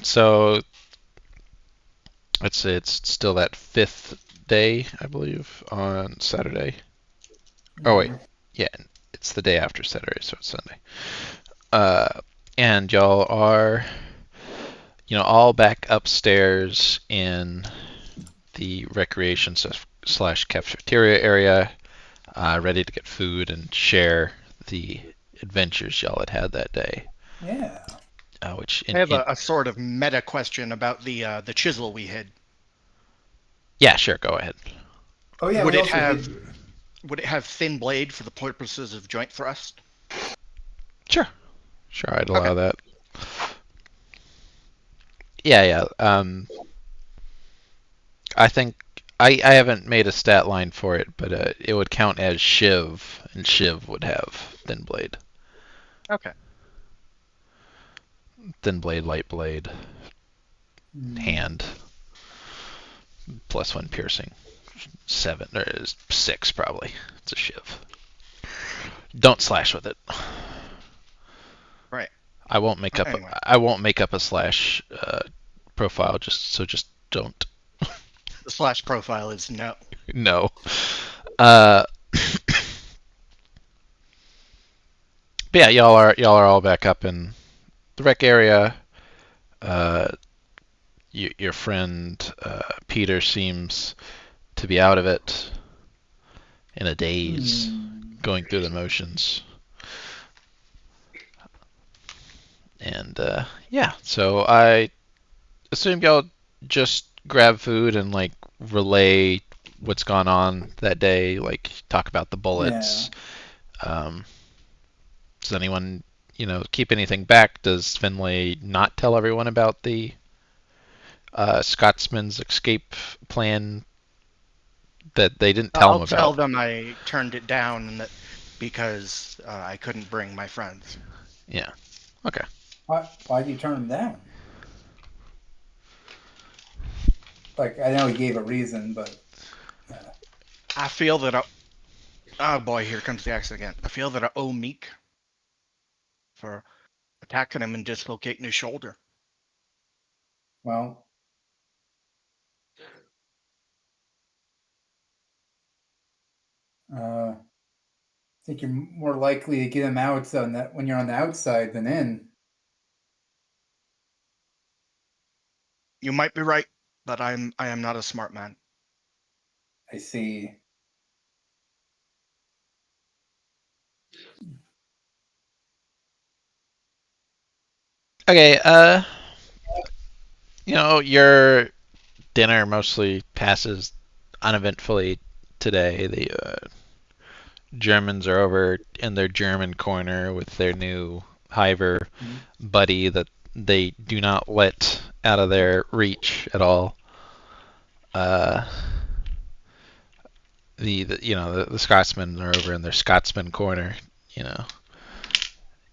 So it's still that fifth day, I believe, on Saturday. Oh wait, Mm. yeah, it's the day after Saturday, so it's Sunday. Uh, and y'all are, all back upstairs in the recreation slash cafeteria area, ready to get food and share the adventures y'all had that day. Yeah. Which I have a sort of meta question about the chisel we hid. yeah, sure, go ahead. Oh yeah, Would we it also have hid. would it have thin blade for the purposes of joint thrust? Sure, sure, I'd Okay. allow that. Yeah, yeah. I think I haven't made a stat line for it, but it would count as Shiv, and Shiv would have Okay. thin blade, light blade, Mm. hand, plus one piercing, 7 or 6 probably. It's a Shiv. Don't slash with it. Right. I won't make up. Anyway, I won't make up a slash profile. Just don't. the slash profile is no. No. Uh, but yeah, y'all are all back up in the rec area. Uh, your friend Peter seems to be out of it, in a daze, Hmm. going through the motions. And yeah, so I assume y'all just grab food and like relay what's gone on that day, like talk about the Yeah. bullets. Um, does anyone, keep anything back? Does Finlay not tell everyone about the Scotsman's escape plan that they didn't tell him I'll tell about? them I turned it down and that because I couldn't bring my friends. Yeah. Okay. Why'd you turn him down? Like I know he gave a reason, but I feel that oh boy, here comes the accent again. I feel that I owe Meek for attacking him and dislocating his shoulder. well, I think you're more likely to get him out on that when you're on the outside than in. You might be right, but I am not a smart man. I see. Okay. Your dinner mostly passes uneventfully today. The Germans are over in their German corner with their new Hiver Mm. buddy that they do not let out of their reach at all. Uh, the Scotsmen are over in their Scotsman corner, you know,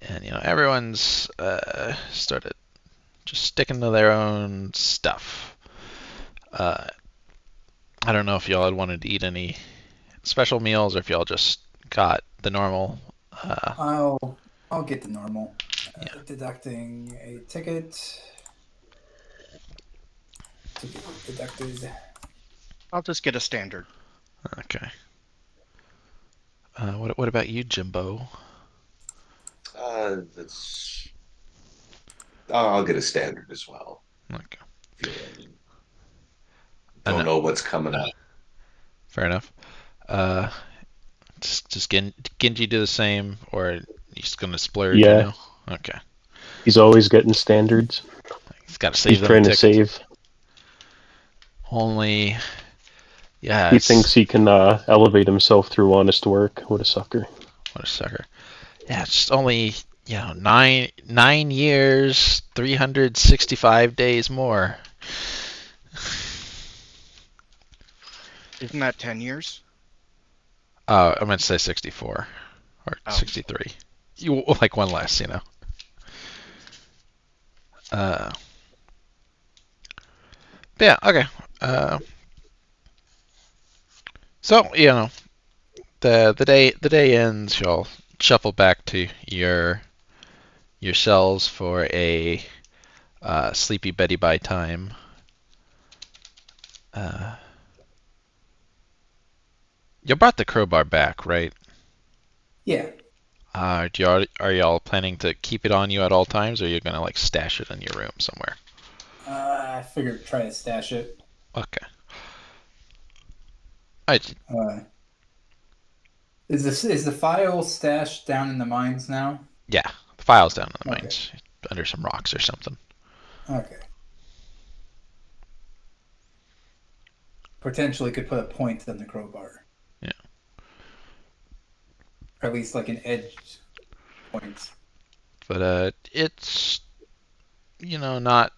and everyone's started just sticking to their own stuff. Uh, I don't know if y'all had wanted to eat any special meals or if y'all just got the normal. I'll get the normal. Yeah. Deducting a ticket. Ticket deducted. I'll just get a standard. Okay. What about you, Jimbo? That's. I'll get a standard as well. Okay. Feeling. And Don't know what's coming up. fair enough. Uh, just Genji do the same, or you just gonna splurge? Yeah, Okay. he's always getting standards. He's got to He's save them trying to tickets. save. Only, yeah, He thinks he can elevate himself through honest work. What a sucker. what a sucker. Yeah, it's just only 9 years, 365 days more. Isn't that 10 years? I meant to say 64 or Oh, 63. You like one less. Uh, yeah, okay. Uh, so the day ends. Y'all shuffle back to your cells for a Sleepy Betty by time. You brought the crowbar back, right? Yeah. Are y'all planning to keep it on you at all times, or are you gonna like stash it in your room somewhere? I figured try to stash it. Okay. Uh, is the file stashed down in the mines now? Yeah, the file's down in the Okay. mines, under some rocks or something. Okay. Potentially could put a point on the crowbar. Yeah. Or at least like an edge point. But it's not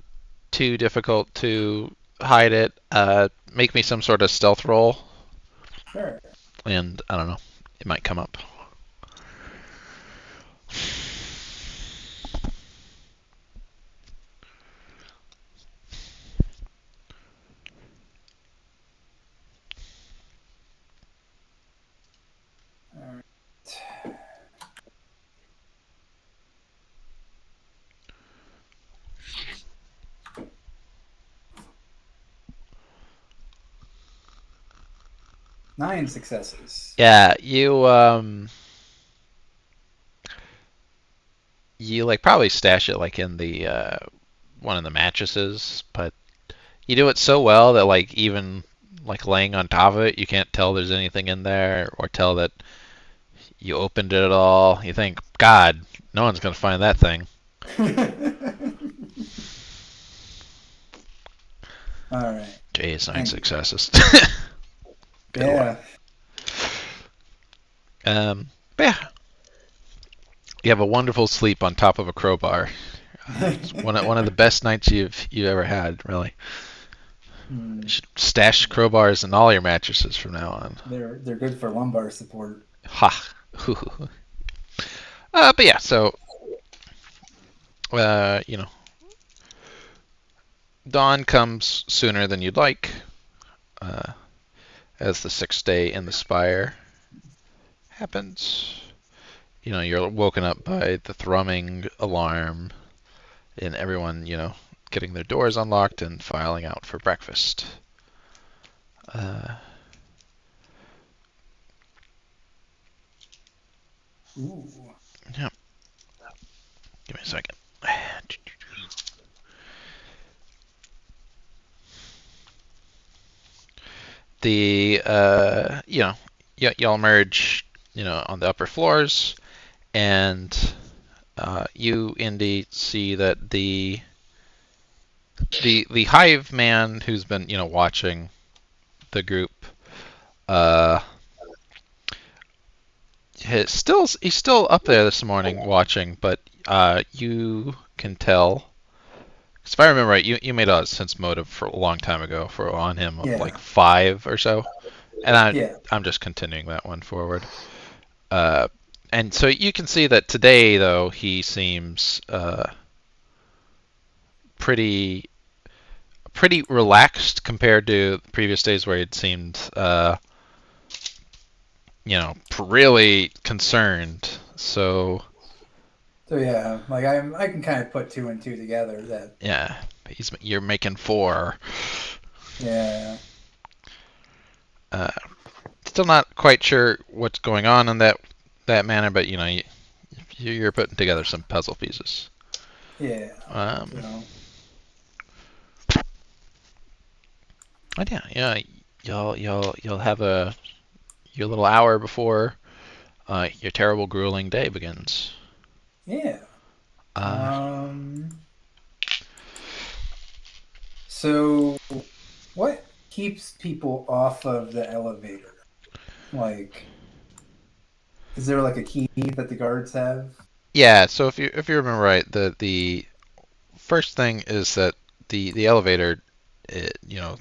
too difficult to hide it. Make me some sort of stealth roll, Sure. and I don't know, it might come up. All right. 9 successes. Yeah, you like probably stash it like in the one of the mattresses, but you do it so well that like even like laying on top of it, you can't tell there's anything in there or tell that you opened it at all. You think, God, no one's gonna find that thing. All right. Jeez, 9 Thank you. successes. Good Yeah. Lord. But yeah, you have a wonderful sleep on top of a crowbar. It's one of the best nights you've ever had, really. Hmm. You should stash crowbars in all your mattresses from now on. They're good for lumbar support. Ha. But yeah, so dawn comes sooner than you'd like, as the 6th day in the Spire happens. You're woken up by the thrumming alarm and everyone, getting their doors unlocked and filing out for breakfast. Ooh. Yeah. Give me a second. The y'all emerge, on the upper floors, and you indeed see that the hive man who's been watching the group he's still up there this morning watching, but you can tell. 'Cause if I remember right, you made a sense motive for a long time ago for on him of Yeah. like 5 or so, and Yeah. I'm just continuing that one forward. And so you can see that today, though, he seems pretty relaxed compared to previous days where he'd seemed, really concerned. So So yeah, like I can kind of put 2 and 2 together. That yeah, you're making 4. yeah. Still not quite sure what's going on in that manner, but you're putting together some puzzle pieces. Yeah. Um, But yeah, you'll have your little hour before your terrible, grueling day begins. Yeah. Uh, So what keeps people off of the elevator? Like, is there like a key that the guards have? yeah. So if you remember right, the first thing is that the elevator,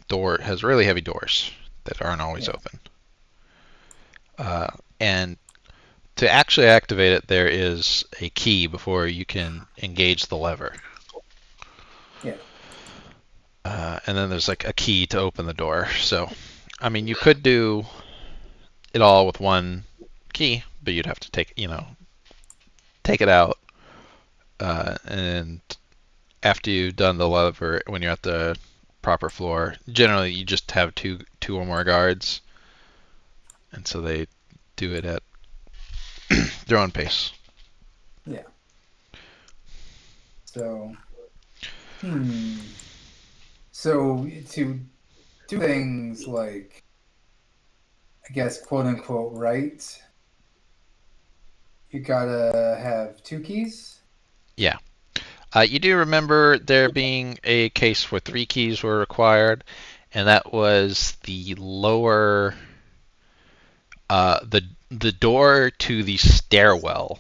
door has really heavy doors that aren't always Yeah. open. And to actually activate it, there is a key before you can engage the lever. Yeah. And then there's like a key to open the door. So, I mean, you could do it all with one key, but you'd have to take it out, and after you've done the lever, when you're at the proper floor, generally you just have two or more guards, and so they do it at their own pace. Yeah. So, So to do things like, I guess, quote unquote, right, you gotta have 2 keys. Yeah. You do remember there being a case where 3 keys were required, and that was the lower, the door to the stairwell,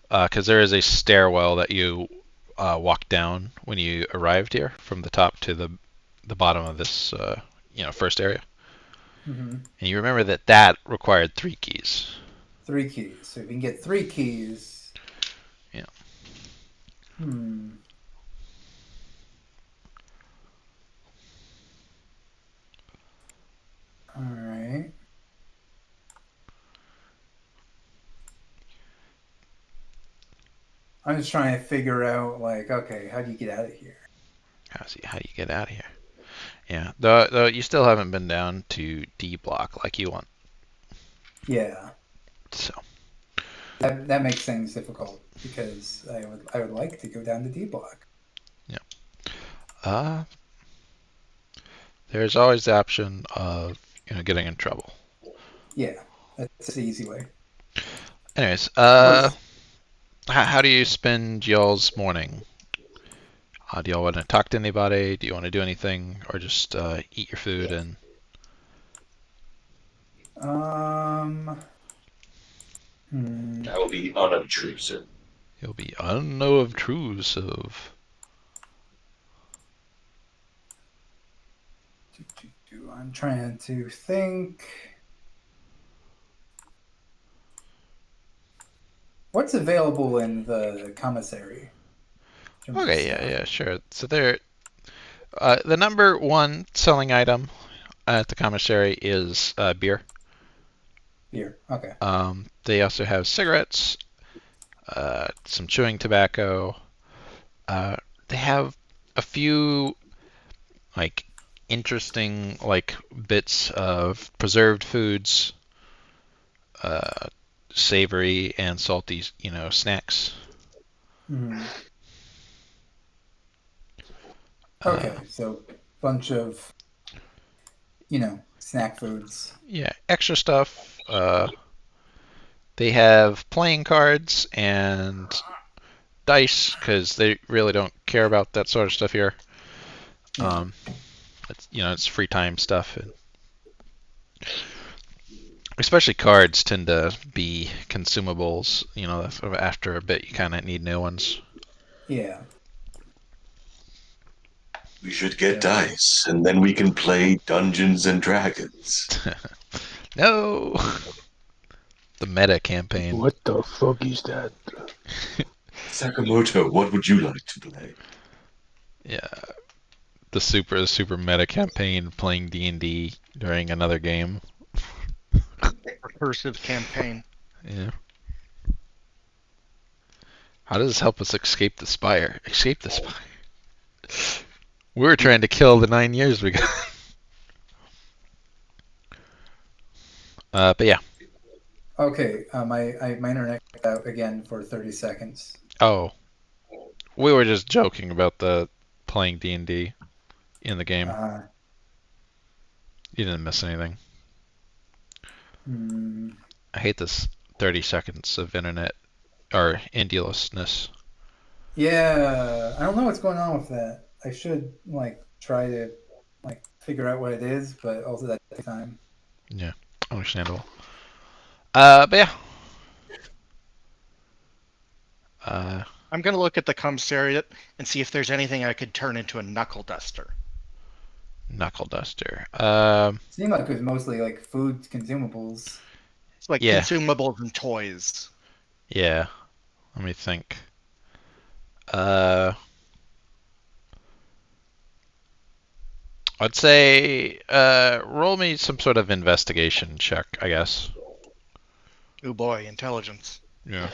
because there is a stairwell that you walked down when you arrived here from the top to the bottom of this first area. Mm-hmm. And you remember that required 3 keys. 3 keys. So if you can get 3 keys. Yeah. All right. I'm just trying to figure out, like, okay, how do you get out of here? How do you get out of here? Yeah, though you still haven't been down to D block like you want. Yeah, So that makes things difficult because I would like to go down to D block. there's always the option of getting in trouble. Yeah, that's the easy way. Anyways, What's- how do you spend y'all's morning? Do y'all want to talk to anybody? Do you want to do anything, or just eat your food and? That will be unobtrusive. You'll be unobtrusive. I'm trying to think. What's available in the commissary? Okay, yeah, sure. So there, the number one selling item at the commissary is beer. Beer. Okay. They also have cigarettes, some chewing tobacco. They have a few like interesting like bits of preserved foods, uh, savory and salty, snacks. Okay, so bunch of snack foods. Yeah, extra stuff. They have playing cards and dice because they really don't care about that sort of stuff here. Yeah. It's free time stuff, and especially cards tend to be consumables. Sort of after a bit, you kind of need new ones. Yeah. We should get dice, and then we can play Dungeons and Dragons. No, the meta campaign. What the fuck is that? Sakamoto, what would you like to play? Yeah, the super meta campaign playing D&D during another game. Recursive campaign. Yeah. How does this help us escape the Spire? Escape the Spire. We were trying to kill the 9 years we got. But yeah. Okay. My internet cut out again for 30 seconds. Oh. We were just joking about the playing D&D in the game. You didn't miss anything. I hate this 30 seconds of internet or endlessness. Yeah, I don't know what's going on with that. I should try to figure out what it is, but also that takes time. Yeah, understandable. But yeah. I'm gonna look at the commissariat and see if there's anything I could turn into a knuckle duster. Knuckle duster. Seemed like it was mostly food consumables. It's like Yeah. consumables and toys. Yeah. Let me think. I'd say roll me some sort of investigation check, I guess. Oh boy, intelligence. Yeah.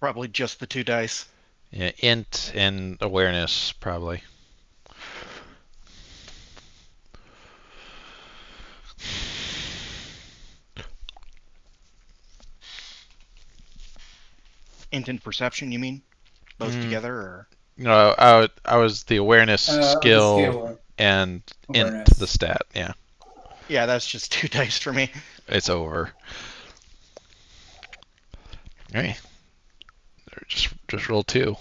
Probably just the 2 dice. Yeah, int and awareness probably. Int and perception, you mean? Both Mm, together, or? no, I was the awareness The skill skill and int the awareness. stat. Yeah, Yeah, that's just 2 dice for me. it's over. Hey, just roll 2.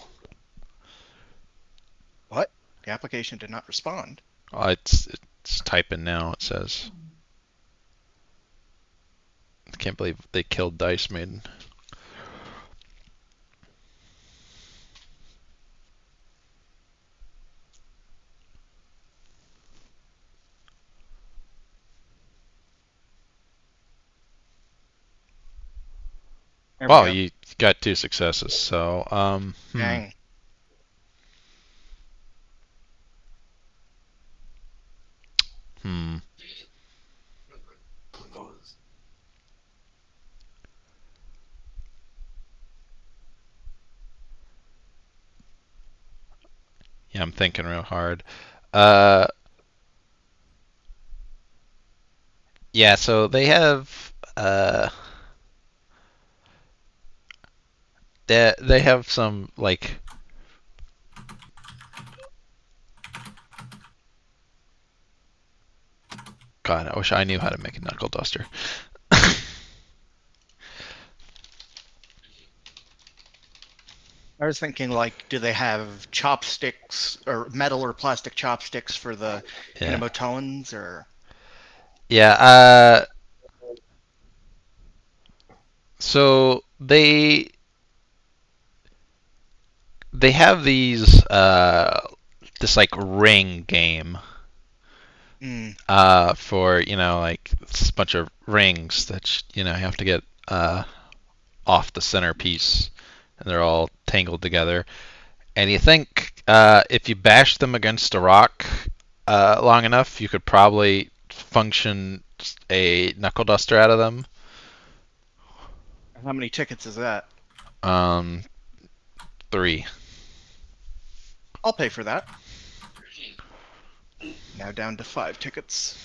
What? The application did not respond. Oh, it's typing now. It says. I can't believe they killed Dice Maiden. There we Wow, go. you got 2 successes. So Dang. hmm. Yeah, I'm thinking real hard. Uh, yeah, so they have they have some like God, I wish I knew how to make a knuckle duster. I was thinking, like, do they have chopsticks or metal or plastic chopsticks for the Yeah. Hinamotoans, or? Yeah, so they have these this like ring game Mm. for like it's a bunch of rings that you have to get off the centerpiece, and they're all tangled together. And you think if you bash them against a rock long enough, you could probably function a knuckle duster out of them. How many tickets is that? 3. I'll pay for that. Now down to 5 tickets.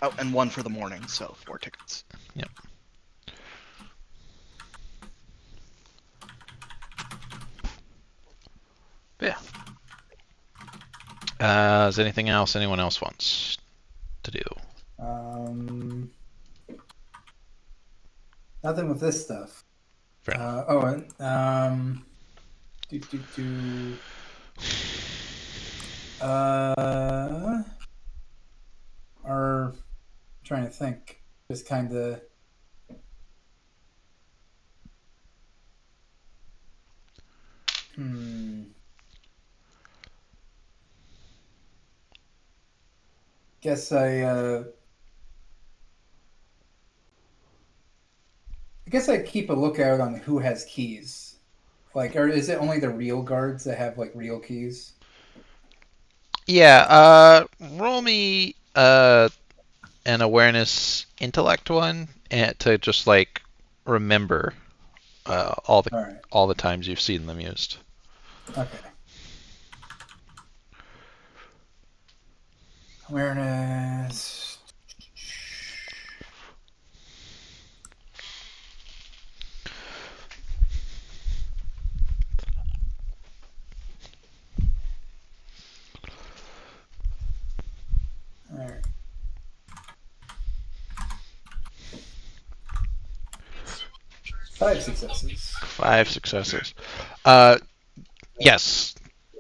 Oh, and 1 for the morning, so 4 tickets. Yep. Yeah. Is anything else anyone else wants to do? Nothing with this stuff. Fair enough. Do do do. Are trying to think. Just kind of. Guess I guess I keep a lookout on who has keys. Like, or is it only the real guards that have like real keys? Yeah. Roll me an awareness intellect one, and to just like remember all the All right. all the times you've seen them used. Okay. Awareness. All right. 5 successes. 5 successes. Yes.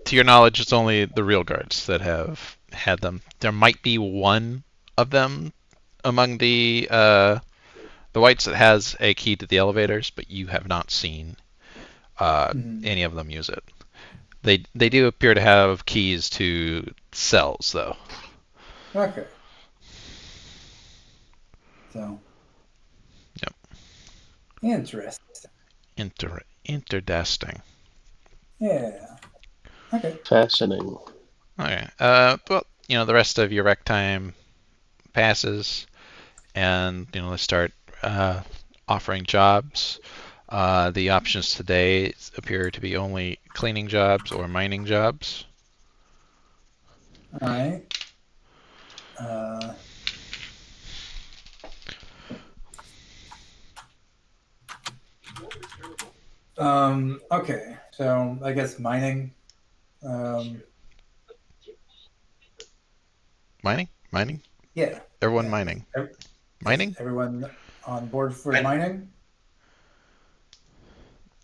To your knowledge, it's only the real guards that have had them. There might be one of them among the whites that has a key to the elevators, but you have not seen any of them use it. They do appear to have keys to cells, though. Okay. So. Yep. Interesting. Interdesting. Yeah. Okay. Fascinating. Okay. Well, the rest of your rec time passes, and they start offering jobs. The options today appear to be only cleaning jobs or mining jobs. All right. Uh, okay, so I guess mining. Um, Mining? yeah. Everyone Yeah. mining. Is Mining? everyone on board for mining?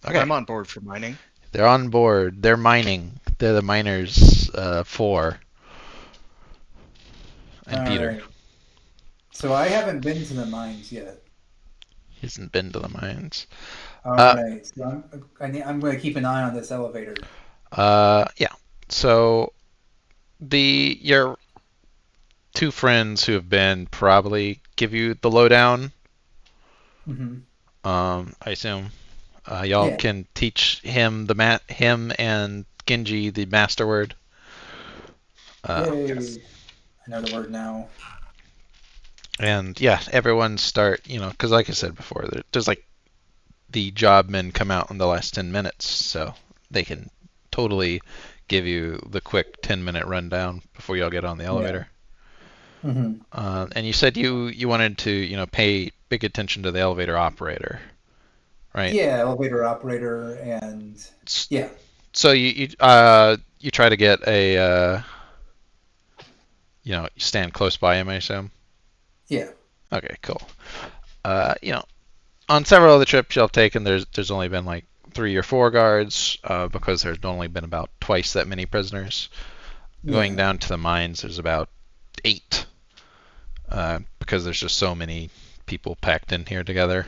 Okay. I'm on board for mining. They're on board. They're mining. They're the miners, 4. And All Peter. right. So I haven't been to the mines yet. He hasn't been to the mines. All Uh, right. So I'm going to keep an eye on this elevator. Yeah. So your 2 friends who have been probably give you the lowdown. Mm-hmm. I assume. Y'all Yeah. can teach him him and Genji the master word. Yay. I know the word now. And yeah, everyone start, because like I said before, there's like the job men come out in the last 10 minutes, so they can totally give you the quick 10-minute rundown before y'all get on the Yeah. elevator. Mm-hmm. And you said you wanted to, pay big attention to the elevator operator, right? Yeah, elevator operator and yeah. So you try to get a you stand close by him, I assume. Yeah. Okay, cool. On several of the trips y'all have taken, there's only been like 3 or 4 guards, because there's only been about twice that many prisoners. Going Yeah. down to the mines, there's about 8, because there's just so many people packed in here together.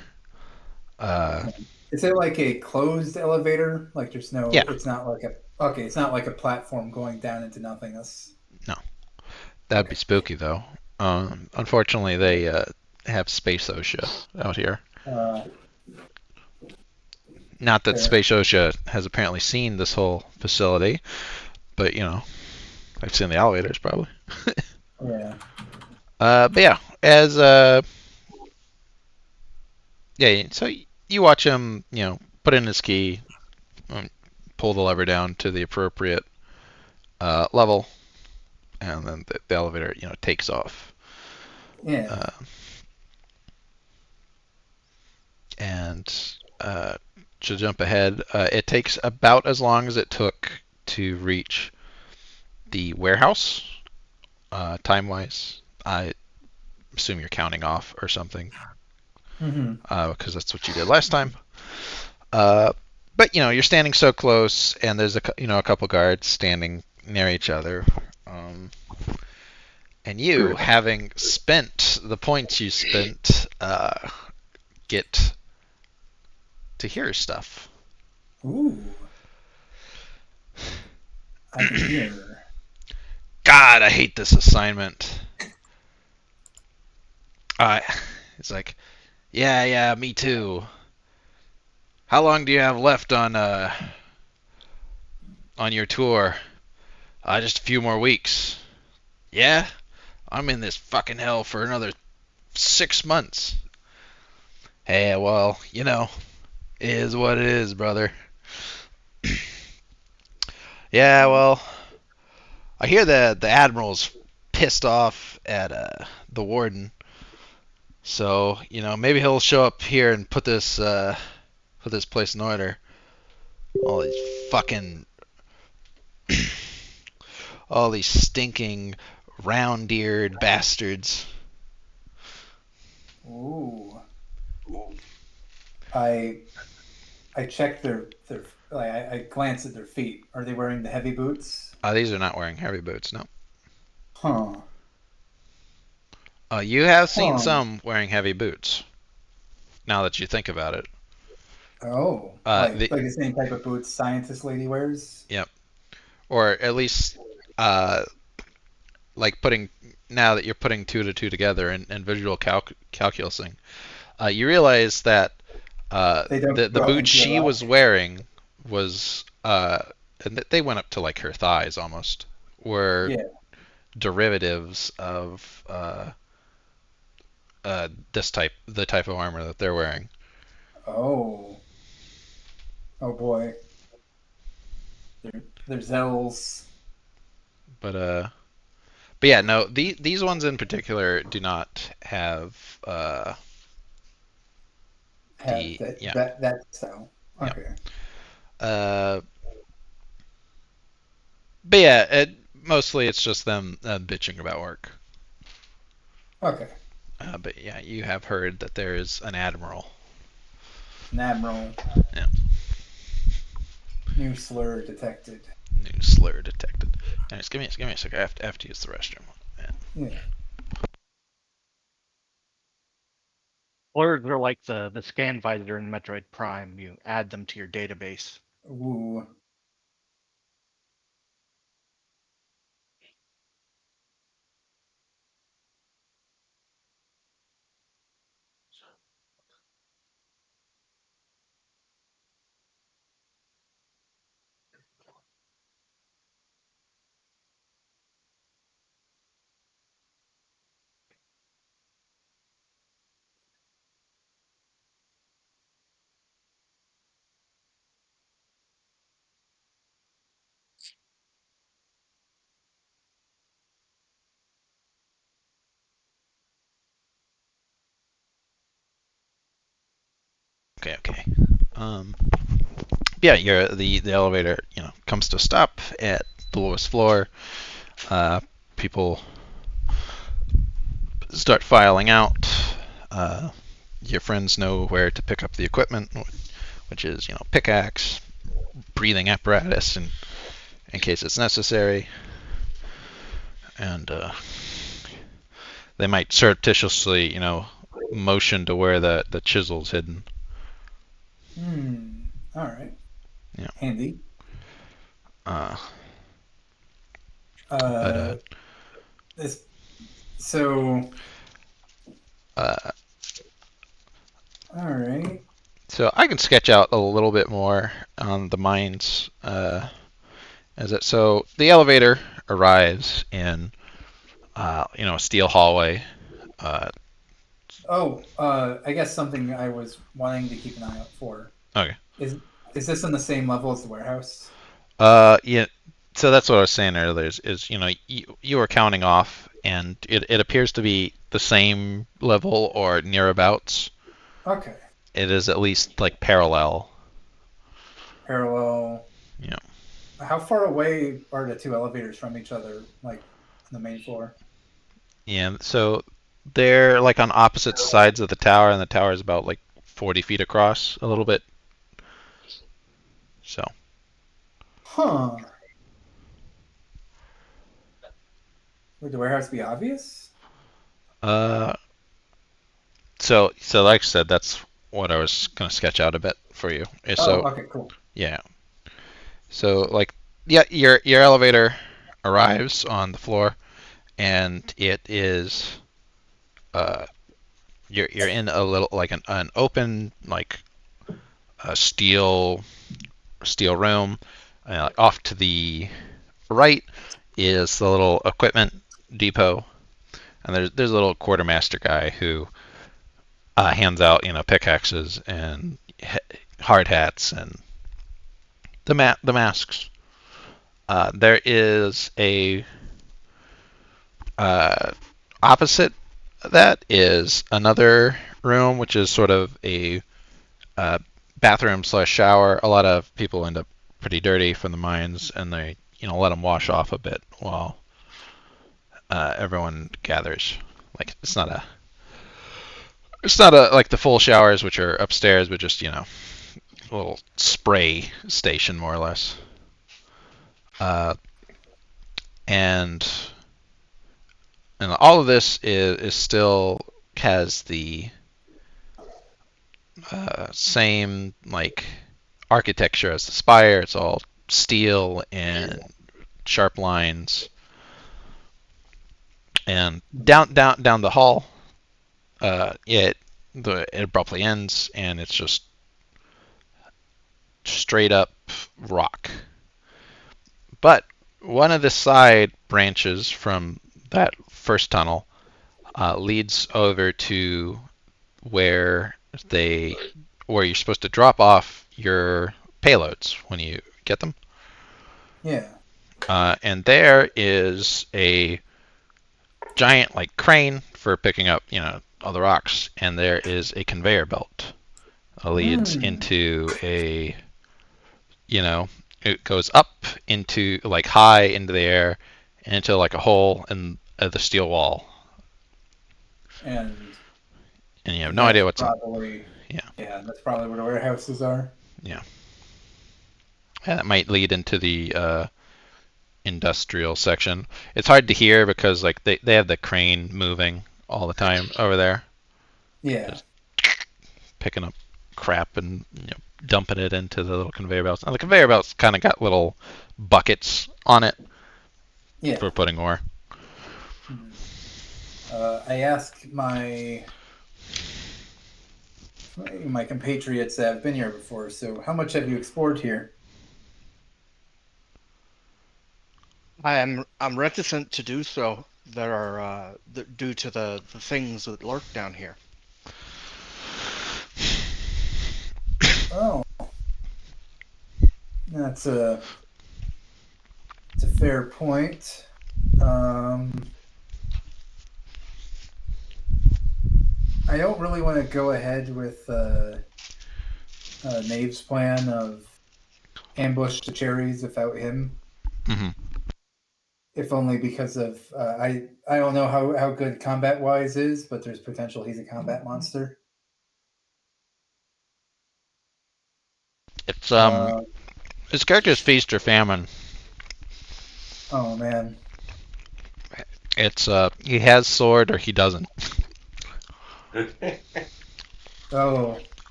Is it like a closed elevator? Like there's no, Yeah, it's not like it's not like a platform going down into nothingness. no, that'd be Okay. spooky though. Unfortunately, they have space OSHA out here. Uh, Not that fair. Space OSHA has apparently seen this whole facility, but I've seen the elevators probably. Yeah. But yeah, as yeah, so you watch him, put in his key, pull the lever down to the appropriate level, and then the elevator, takes off. Yeah. Uh, and to jump ahead, it takes about as long as it took to reach the warehouse, time-wise. I assume you're counting off or something, Mm-hmm. because that's what you did last time. Uh, but you're standing so close, and there's a couple guards standing near each other. And you, having spent the points you spent, get to hear stuff. Ooh. I can hear. God, I hate this assignment. It's like, yeah, me too. How long do you have left on your tour? Just a few more weeks. Yeah, I'm in this fucking hell for another 6 months. Hey, well, it is what it is, brother. Yeah, well, I hear the admiral's pissed off at the warden. So, maybe he'll show up here and put this place in order. All these fucking all these stinking round-eared bastards. Ooh. I checked their I glanced at their feet. Are they wearing the heavy boots? These are not wearing heavy boots, no. Huh. You have seen Huh. some wearing heavy boots. Now that you think about it. Oh, like the same type of boots scientist lady wears? Yep. Or at least, like now that you're putting 2 to 2 together and visual calculusing, you realize that They don't the go up boots into your she lap. was wearing was and they went up to like her thighs almost, were Yeah. derivatives of the type of armor that they're wearing. Oh. Oh boy. There's L's. But yeah, no, these ones in particular do not have Have the yeah that style. yeah. Okay. Uh, but yeah, mostly it's just them bitching about work. Okay. But yeah, you have heard that there is an admiral. An admiral. Yeah. New slur detected. New slur detected. Anyways, give me a second. I have to use the restroom. Yeah. Blurs are like the scan visor in Metroid Prime. You add them to your database. Ooh. Okay. Um, yeah, the elevator, comes to a stop at the lowest floor. People start filing out. Uh, your friends know where to pick up the equipment, which is, pickaxe, breathing apparatus, in case it's necessary. And they might surreptitiously, motion to where the chisel's hidden. All right. Yeah. Handy. Uh, but This. So. uh, All right. so I can sketch out a little bit more on the mines. So the elevator arrives in, a steel hallway. Uh, I guess something I was wanting to keep an eye out for. okay. Is this on the same level as the warehouse? Yeah. So that's what I was saying earlier. Is you were counting off, and it appears to be the same level or nearabouts. Okay. It is at least like parallel. Parallel. Yeah. How far away are the two elevators from each other, like on the main floor? Yeah. So they're like on opposite sides of the tower, and the tower is about like 40 feet across, a little bit. So. Huh. Would the warehouse be obvious? Uh. So like I said, that's what I was gonna sketch out a bit for you. Oh, So okay, cool. yeah. So like yeah, your elevator arrives on the floor, and it is uh you're in a little like an open like a steel room. Off to the right is the little equipment depot, and there's a little quartermaster guy who hands out pickaxes and hard hats and the masks. There is a uh, opposite that is another room, which is sort of a uh, bathroom slash shower. A lot of people end up pretty dirty from the mines, and they let them wash off a bit while everyone gathers. Like it's not a like the full showers, which are upstairs, but just a little spray station more or less. Uh, and and all of this is still has the same like architecture as the Spire. It's all steel and sharp lines. And down the hall, it abruptly ends, and it's just straight up rock. But one of the side branches from that first tunnel leads over to where they where you're supposed to drop off your payloads when you get them. Yeah. And there is a giant like crane for picking up, all the rocks, and there is a conveyor belt that leads into a, it goes up into like high into the air into like a hole in the steel wall, And and you have no that's idea what's in. probably Yeah. Yeah, that's probably where the warehouses are. Yeah. And that might lead into the industrial section. It's hard to hear because like they have the crane moving all the time over there, Yeah. just picking up crap and dumping it into the little conveyor belts. And the conveyor belts kind of got little buckets on it Yeah. for putting ore. I asked my compatriots that have been here before, so how much have you explored here? I'm reticent to do so. There are due to the things that lurk down here. Oh, that's it's a fair point. I don't really want to go ahead with Knave's plan of ambush the cherries without him. Mm-hmm. If only because of I don't know how good combat wise is, but there's potential he's a combat monster. It's his character's feast or famine. Oh man. It's he has sword or he doesn't. Oh,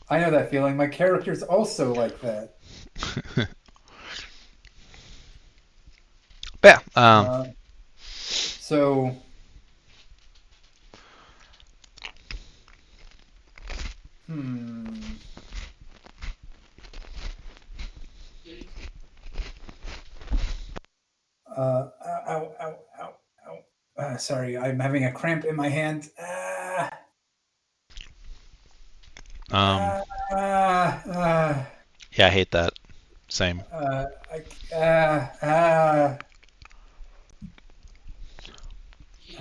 I know that feeling. My character's also like that. Yeah. So, ow, ow, ow, ow. Sorry, I'm having a cramp in my hand. Yeah, I hate that. Same.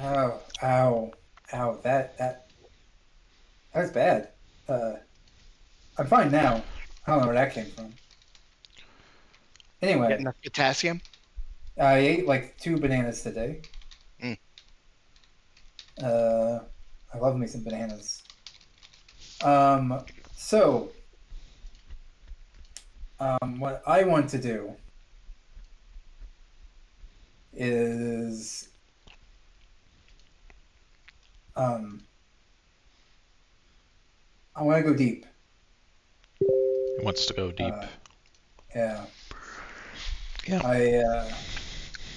Ow, ow, ow. That was bad. I'm fine now. I don't know where that came from. Anyway, Get enough potassium. I ate like 2 bananas today. I love me some bananas. So, what I want to do is, I want to go deep. He wants to go deep. Yeah. Yeah. I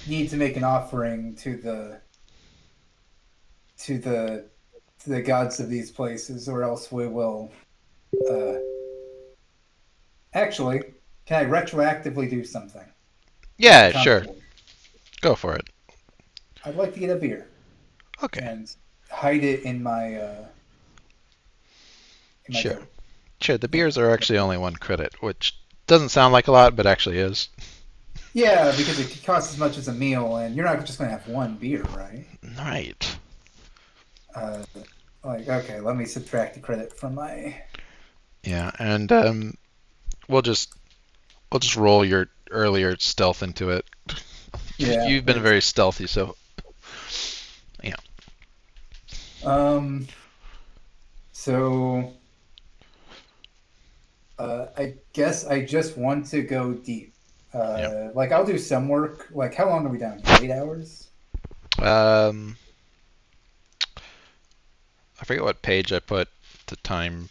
need to make an offering to the gods of these places, or else we will. Actually, can I retroactively do something? Yeah, sure. Go for it. I'd like to get a beer. Okay. And hide it in my Sure. dough. Sure. The beers are actually only 1 credit, which doesn't sound like a lot, but actually is. Yeah, because it costs as much as a meal, and you're not just going to have 1 beer, right? Right. Okay, let me subtract the credit from my. Yeah, and we'll just roll your earlier stealth into it. Yeah, You've been very stealthy, so yeah. So, I guess I just want to go deep. Like I'll do some work. Like, how long are we down here? 8 hours? I forget what page I put the time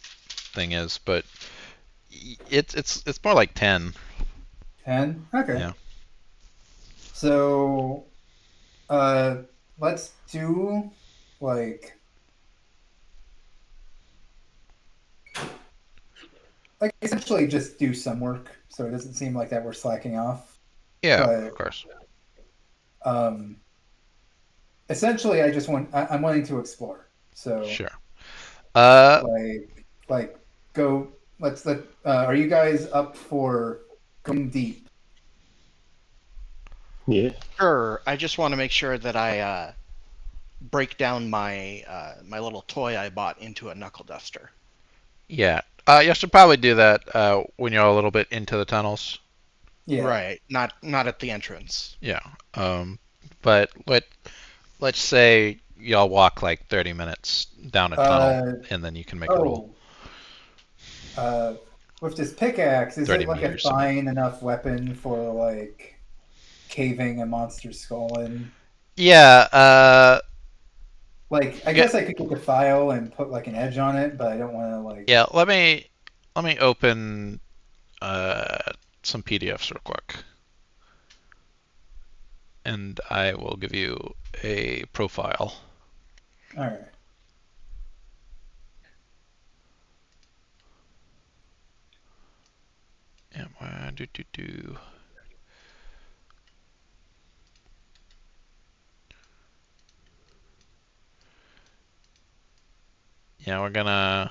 thing is, but it's more like 10. 10? Okay. Yeah. So, let's do like essentially just do some work, so it doesn't seem like that we're slacking off. Yeah, But, of course. Essentially, I'm wanting to explore. So Sure. like go Are you guys up for going deep? Yeah. Sure. I just want to make sure that I break down my my little toy I bought into a knuckle duster. Yeah. You should probably do that when you're a little bit into the tunnels. Yeah. Right. Not at the entrance. Yeah. But let's say y'all walk like 30 minutes down a tunnel, and then you can make a roll. With this pickaxe, is 30 it like a meters, I mean. fine enough weapon for like caving a monster's skull in? Yeah. Like, I Yeah. guess I could get the file and put like an edge on it, but I don't want to like. Yeah. Let me open some PDFs real quick, and I will give you a profile. All right. And do. Yeah, we're gonna.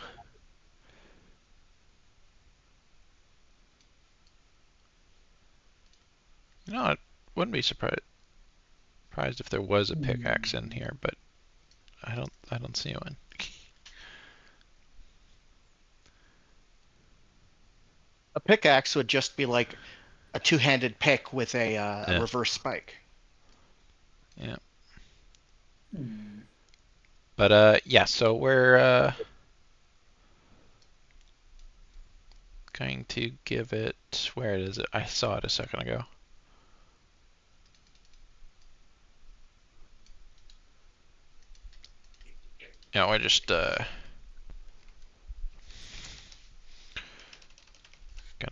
I wouldn't be surprised if there was a pickaxe in here, but I don't see one. A pickaxe would just be like a two-handed pick with a Yeah. reverse spike. Yeah. Hmm. But yeah, so we're going to give it. Where is it? I saw it a second ago. Yeah, we're just gonna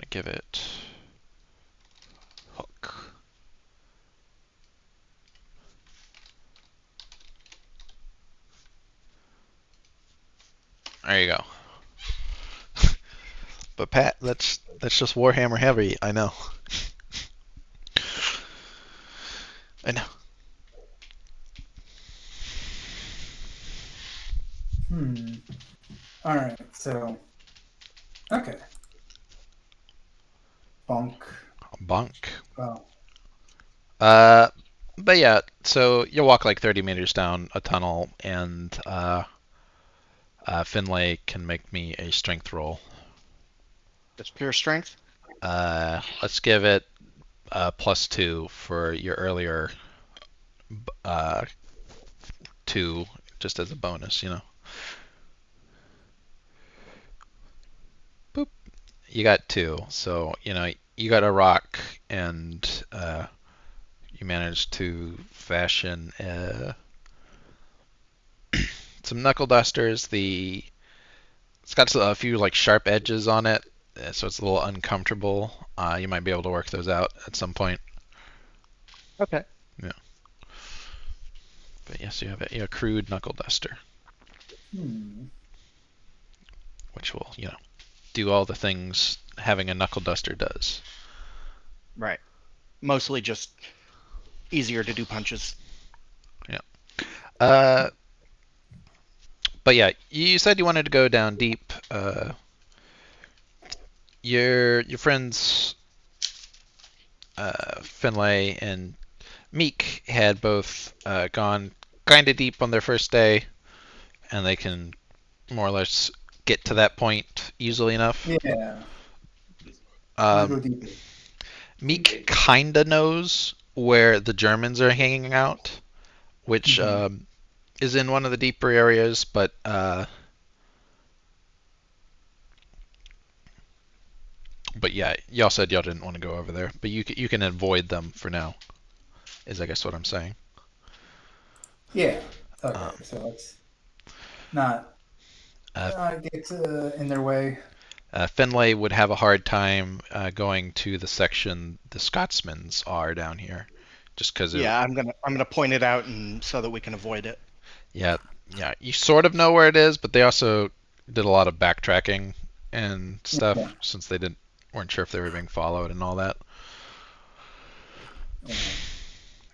give it hook. There you go. But Pat, that's just Warhammer heavy. I know. I know. All right. So, okay. Bonk. Bonk. Well. But yeah, so you walk like 30 meters down a tunnel, and Finlay can make me a strength roll. That's pure strength. Let's give it +2 for your earlier uh, 2, just as a bonus, Boop. You got 2, so you got a rock, and you managed to fashion some knuckle dusters. It's got a few like sharp edges on it, so it's a little uncomfortable. You might be able to work those out at some point. Okay. Yeah. But yes, you have a crude knuckle duster, which will do all the things having a knuckle duster does. Right. Mostly just easier to do punches. Yeah. But yeah, you said you wanted to go down deep. Your friends Finlay and Meek had both gone kind of deep on their first day, and they can more or less get to that point easily enough. Yeah. Go Um, deeper. Meek kind of knows where the Germans are hanging out, which is in one of the deeper areas, but yeah, y'all said y'all didn't want to go over there, but you can avoid them for now, is I guess what I'm saying. Yeah. Okay. So let's not get in their way. Finlay would have a hard time going to the section the Scotsmans are down here, just because. Yeah, I'm gonna point it out and so that we can avoid it. Yeah, you sort of know where it is, but they also did a lot of backtracking and stuff since they weren't sure if they were being followed and all that.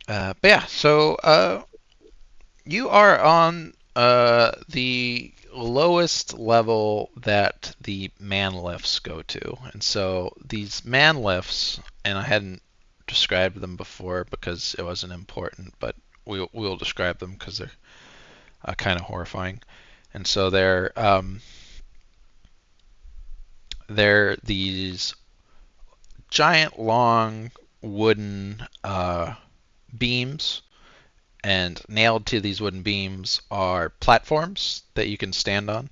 Yeah. But yeah, so you are on The lowest level that the man lifts go to. And so these man lifts, and I hadn't described them before because it wasn't important, but we'll describe them because they're kind of horrifying. And so they're these giant long wooden beams, and nailed to these wooden beams are platforms that you can stand on.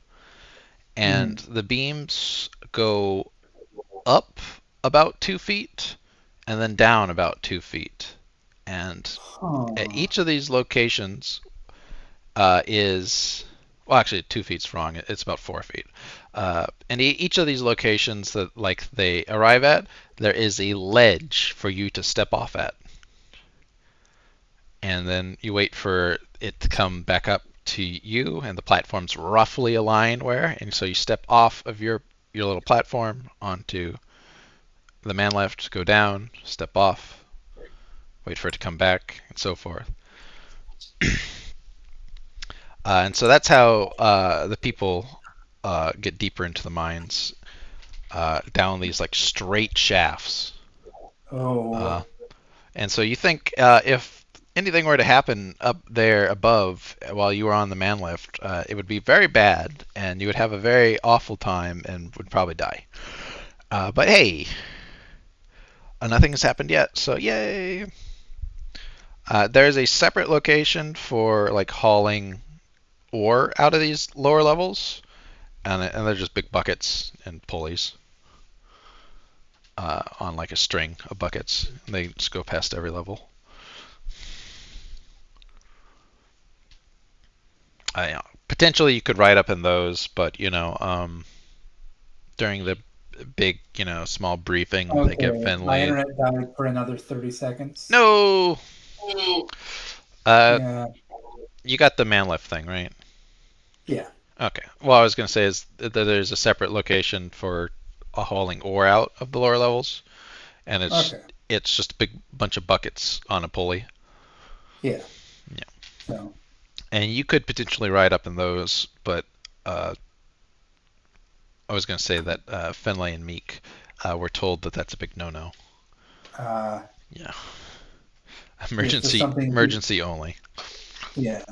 And the beams go up about 2 feet and then down about 2 feet. And at Huh. each of these locations is, well, actually 2 feet's wrong. It's about 4 feet. And each of these locations that like they arrive at, there is a ledge for you to step off at, and then you wait for it to come back up to you, and the platforms roughly align where, and so you step off of your little platform onto the man left, go down, step off, wait for it to come back, and so forth. And so that's how the people get deeper into the mines, down these like straight shafts. Oh. And so you think if anything were to happen up there above while you were on the man lift, it would be very bad, and you would have a very awful time and would probably die. But hey, nothing has happened yet, so yay! There's a separate location for like hauling ore out of these lower levels, and they're just big buckets and pulleys on like a string of buckets. And they just go past every level. Potentially you could ride up in those, but during the big, small briefing, they get Okay. My Finley. internet died for another 30 seconds. No. Uh, Yeah. you got the man lift thing, right? Yeah. Okay. Well, I was gonna say is that there's a separate location for hauling ore out of the lower levels, and Okay. it's just a big bunch of buckets on a pulley. Yeah. Yeah. So. And you could potentially ride up in those, but I was going to say that Finlay and Meek were told that that's a big no-no. Yeah. If there's something. Emergency only. Yeah.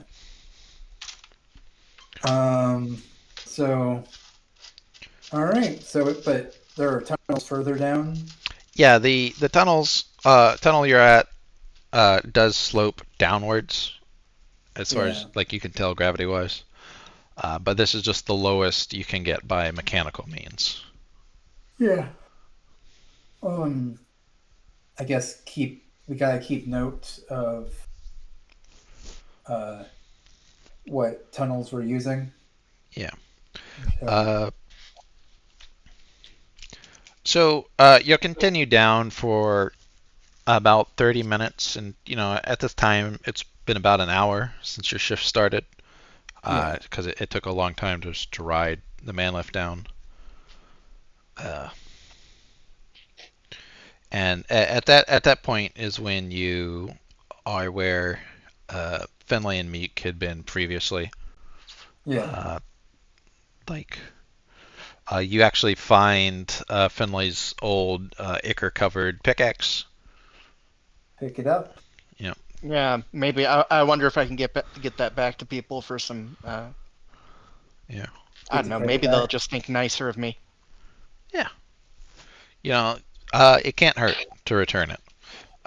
So. All right. So, but there are tunnels further down. Yeah. The tunnel you're at does slope downwards as far as Yeah. like you can tell gravity-wise. But this is just the lowest you can get by mechanical means. Yeah. I guess we gotta keep note of uh what tunnels we're using. Yeah. So, So you'll continue down for about 30 minutes, and at this time it's been about an hour since your shift started, yeah. because it took a long time to ride the man lift down. And at that point is when you are where Finlay and Meek had been previously. Yeah. Uh, like you actually find Finlay's old ichor-covered pickaxe. Pick it up. Yeah, maybe. I wonder if I can get that back to people for some. Yeah. I don't know. Maybe they'll just think nicer of me. Yeah. It can't hurt to return it.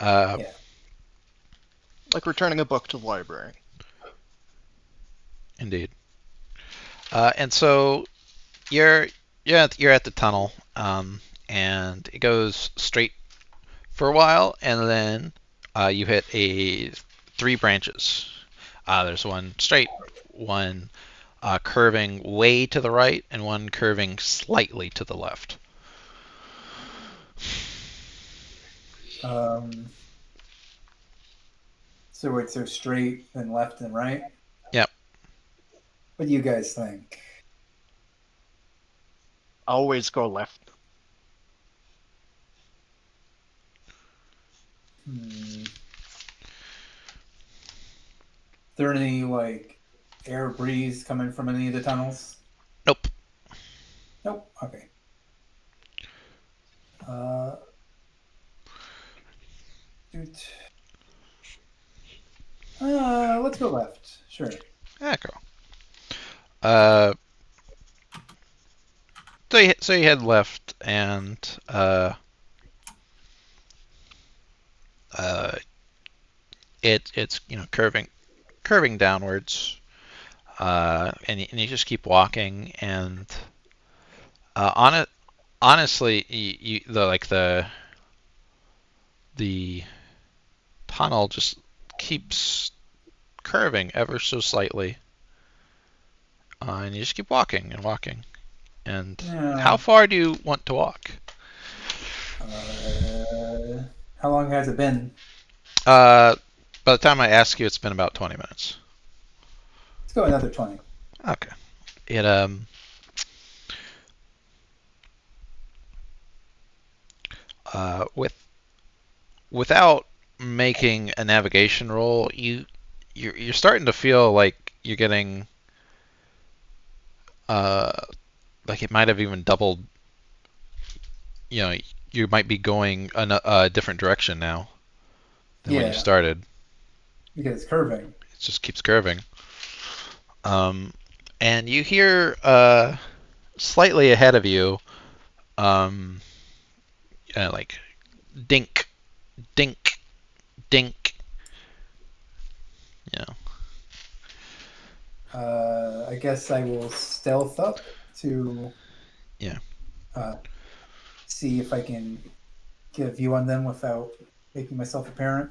Yeah. Like returning a book to the library. Indeed. And so you're at the tunnel, and it goes straight for a while, and then you hit three branches. There's one straight, one curving way to the right, and one curving slightly to the left. So wait, so straight and left and right? Yep. What do you guys think? Always go left. There any like air breeze coming from any of the tunnels? Nope. Nope. Okay. Shoot. Let's go left. Sure. Yeah, go. Uh, so you head left, and it's curving downwards, and you just keep walking, and on it, honestly, the tunnel just keeps curving ever so slightly, and you just keep walking and walking. And how Yeah. far do you want to walk? How long has it been? By the time I ask you, it's been about 20 minutes. Let's go another 20. Okay. It without making a navigation roll, you're starting to feel like you're getting uh like it might have even doubled. You know, you might be going a different direction now than when you Yeah, started. because it's curving. It just keeps curving. And you hear slightly ahead of you, um, like dink, dink, dink. You know, I guess I will stealth up to yeah, see if I can get a view on them without making myself apparent.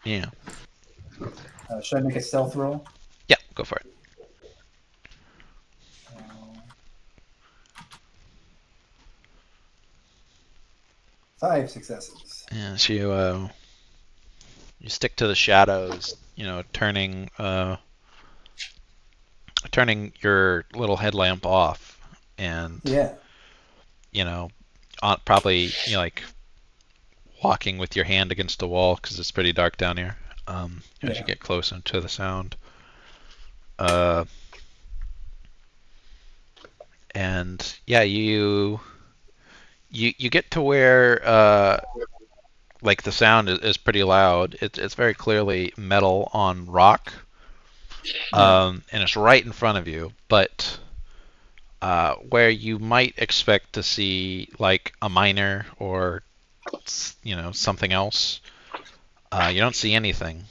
yeah, Should I make a stealth roll? yeah. Go for it. Uh, 5 successes. Yeah, so you stick to the shadows. You know, turning your little headlamp off, and Yeah. you know, probably like walking with your hand against a wall because it's pretty dark down here. As you Yeah. get closer to the sound, uh, and yeah, you get to where like the sound is pretty loud. It's very clearly metal on rock, Yeah. and it's right in front of you, but where you might expect to see like a miner or something else, you don't see anything.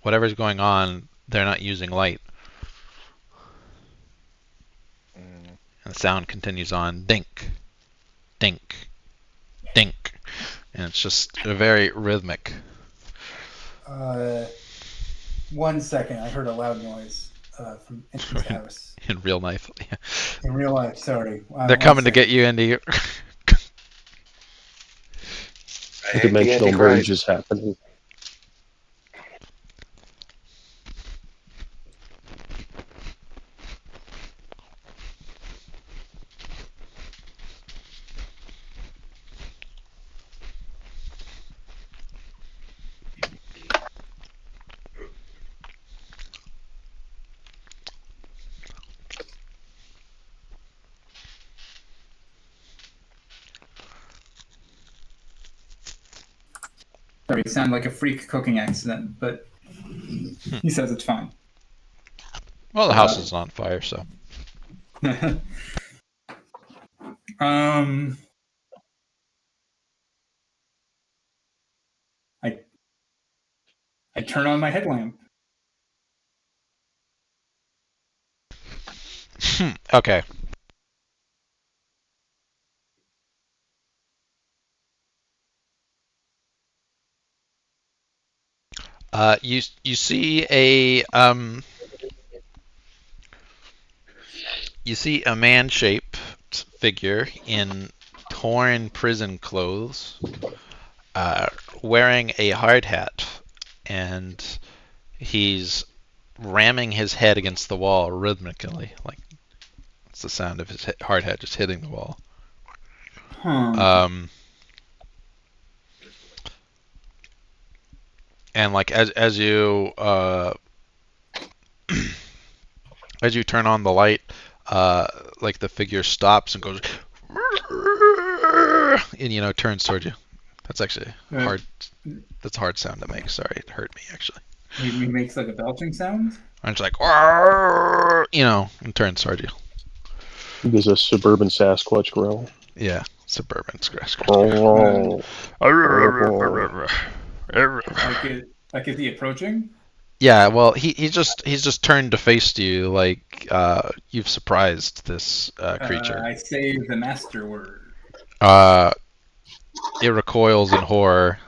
Whatever's going on, they're not using light, Mm. and the sound continues on, dink, dink, dink, and it's just very rhythmic. 1 second. I heard a loud noise from inside the house. In real life, In real life, sorry. they're 1 coming to second. get you into your. I A hate the dimensional Antichrist. merge is happening. Sorry, it sounded like a freak cooking accident, but he says it's fine. Well, the house is on fire, so. um, I I turn on my headlamp. Okay. You see a man-shaped figure in torn prison clothes, uh, wearing a hard hat, and he's ramming his head against the wall rhythmically, like it's the sound of his hard hat just hitting the wall. Huh. And like as you as you turn on the light, like the figure stops and goes, and turns towards you. That's actually hard. That's a hard sound to make. Sorry, it hurt me actually. He makes like a belching sound. And it's like, and turns towards you. There's a suburban Sasquatch growl. Yeah, suburban scratch. Like is he approaching? Yeah, well, he's just turned to face you, like you've surprised this creature. I say the master word. It recoils in horror.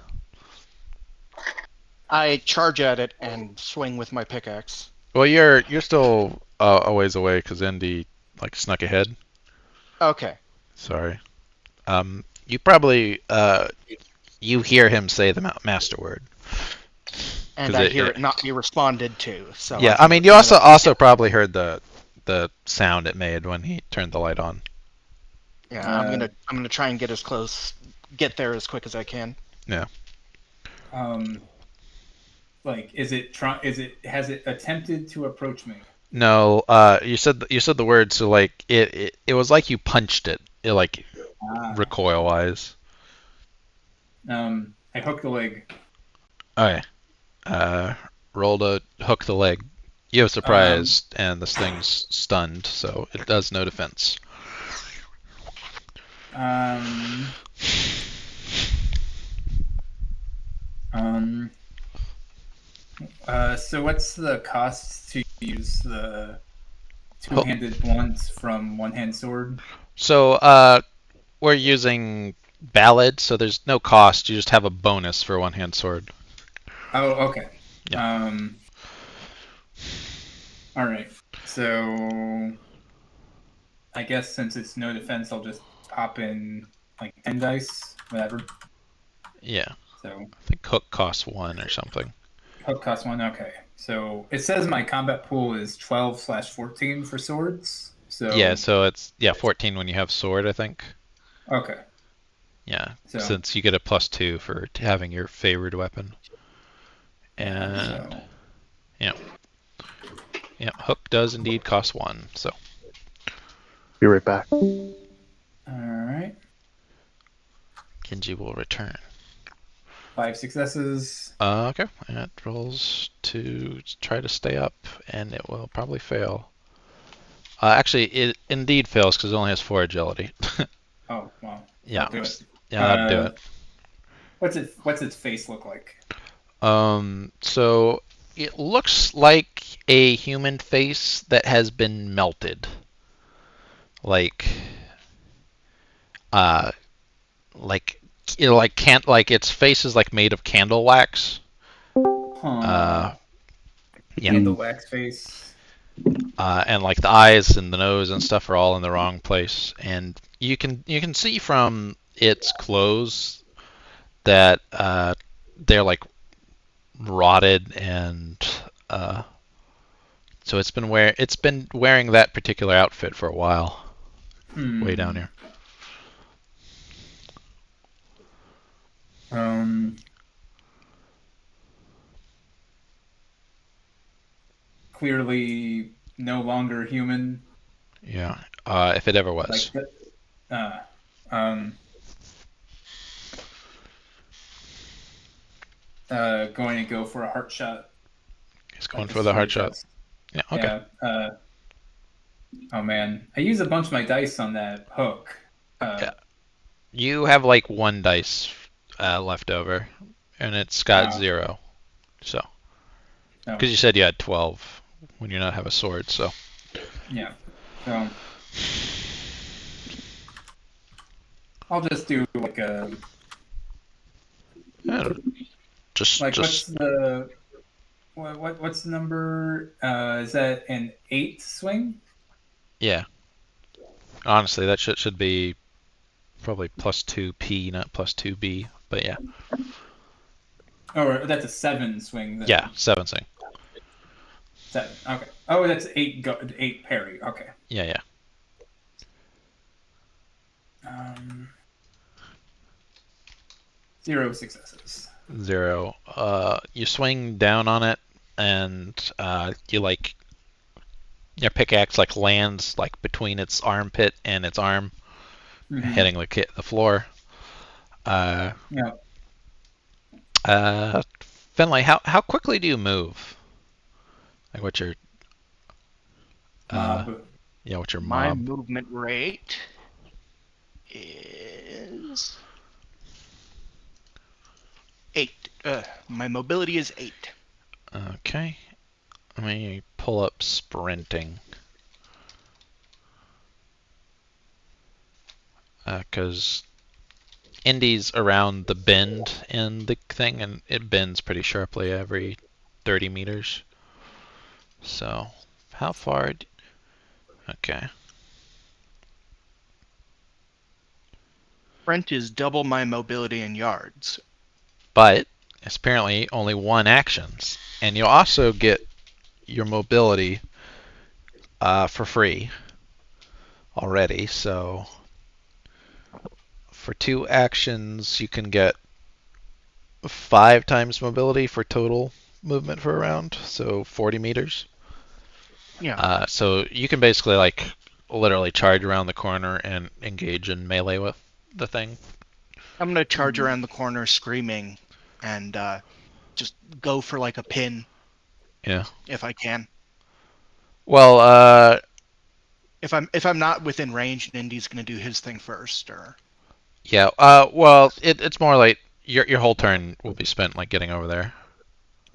I charge at it and swing with my pickaxe. Well, you're still a ways away because Indy snuck ahead. Okay. Sorry. You probably you hear him say the master word. And I hear it not be responded to. So yeah, I mean, you also probably heard the sound it made when he turned the light on. Yeah, I'm gonna try and get there as quick as I can. Yeah. Has it attempted to approach me? No, you said the word, so it was like you punched it, recoil wise. I hooked the leg. Okay. Roll to hook the leg. You have surprised, and this thing's stunned, so it does no defense. So what's the cost to use the two-handed blunt from one-hand sword? So, we're using Ballad, so there's no cost. You just have a bonus for one-hand sword. Oh, okay. Yeah. All right. So I guess since it's no defense, I'll just pop in 10 dice, whatever. Yeah. So I think hook costs 1 or something. Hook costs 1. Okay. So it says my combat pool is 12/14 for swords. So yeah. So it's 14 when you have sword, I think. Okay. Yeah. So, since you get a +2 for having your favored weapon. And yeah, hook does indeed cost 1. So. Be right back. All right. Genji will return. 5 successes. Okay. And it rolls to try to stay up, and it will probably fail. Actually, it indeed fails because it only has 4 agility. Oh, wow. Yeah. I'll do it. Yeah, that'd do it. What's its face look like? So it looks like a human face that has been melted. Its face is made of candle wax. Yeah. Candle wax face. And the eyes and the nose and stuff are all in the wrong place. And you can see from its clothes that they're rotted, and so it's been wearing that particular outfit for a while. Way down here. Clearly no longer human. Yeah. If it ever was. Going to go for a heart shot. He's going for the heart shot. Yeah. Okay. Yeah. Oh man, I use a bunch of my dice on that hook. Yeah. You have 1 dice left over, and it's got 0. So. Because you said you had 12 when you not have a sword, so. Yeah. So I'll just do a. Just. What's the what's the number? Is that an 8 swing? Yeah. Honestly, that should be probably +2p, not +2b, but yeah. Oh, that's a 7 swing then. Yeah, 7 swing. 7. Okay. Oh, that's 8 parry. Okay. Yeah. 0 successes. 0. You swing down on it, and you Your pickaxe like lands like between its armpit and its arm, hitting the floor. Yeah. Finley, how quickly do you move? Like what's your Mob. what's your My mob? movement rate is 8. My mobility is 8. Okay. Let me pull up sprinting. Because Indy's around the bend in the thing, and it bends pretty sharply every 30 meters. So, how far? Okay. Sprint is double my mobility in yards. But it's apparently only one actions, and you'll also get your mobility for free already. So, for 2 actions, you can get 5 times mobility for total movement for a round, so 40 meters. Yeah. So you can basically like literally charge around the corner and engage in melee with the thing. I'm gonna charge around the corner screaming and just go for like a pin Yeah. if I can. Well, If I'm not within range, Indy's gonna do his thing first, or yeah. Well, it's more like your whole turn will be spent like getting over there.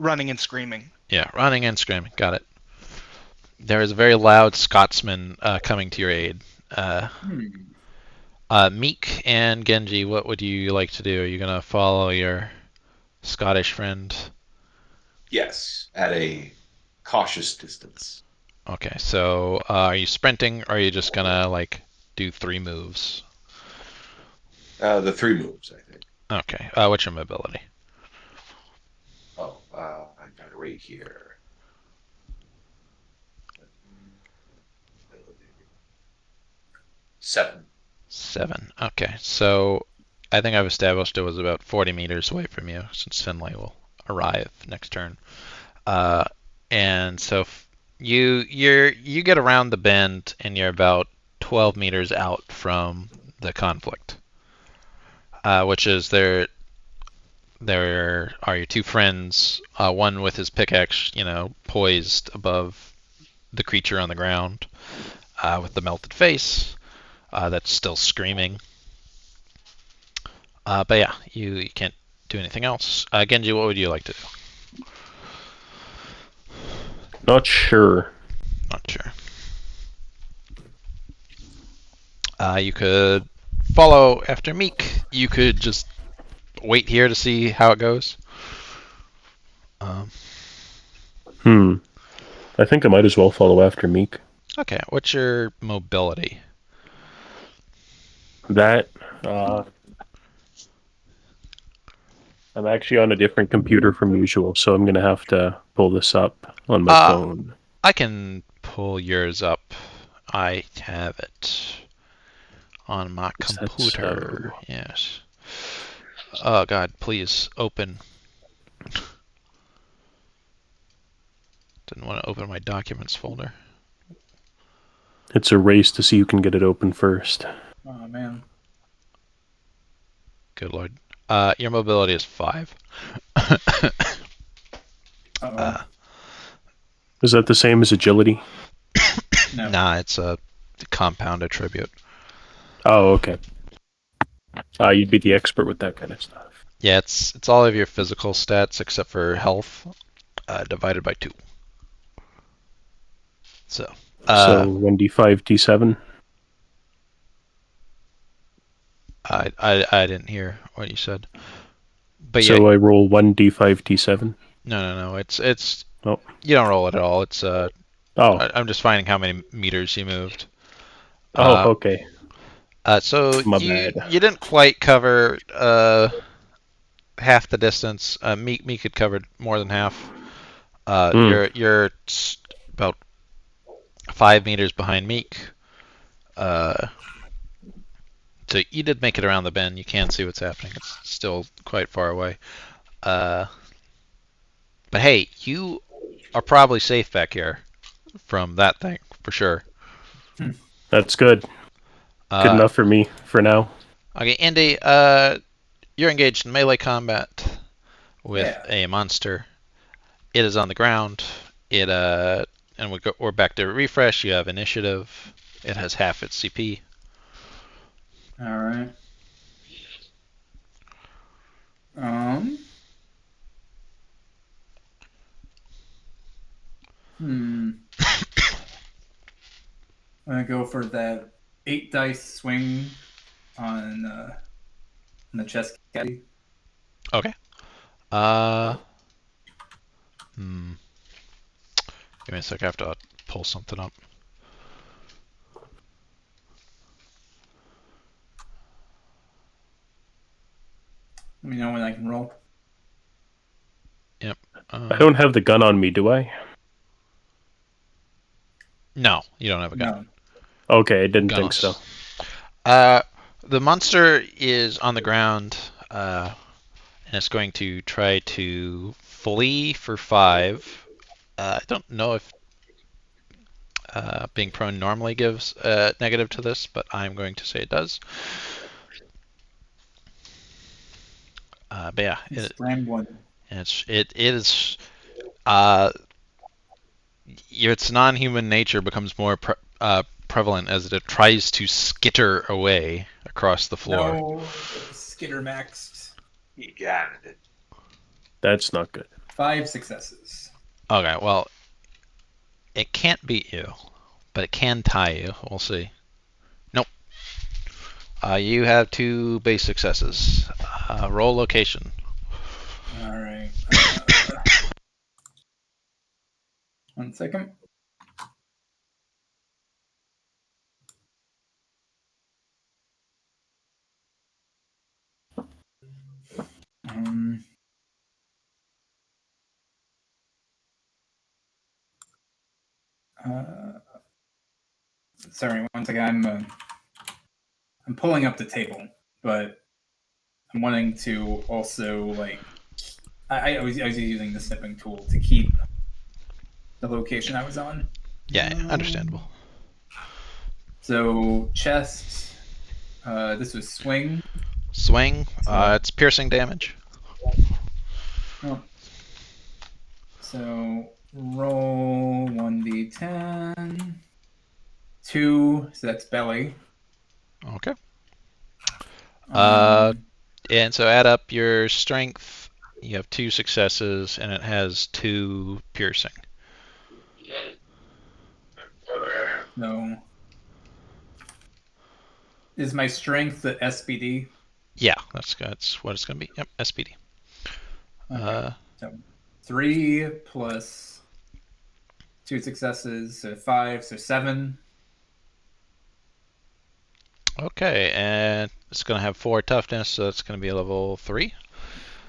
running and screaming. Yeah, running and screaming. Got it. There is a very loud Scotsman coming to your aid. Meek and Genji, what would you like to do? Are you gonna follow your Scottish friend? Yes, at a cautious distance. Okay, so are you sprinting or are you just gonna like do 3 moves? The 3 moves, I think. Okay, what's your mobility? Oh, I got it right here. 7. 7. Okay, so I think I've established it was about 40 meters away from you since Finlay will arrive next turn. And so you get around the bend and you're about 12 meters out from the conflict, which is there are your 2 friends, one with his pickaxe, poised above the creature on the ground, with the melted face, that's still screaming. But yeah, you can't do anything else. Genji, what would you like to do? Not sure. Not sure. You could follow after Meek. You could just wait here to see how it goes. I think I might as well follow after Meek. Okay, what's your mobility? That, I'm actually on a different computer from usual, so I'm gonna have to pull this up on my phone. I can pull yours up. I have it on my computer. Yes. Oh God, please open. Didn't want to open my documents folder. It's a race to see who can get it open first. Oh man. Good Lord. Your mobility is 5. Is that the same as agility? No. Nah, it's a compound attribute. Oh, okay. You'd be the expert with that kind of stuff. Yeah, it's all of your physical stats except for health, divided by 2. So 1d5, d7? I didn't hear what you said. But So yeah, I roll 1d5, d7? no. It's Oh. you don't roll it at all. It's Oh. I'm just finding how many meters you moved. Okay. So My you bad. didn't quite cover half the distance. Meek had covered more than half. You're about 5 meters behind Meek. So you did make it around the bend. You can see what's happening. It's still quite far away. But hey, you are probably safe back here from that thing, for sure. That's good. Good enough for me for now. Okay, Andy, you're engaged in melee combat with Yeah. a monster. It is on the ground. And we're back to refresh. You have initiative. It has half its CP. All right. I'm gonna go for that 8 dice swing on the chest caddy. Okay. Give me a sec. I have to pull something up. Let me know when I can roll. Yep. I don't have the gun on me, do I? No, you don't have a gun. No. Okay, I didn't think Gunless. so. The monster is on the ground, and it's going to try to flee for 5. I don't know if being prone normally gives negative to this, but I'm going to say it does. But yeah, Scrambling. it is. Its non-human nature becomes more prevalent as it tries to skitter away across the floor. No, skitter maxed. You got it. That's not good. 5 successes. Okay, well, it can't beat you, but it can tie you. We'll see. Nope. You have 2 base successes. Roll location. All right. 1 second. Um, sorry, one second. I'm pulling up the table, but I'm wanting to also like I was using the snipping tool to keep the location I was on. Yeah, understandable. So chest. This was swing. Swing. It's piercing damage. Oh. So roll 1d10. 2, so that's belly. Okay. Um, And so add up your strength. You have 2 successes, and it has 2 piercing. no. Is my strength the SBD? Yeah, that's what it's going to be. Yep, SPD. Okay. So 3 plus 2 successes, so 5, so 7. Okay, and it's going to have 4 toughness, so it's going to be a level 3.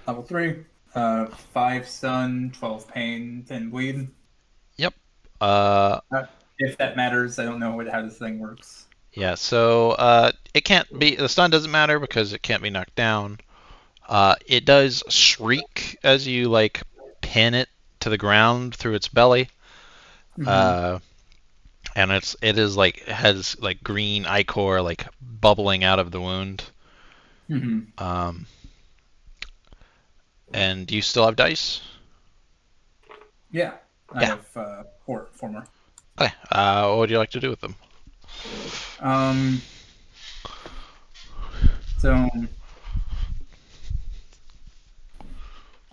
Level 3. 5 stun, 12 pain, 10 bleed. Yep. If that matters, I don't know how this thing works. Yeah, so it can't be. The stun doesn't matter because it can't be knocked down. It does shriek as you like pin it to the ground through its belly. Mm-hmm. And it is like has like green ichor like bubbling out of the wound. Mm-hmm. And do you still have dice? Yeah. I Yeah. have 4 more. Okay. What would you like to do with them? So,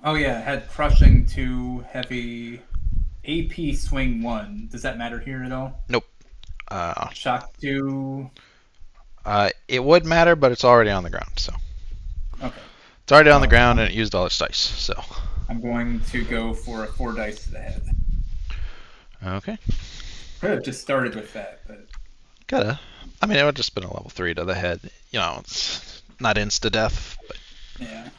oh yeah, had crushing 2, heavy, AP swing 1. Does that matter here at all? Nope. Shock 2. It would matter, but it's already on the ground, so. Okay. It's already on the ground and it used all its dice, so. I'm going to go for a 4 dice to the head. Okay. Could have just started with that, but Gotta. I mean, it would just been a level 3 to the head. You know, it's not insta death, but. yeah.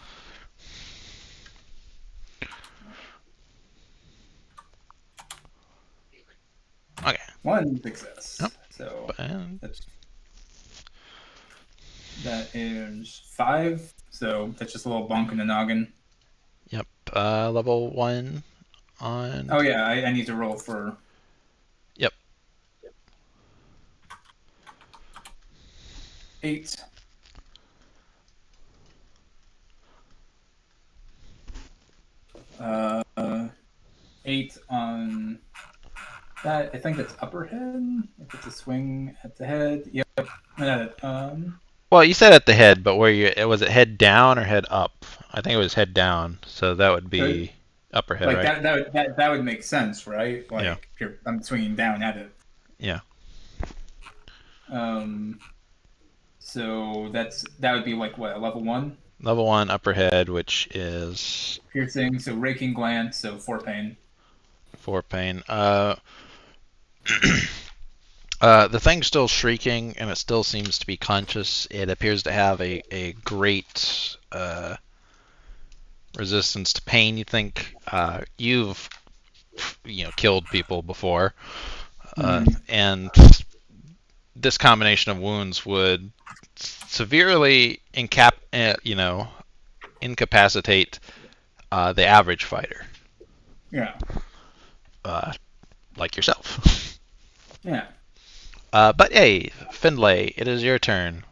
Okay. 1 success. Yep. So And that is 5. So that's just a little bunk in the noggin. yep. Level 1 on. Oh yeah, I need to roll for. Yep. 8. Uh, 8 on that. I think that's upper head. If it's a swing at the head, yep. Well, you said at the head, but was it head down or head up? I think it was head down, so that would be upper head, like right? that would make sense, right? Yeah. Like I'm swinging down at it. Yeah. So that would be like what, a level 1? Level 1 upper head, which is Piercing, so raking glance, so 4 pain. 4 pain. The thing's still shrieking, and it still seems to be conscious. It appears to have a great resistance to pain. You think you've killed people before, and this combination of wounds would severely incapacitate the average fighter. Yeah. Like yourself. Yeah. But hey, Findlay, it is your turn.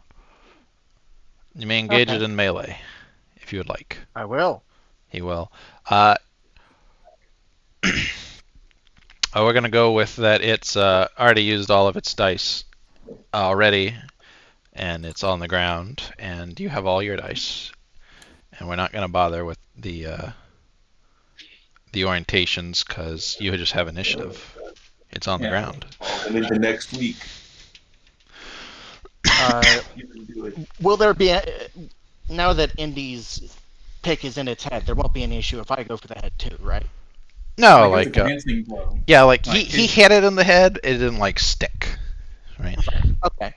You may engage Okay. it in melee, if you would like. I will. He will. We're going to go with that it's already used all of its dice already, and it's on the ground, and you have all your dice. And we're not going to bother with the orientations, because you just have initiative. It's on the ground. And into next week. You can do it. Will there be now that Indy's pick is in its head? There won't be an issue if I go for the head too, right? No, Like, a glancing blow. yeah, like Like, he hit it in the head. It didn't stick, right? Okay.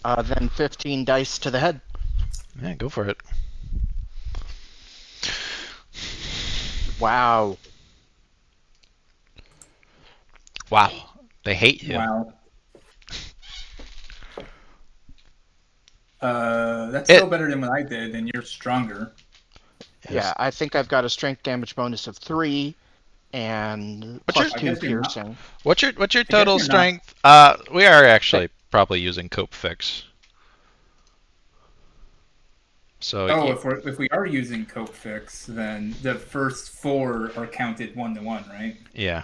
Then 15 dice to the head. Yeah, go for it. Wow. Wow, they hate you. Wow. That's still better than what I did, and you're stronger. Yes. Yeah, I think I've got a strength damage bonus of 3 and plus 2 piercing. What's your total you're strength? We are actually probably using cope fix. So if we are using cope fix, then the first 4 are counted 1 to 1, right? yeah.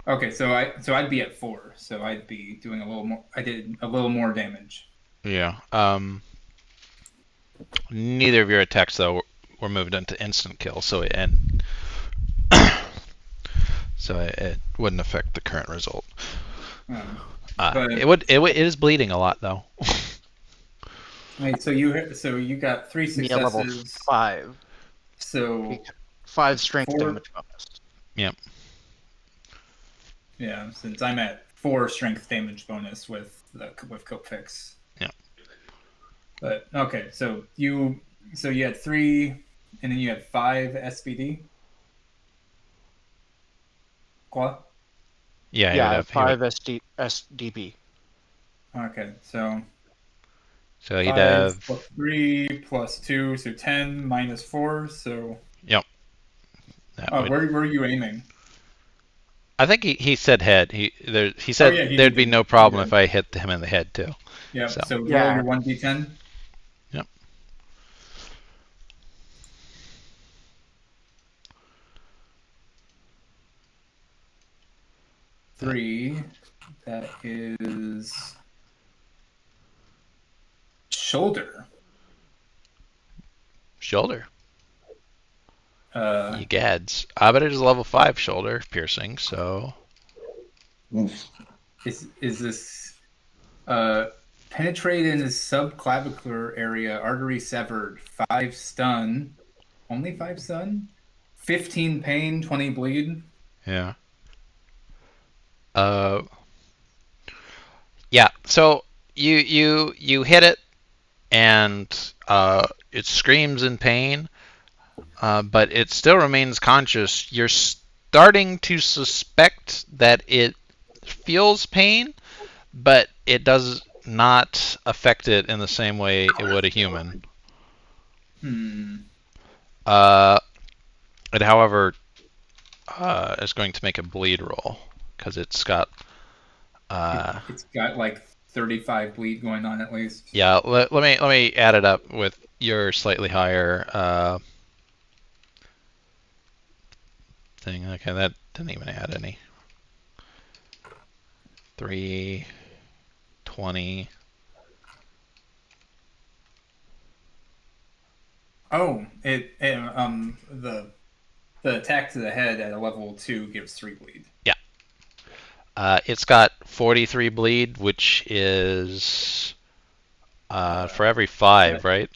Okay, so I'd be at 4, so I'd be doing a little more. I did a little more damage. Yeah. Neither of your attacks though were moved into instant kill, so it wouldn't affect the current result. But It is bleeding a lot though. Wait, so you got 3 Me a level successes. 5. So 5 strength 4. damage bonus. Yep. Yeah, since I'm at 4 strength damage bonus with cope fix. Yeah. But okay, so you had 3, and then you had 5 SBD. Qua? Yeah. Yeah, I have 5 SDB. Okay, so So he'd 5 have. plus 3 plus 2, so 10 minus 4. So where were you aiming? I think he said head. He said there'd be no problem if I hit him in the head too. Yeah. So roll your 1d10. Yep. Three. That is shoulder. Shoulder. Uh, You gads. But it is a level 5 shoulder piercing, so. is this penetrate in the subclavicular area, artery severed, 5 stun, only 5 stun, 15 pain, 20 bleed. Yeah. Yeah. So you hit it, and it screams in pain, but it still remains conscious. You're starting to suspect that it feels pain, but it does not affect it in the same way it would a human. It, however, is going to make a bleed roll because it's got. It's got like 35 bleed going on at least. Yeah, let me add it up with your slightly higher thing. Okay, that didn't even add any. 320. Oh, the attack to the head at a level 2 gives 3 bleed. Yeah. It's got 43 bleed, which is for every 5, right?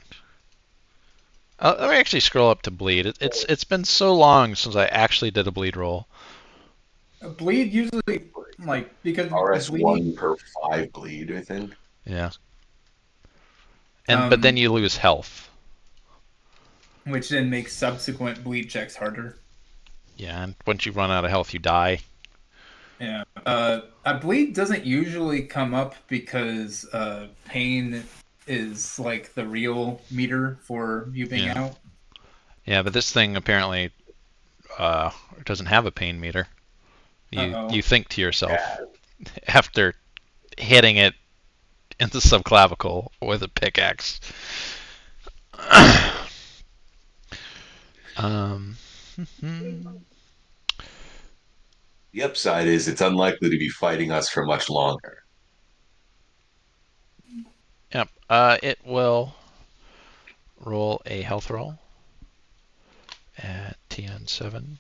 Let me actually scroll up to bleed. It's been so long since I actually did a bleed roll. Bleed usually, because bleed, RS1 per 5 bleed, I think. Yeah. But then you lose health. which then makes subsequent bleed checks harder. Yeah, and once you run out of health, you die. Yeah. A bleed doesn't usually come up because pain is like the real meter for you being out. Yeah, but this thing apparently doesn't have a pain meter. You think to yourself after hitting it in the subclavicle with a pickaxe. The upside is it's unlikely to be fighting us for much longer. Yep. It will roll a health roll at TN7.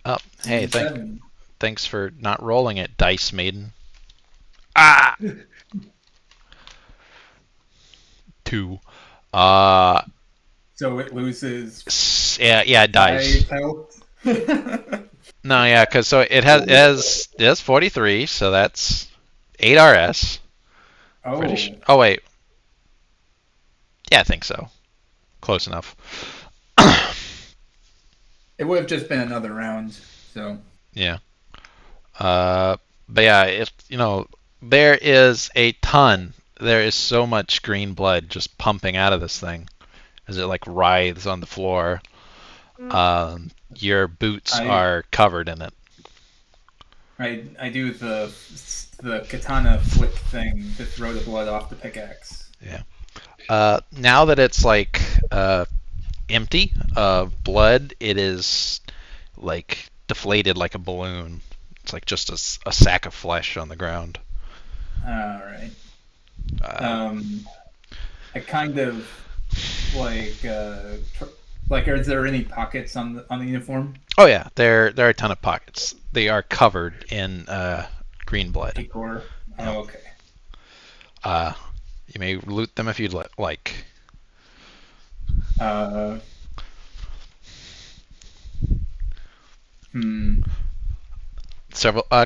Oh, hey, thanks for not rolling it, Dice Maiden. Ah! 2. So it loses. Yeah, it dies. 5 health. No, yeah, because so it has 43, so that's 8 RS. Oh. Oh wait. Yeah, I think so. Close enough. It would have just been another round, so. Yeah. But yeah, there is a ton. There is so much green blood just pumping out of this thing as it like writhes on the floor. Your boots are covered in it. I do the katana flick thing to throw the blood off the pickaxe. Yeah. Now that it's like empty of blood, it is like deflated like a balloon. It's like just a sack of flesh on the ground. All right. I kind of like is there any pockets on the uniform? Oh yeah, there are a ton of pockets. They are covered in green blood. Decor. Oh, okay. You may loot them if you'd like. A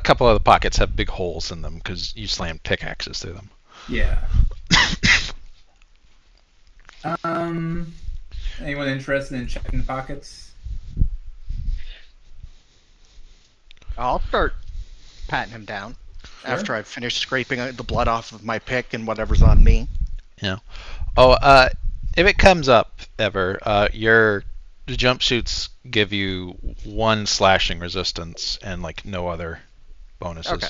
couple of the pockets have big holes in them because you slammed pickaxes through them. Yeah. Anyone interested in checking the pockets? I'll start patting him down after I've finished scraping the blood off of my pick and whatever's on me. Yeah. Oh, if it comes up ever, the jumpsuits give you 1 slashing resistance and like no other bonuses. Okay.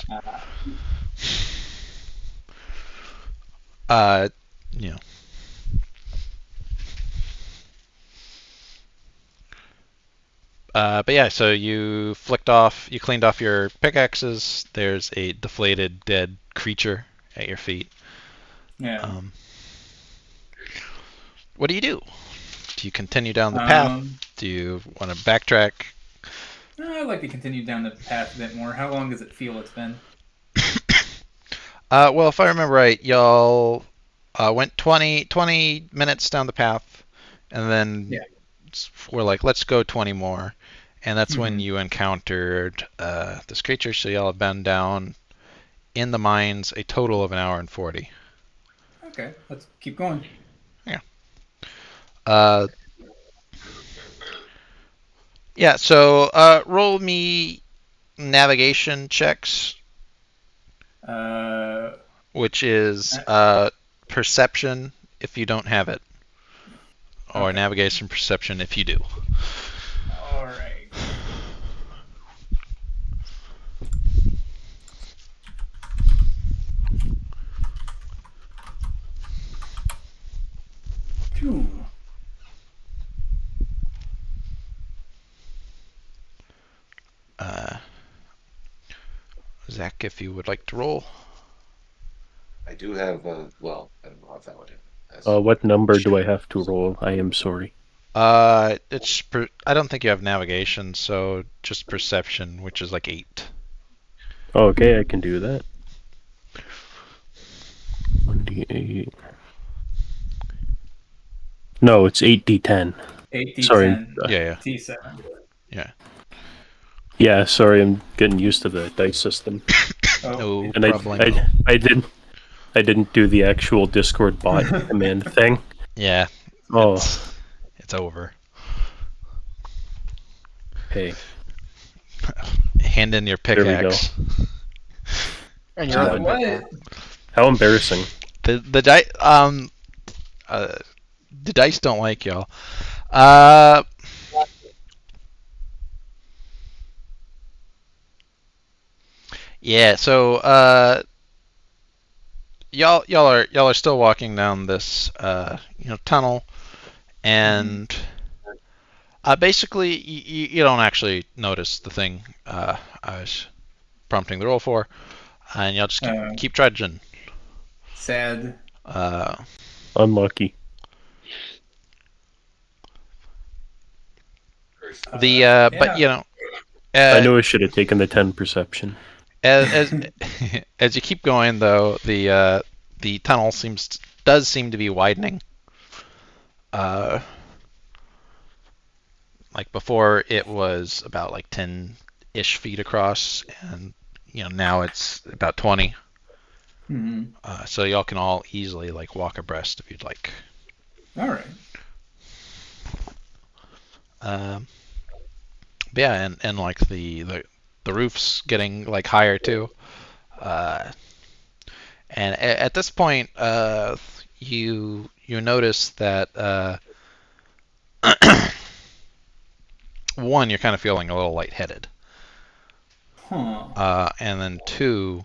Yeah. But yeah, so you cleaned off your pickaxes. There's a deflated dead creature at your feet. Yeah. What do you do? Do you continue down the path? Do you want to backtrack? I'd like to continue down the path a bit more. How long does it feel it's been? Well, if I remember right, y'all went 20 minutes down the path, and then we're like, let's go 20 more. And that's when you encountered this creature, so y'all have been down in the mines a total of 1 hour and 40. Okay, let's keep going. Yeah. So roll me navigation checks, which is perception if you don't have it, or navigation perception if you do. All right. Zach, if you would like to roll. I do have, well, I don't know if that would happen. What number do I have to roll? I am sorry. I don't think you have navigation, so just perception, which is like 8. Okay, I can do that. 1d8. No, it's 8d10. 8d10. Sorry. Yeah. T7. Yeah, sorry, I'm getting used to the dice system. No And problemo. I didn't do the actual Discord bot command thing. Yeah. Oh, It's over. hey. Hand in your There we pickaxe. And you're the what? picker. How embarrassing. The dice don't like y'all. Yeah. So y'all are still walking down this tunnel, and basically you don't actually notice the thing I was prompting the roll for, and y'all just keep trudging. Sad. Unlucky. But I knew I should have taken the 10 perception. as as you keep going, though, the tunnel does seem to be widening. Like before, it was about like 10-ish feet across, and now it's about 20. So y'all can all easily like walk abreast if you'd like. All right. Yeah, and like the roof's getting like higher too. And at this point, you notice that one, you're kind of feeling a little lightheaded. And then two,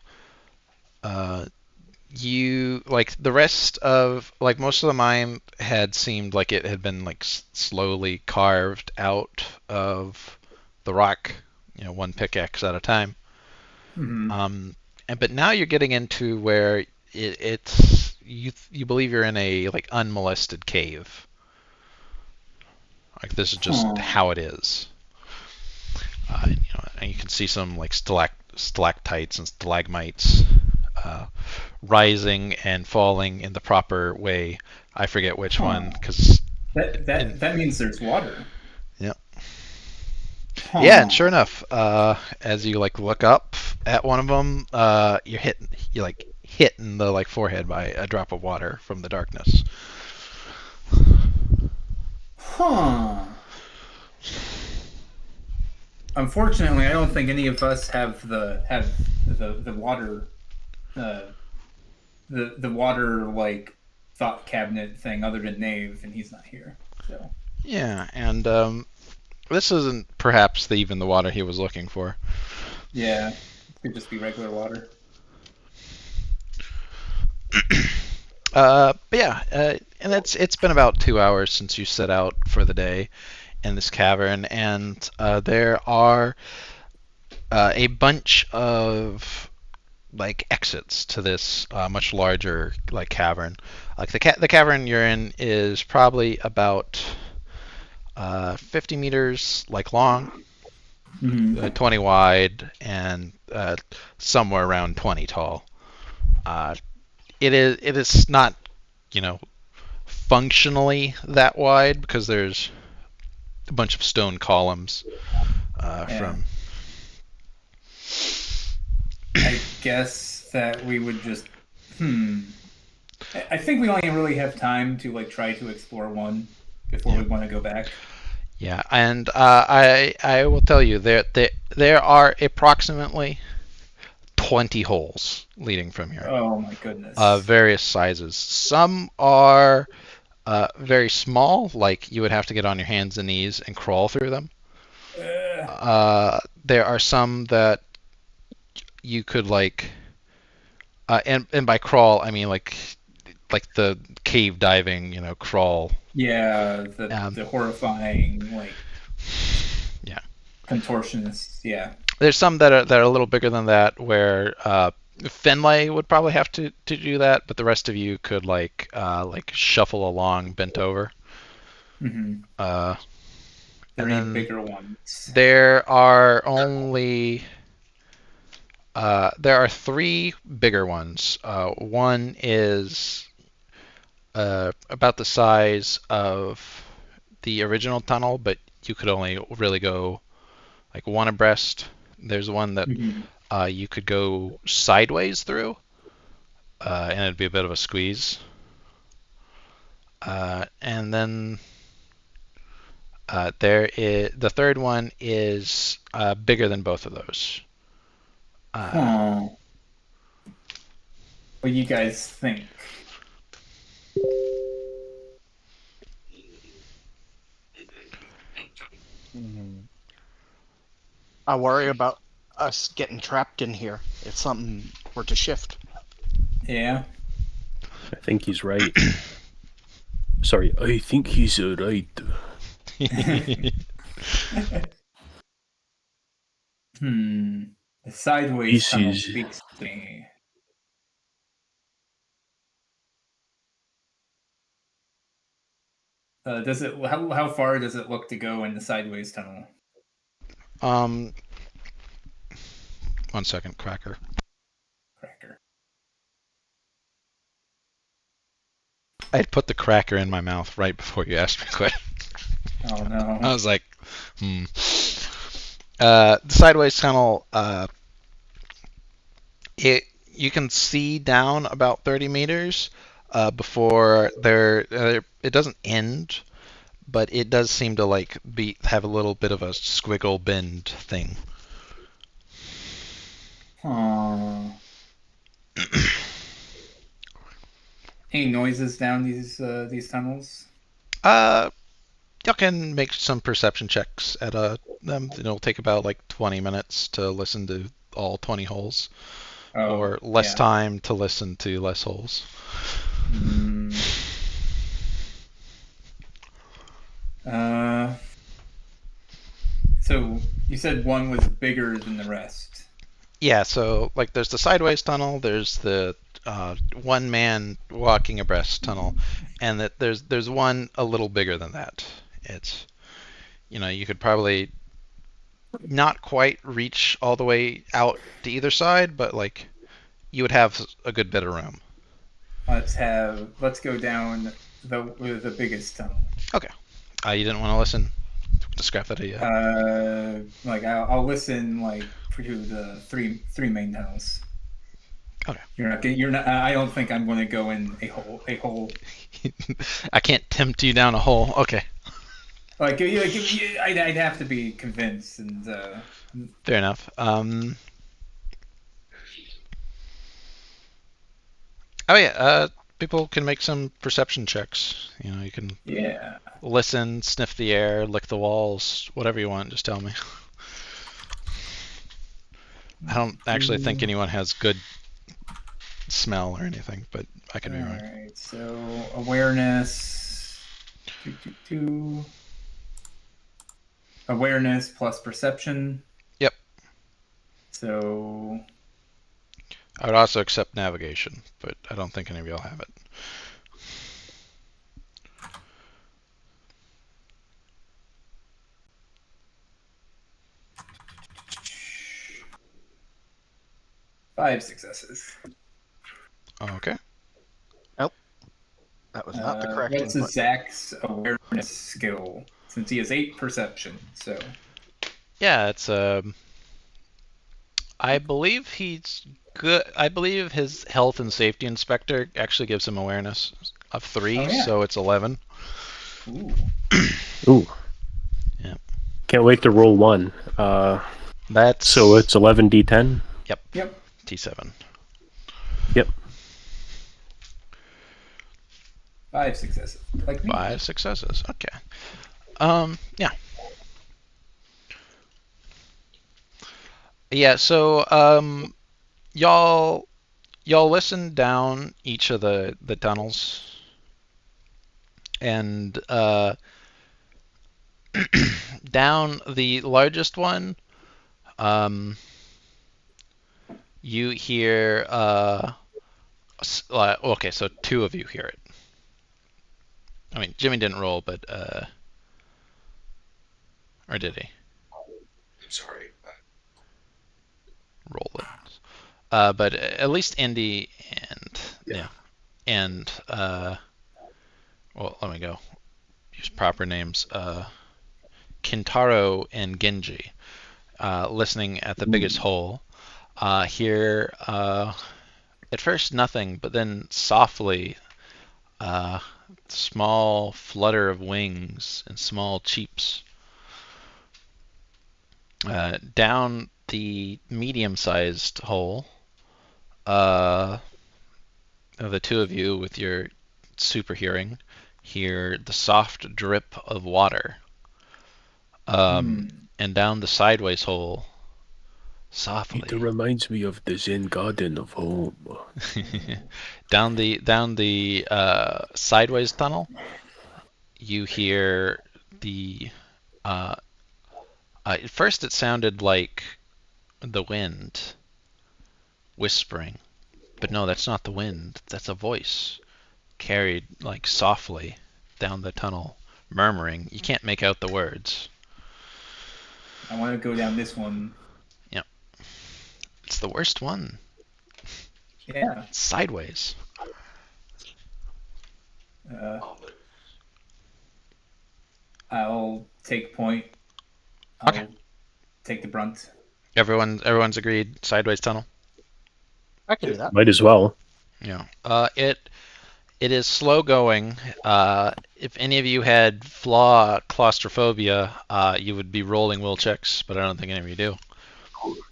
you like the rest of like most of the mine had seemed like it had been like slowly carved out of the rock, one pickaxe at a time. But now you're getting into where it's you believe you're in a like unmolested cave. Like this is just how it is. And you can see some like stalactites and stalagmites rising and falling in the proper way. I forget which one because that means there's water. Yeah. Yeah, and sure enough, as you like look up at one of them, you're hit in the like forehead by a drop of water from the darkness. Unfortunately, I don't think any of us have the water, the water like thought cabinet thing other than Nave, and he's not here. So. Yeah, and this isn't perhaps even the water he was looking for. Yeah, it could just be regular water. But yeah, and it's been about 2 hours since you set out for the day in this cavern, and there are a bunch of like exits to this much larger like cavern. Like the cavern you're in is probably about 50 meters like long, 20 wide, and somewhere around 20 tall. It is not, functionally that wide because there's a bunch of stone columns from. I guess that we would just. I think we only really have time to like try to explore one before we want to go back. Yeah, and I will tell you there are approximately 20 holes leading from here. Oh my goodness. Various sizes. Some are very small, like you would have to get on your hands and knees and crawl through them. There are some that you could like, and by crawl I mean like the cave diving, crawl. Yeah, the horrifying like. Yeah. Contortionists, yeah. There's some that are a little bigger than that, where Finlay would probably have to do that, but the rest of you could like shuffle along bent over. Mm-hmm. Uh, There and are any then bigger ones? there are only there are three bigger ones. One is about the size of the original tunnel, but you could only really go like one abreast. There's one that Mm-hmm. you could go sideways through, and it'd be a bit of a squeeze. And then the third one is bigger than both of those. Huh. What do you guys think? I worry about us getting trapped in here if something were to shift. Yeah. I think he's right. Sorry, I think he's right. The sideways This tunnel is- speaks to me. How far does it look to go in the sideways tunnel? um, 1 second, Cracker. Cracker. I'd put the cracker in my mouth right before you asked me a question. Oh no. I was like, the sideways tunnel, you can see down about 30 meters before it doesn't end, but it does seem to like have a little bit of a squiggle bend thing. Any noises down these tunnels? You can make some perception checks at them. It'll take about like 20 minutes to listen to all 20 holes, or less yeah. time to listen to less holes. So you said one was bigger than the rest. Yeah, so like there's the sideways tunnel, there's the one man walking abreast tunnel, and that there's one a little bigger than that. It's you could probably not quite reach all the way out to either side, but like you would have a good bit of room. Let's go down the biggest tunnel. Okay. You didn't want to listen? Scrap that idea. I'll listen to the three main tunnels. Okay. You're not. I don't think I'm going to go in a hole. I can't tempt you down a hole. Okay. I'd have to be convinced, and fair enough. People can make some perception checks. You can listen, sniff the air, lick the walls, whatever you want. Just tell me. I don't actually think anyone has good smell or anything, but I could be wrong. All right, so awareness. Awareness plus perception. Yep. So I would also accept navigation, but I don't think any of y'all have it. Five successes. Okay. Nope. That was not the correct What's input. Zach's awareness skill? Since he has 8 perception, so Yeah, it's I believe he's good. I believe his health and safety inspector actually gives him awareness of 3, Oh, yeah. so it's 11. Ooh. Yeah. Can't wait to roll one. That's So it's 11d10? Yep. T7. Yep. 5 successes. Like me. 5 successes. Okay. Yeah. Yeah, so y'all listen down each of the tunnels, and down the largest one, You hear okay, so two of you hear it. I mean, Jimmy didn't roll, but or did he I'm sorry. roll it? But at least Indy and Yeah. and well, let me go. Use proper names. Kintaro and Genji, listening at the biggest hole, hear at first nothing, but then softly, small flutter of wings and small cheeps. Down the medium-sized hole, the two of you with your super hearing hear the soft drip of water. And down the sideways hole, softly. It reminds me of the Zen garden of home. down the sideways tunnel, you hear the. At first, it sounded like the wind whispering, but no, that's not the wind. That's a voice carried like softly down the tunnel, murmuring. You can't make out the words. I want to go down this one. Yep. It's the worst one. Yeah. It's sideways. I'll take point. I'll Okay. take the brunt. Everyone's agreed. Sideways tunnel. I can do that. Might as well. Yeah. It is slow going. If any of you had flaw claustrophobia, you would be rolling will checks, but I don't think any of you do.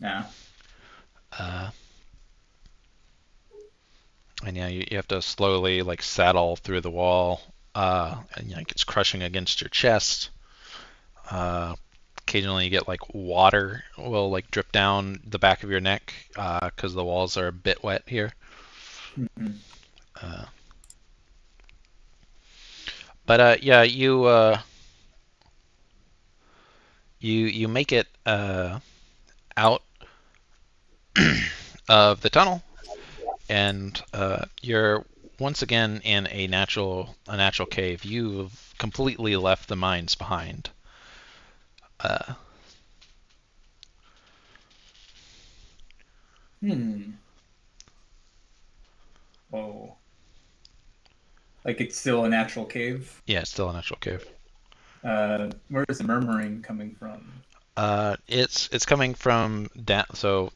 Yeah. And yeah, you have to slowly like saddle through the wall, and like it's crushing against your chest. Occasionally you get like water will like drip down the back of your neck because the walls are a bit wet here. But yeah, you make it out of the tunnel, and you're once again in a natural cave. You've completely left the mines behind. Whoa. Like it's still a natural cave. Yeah, it's still a natural cave. Where is the murmuring coming from? It's coming from down. So,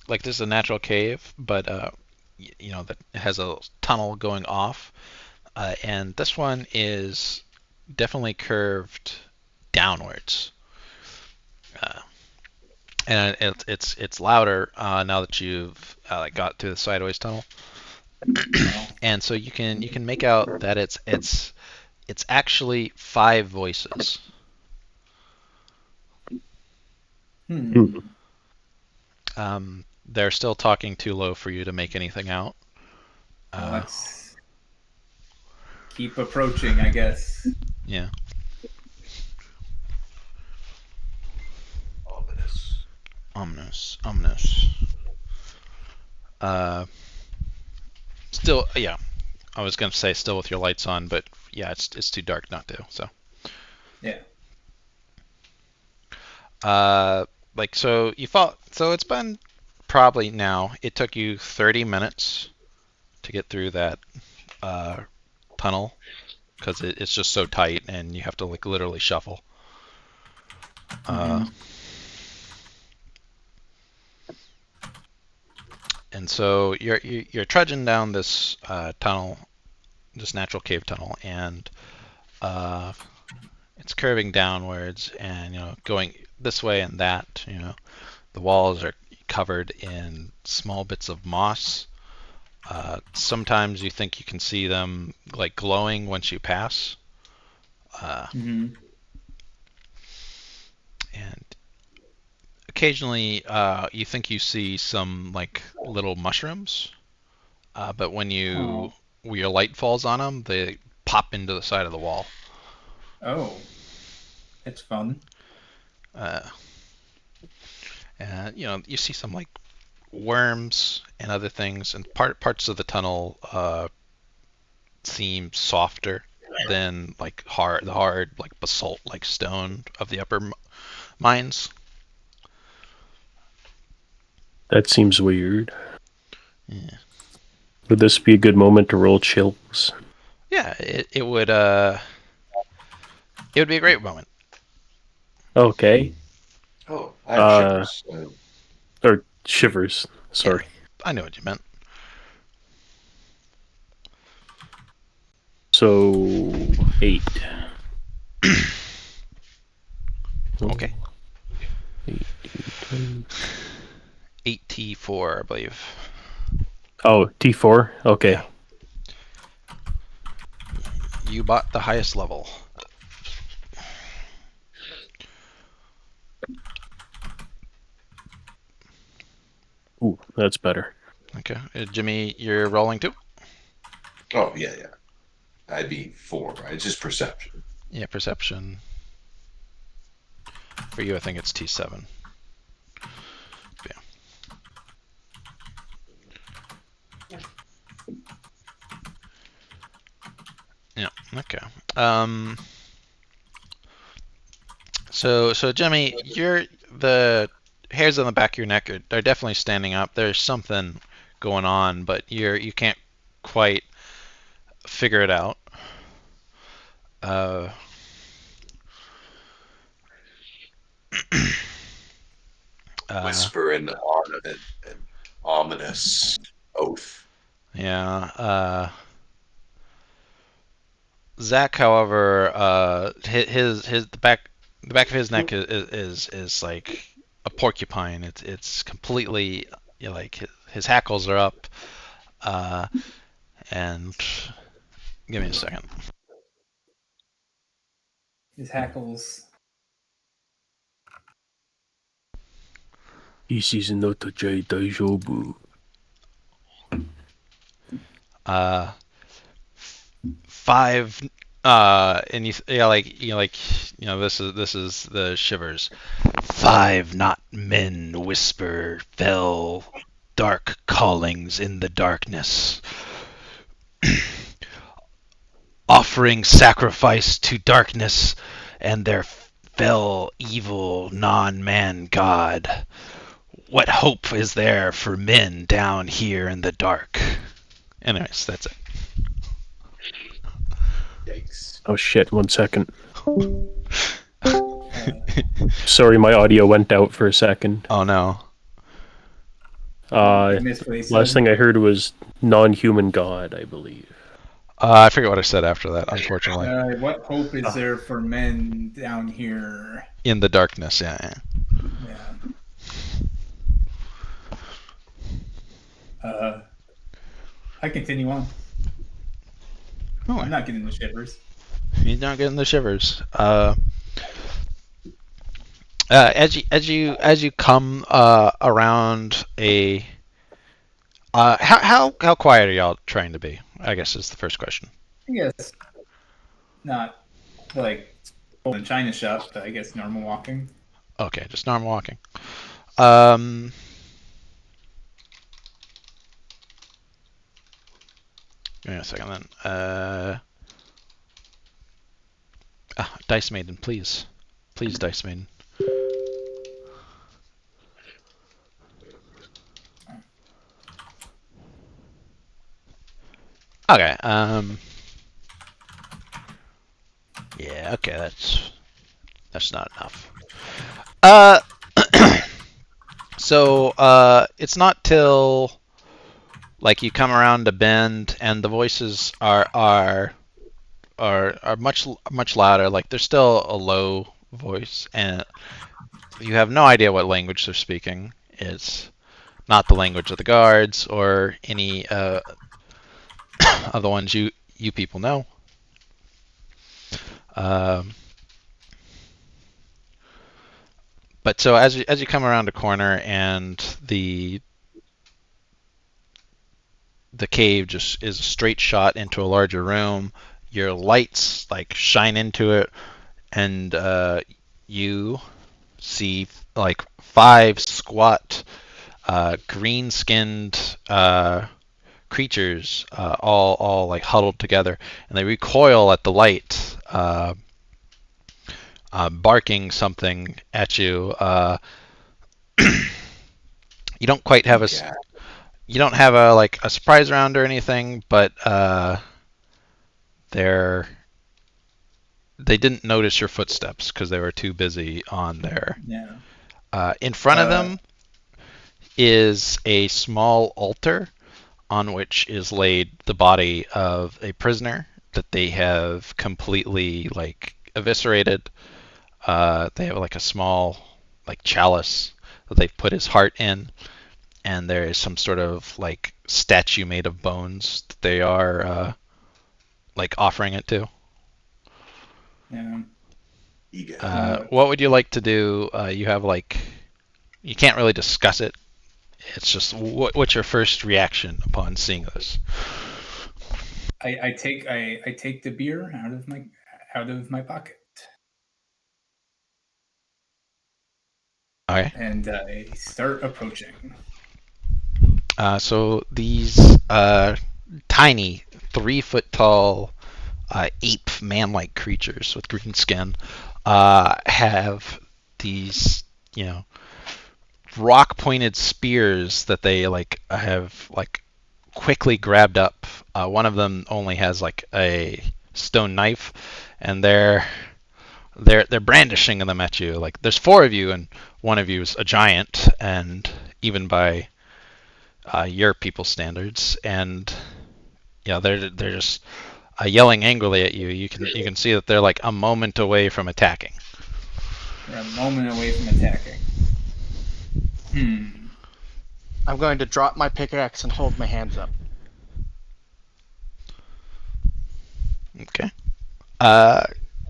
like, this is a natural cave, but you know that it has a tunnel going off, and this one is definitely curved downwards. And it's louder now that you've got to the sideways tunnel, and so you can make out that it's actually 5 voices. They're still talking too low for you to make anything out. Let's keep approaching, I guess. Yeah. Ominous. Still, yeah. I was gonna say still with your lights on, but yeah, it's too dark not to. So. Yeah. Like so you thought. So it's been probably now. It took you 30 minutes to get through that tunnel because it's just so tight and you have to like literally shuffle. And so you're trudging down this tunnel, this natural cave tunnel, and it's curving downwards, and you know going this way and that. You know, the walls are covered in small bits of moss. Sometimes you think you can see them like glowing once you pass. And occasionally you think you see some like little mushrooms, but when your light falls on them, they pop into the side of the wall. Oh, it's fun. And you see some like worms and other things, and parts of the tunnel seem softer than like the hard like basalt like stone of the upper mines. That seems weird. Yeah. Would this be a good moment to roll chills? Yeah, it would be a great moment. Okay. Oh, I have shivers. Or shivers. Sorry. I know what you meant. So 8. Okay. 8, 20. 8T4, I believe. Oh, T4? Okay. Yeah. You bought the highest level. Ooh, that's better. Okay. Jimmy, you're rolling too? Oh, yeah. I'd be 4, right? It's just perception. Yeah, perception. For you, I think it's T7. Yeah. Okay. So Jimmy, the hairs on the back of your neck are definitely standing up. There's something going on, but you can't quite figure it out. Uh, Whisper an ominous oath. Yeah. Zach, however, the back of his neck is like a porcupine. It's completely like his hackles are up. And give me a second. His hackles. This is not a daijoubu. 5 and this is the shivers. 5 not men whisper fell dark callings in the darkness, offering sacrifice to darkness and their fell evil non-man god. What hope is there for men down here in the dark? Anyways, that's it. Yikes. Oh shit, 1 second. Sorry, my audio went out for a second. Oh no. You missed what he said. Last thing I heard was non-human god, I believe. I forget what I said after that, unfortunately. What hope is there for men down here? In the darkness, yeah. I continue on. Oh, I'm not getting the shivers. He's not getting the shivers. As you come around a how quiet are y'all trying to be? I guess is the first question. I guess not like in China shop, but I guess normal walking. Okay, just normal walking. Give me a second then. Dice Maiden, please. Please, Dice Maiden. Okay, yeah, okay, that's not enough. So, it's not till like you come around a bend and the voices are much louder. Like there's still a low voice, and you have no idea what language they're speaking. It's not the language of the guards or any of the ones you people know. But so as you come around a corner and the cave just is a straight shot into a larger room, your lights like shine into it, and you see like 5 squat, green-skinned creatures, all like huddled together, and they recoil at the light, barking something at you. You don't quite have Yeah. you don't have a like a surprise round or anything, but they didn't notice your footsteps because they were too busy on there. Yeah. In front of them is a small altar on which is laid the body of a prisoner that they have completely like eviscerated. They have like a small like chalice that they've put his heart in, and there is some sort of like statue made of bones that they are like offering it to. Yeah. What would you like to do? You have like you can't really discuss it. It's just what's your first reaction upon seeing this? I take the beer out of my pocket. Okay. And I start approaching. So these tiny, 3 foot tall, ape man-like creatures with green skin have these, rock-pointed spears that they like have like quickly grabbed up. One of them only has like a stone knife, and they're brandishing them at you. Like there's 4 of you, and one of you is a giant, and even by your people's standards, and they're just yelling angrily at you. You can see that they're like a moment away from attacking. They're a moment away from attacking. I'm going to drop my pickaxe and hold my hands up. Okay.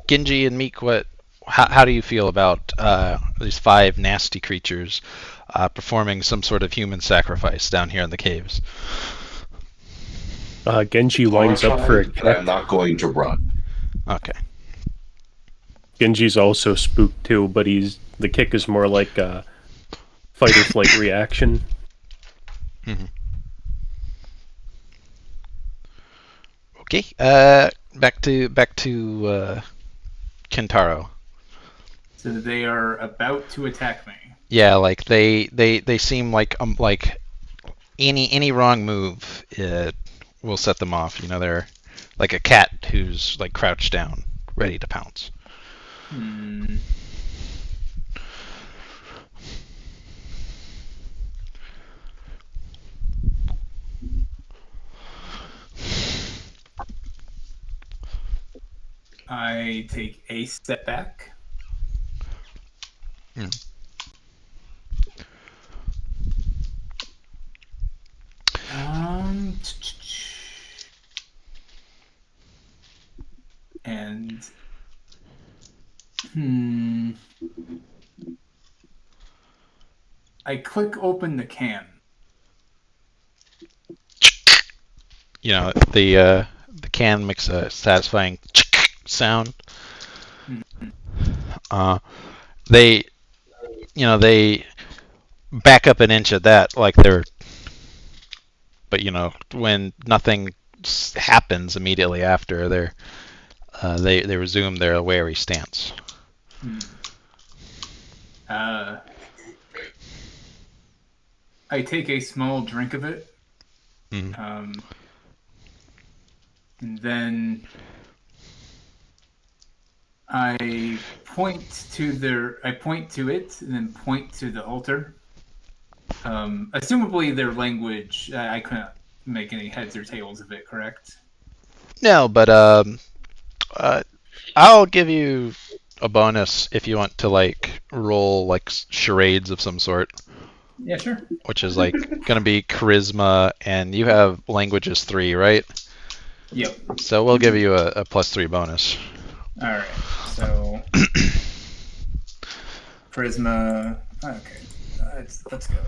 Genji and Meek, how do you feel about these 5 nasty creatures performing some sort of human sacrifice down here in the caves? Genji lines up for a Horrified, kick. but I'm not going to run. Okay. Genji's also spooked too, but the kick is more like a fight or flight reaction. Mm-hmm. Okay. Back to Kentaro. So they are about to attack me. Yeah, like they seem like any wrong move will set them off. They're like a cat who's like crouched down, ready to pounce. I take a step back. And I click open the can. The can makes a satisfying sound. They back up an inch at that, like they're. But when nothing happens immediately after, they resume their wary stance. I take a small drink of it. And then I point to it, and then point to the altar. Assumably their language, I couldn't make any heads or tails of it, correct? No, but I'll give you a bonus if you want to like roll like charades of some sort. Yeah, sure. Which is like gonna be charisma, and you have languages 3, right? Yep. So we'll give you a +3 bonus. All right. So charisma. Okay. Let's go.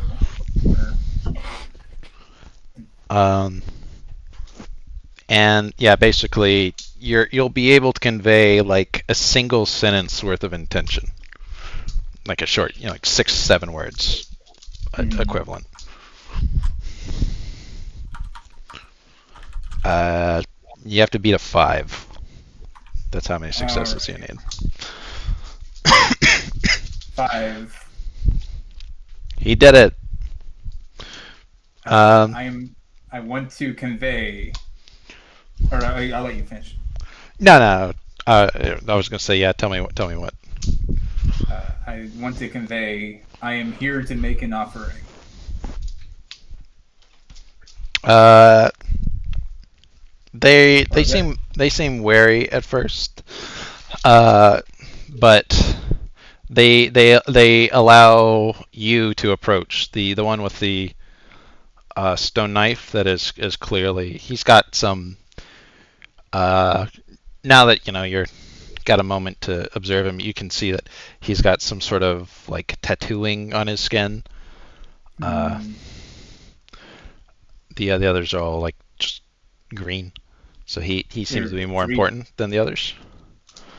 And yeah, basically you'll be able to convey like a single sentence worth of intention. like a short, like 6-7 words equivalent. You have to beat a 5. That's how many successes you need. 5. He did it. I want to convey, or I'll let you finish. No. I was gonna say, yeah. Tell me what. I want to convey, I am here to make an offering. They seem wary at first, but they allow you to approach the one with the stone knife. That is clearly, he's got some. Now that you're got a moment to observe him, you can see that he's got some sort of like tattooing on his skin. The others are all like just green, so he seems to be more important than the others.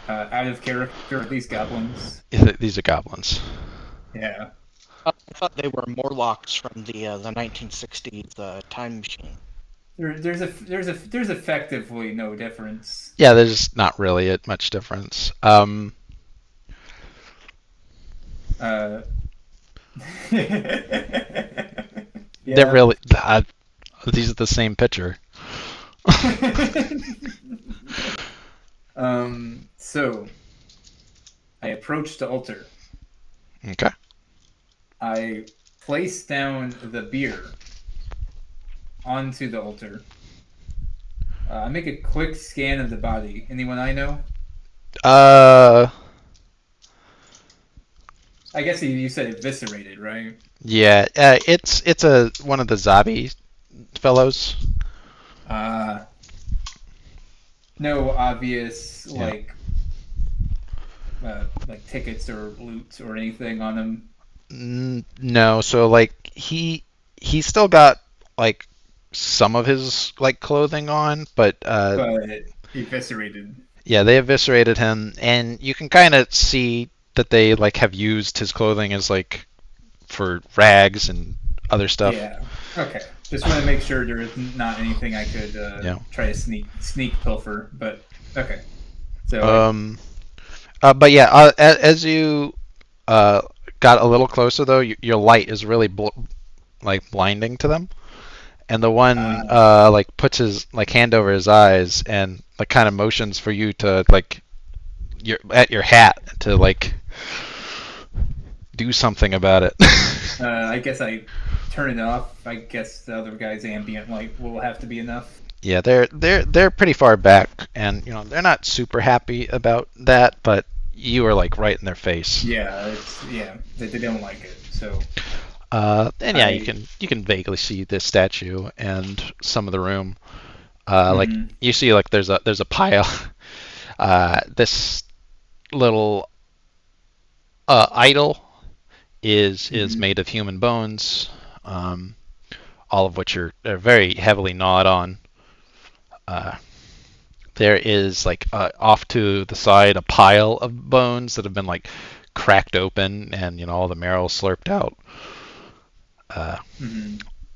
Out of character, these goblins. These are goblins. Yeah. I thought they were Morlocks from the 1960s Time Machine. There's effectively no difference. Yeah, there's not really much difference. Yeah. They're really these are the same picture. So I approached the altar. Okay. I place down the beer onto the altar. I make a quick scan of the body. Anyone I know? I guess you said eviscerated, right? Yeah, it's one of the zombie fellows. No obvious Yeah. like tickets or loot or anything on him. No, so like he's still got like some of his like clothing on, but eviscerated. Yeah, they eviscerated him, and you can kind of see that they like have used his clothing as like for rags and other stuff. Yeah. Okay. Just want to make sure there is not anything I could try to sneak pilfer, but okay. So. But yeah, as you got a little closer though, your light is really blinding to them, and the one like puts his like hand over his eyes and like kind of motions for you to like your hat to like do something about it. I guess I turn it off. I guess the other guy's ambient light will have to be enough. Yeah, they're pretty far back, and they're not super happy about that, but you are like right in their face. Yeah, they don't like it. So. And yeah, you can vaguely see this statue and some of the room. Like you see, like there's a pile. This little idol is made of human bones, all of which are very heavily gnawed on. There is like off to the side a pile of bones that have been like cracked open and all the marrow slurped out.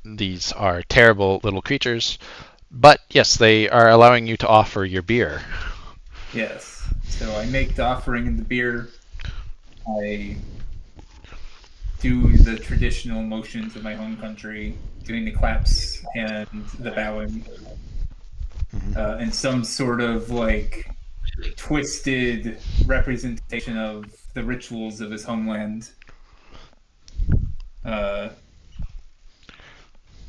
These are terrible little creatures, but yes, they are allowing you to offer your beer. Yes. So I make the offering in the beer. I do the traditional motions of my home country, doing the claps and the bowing, and some sort of like twisted representation of the rituals of his homeland.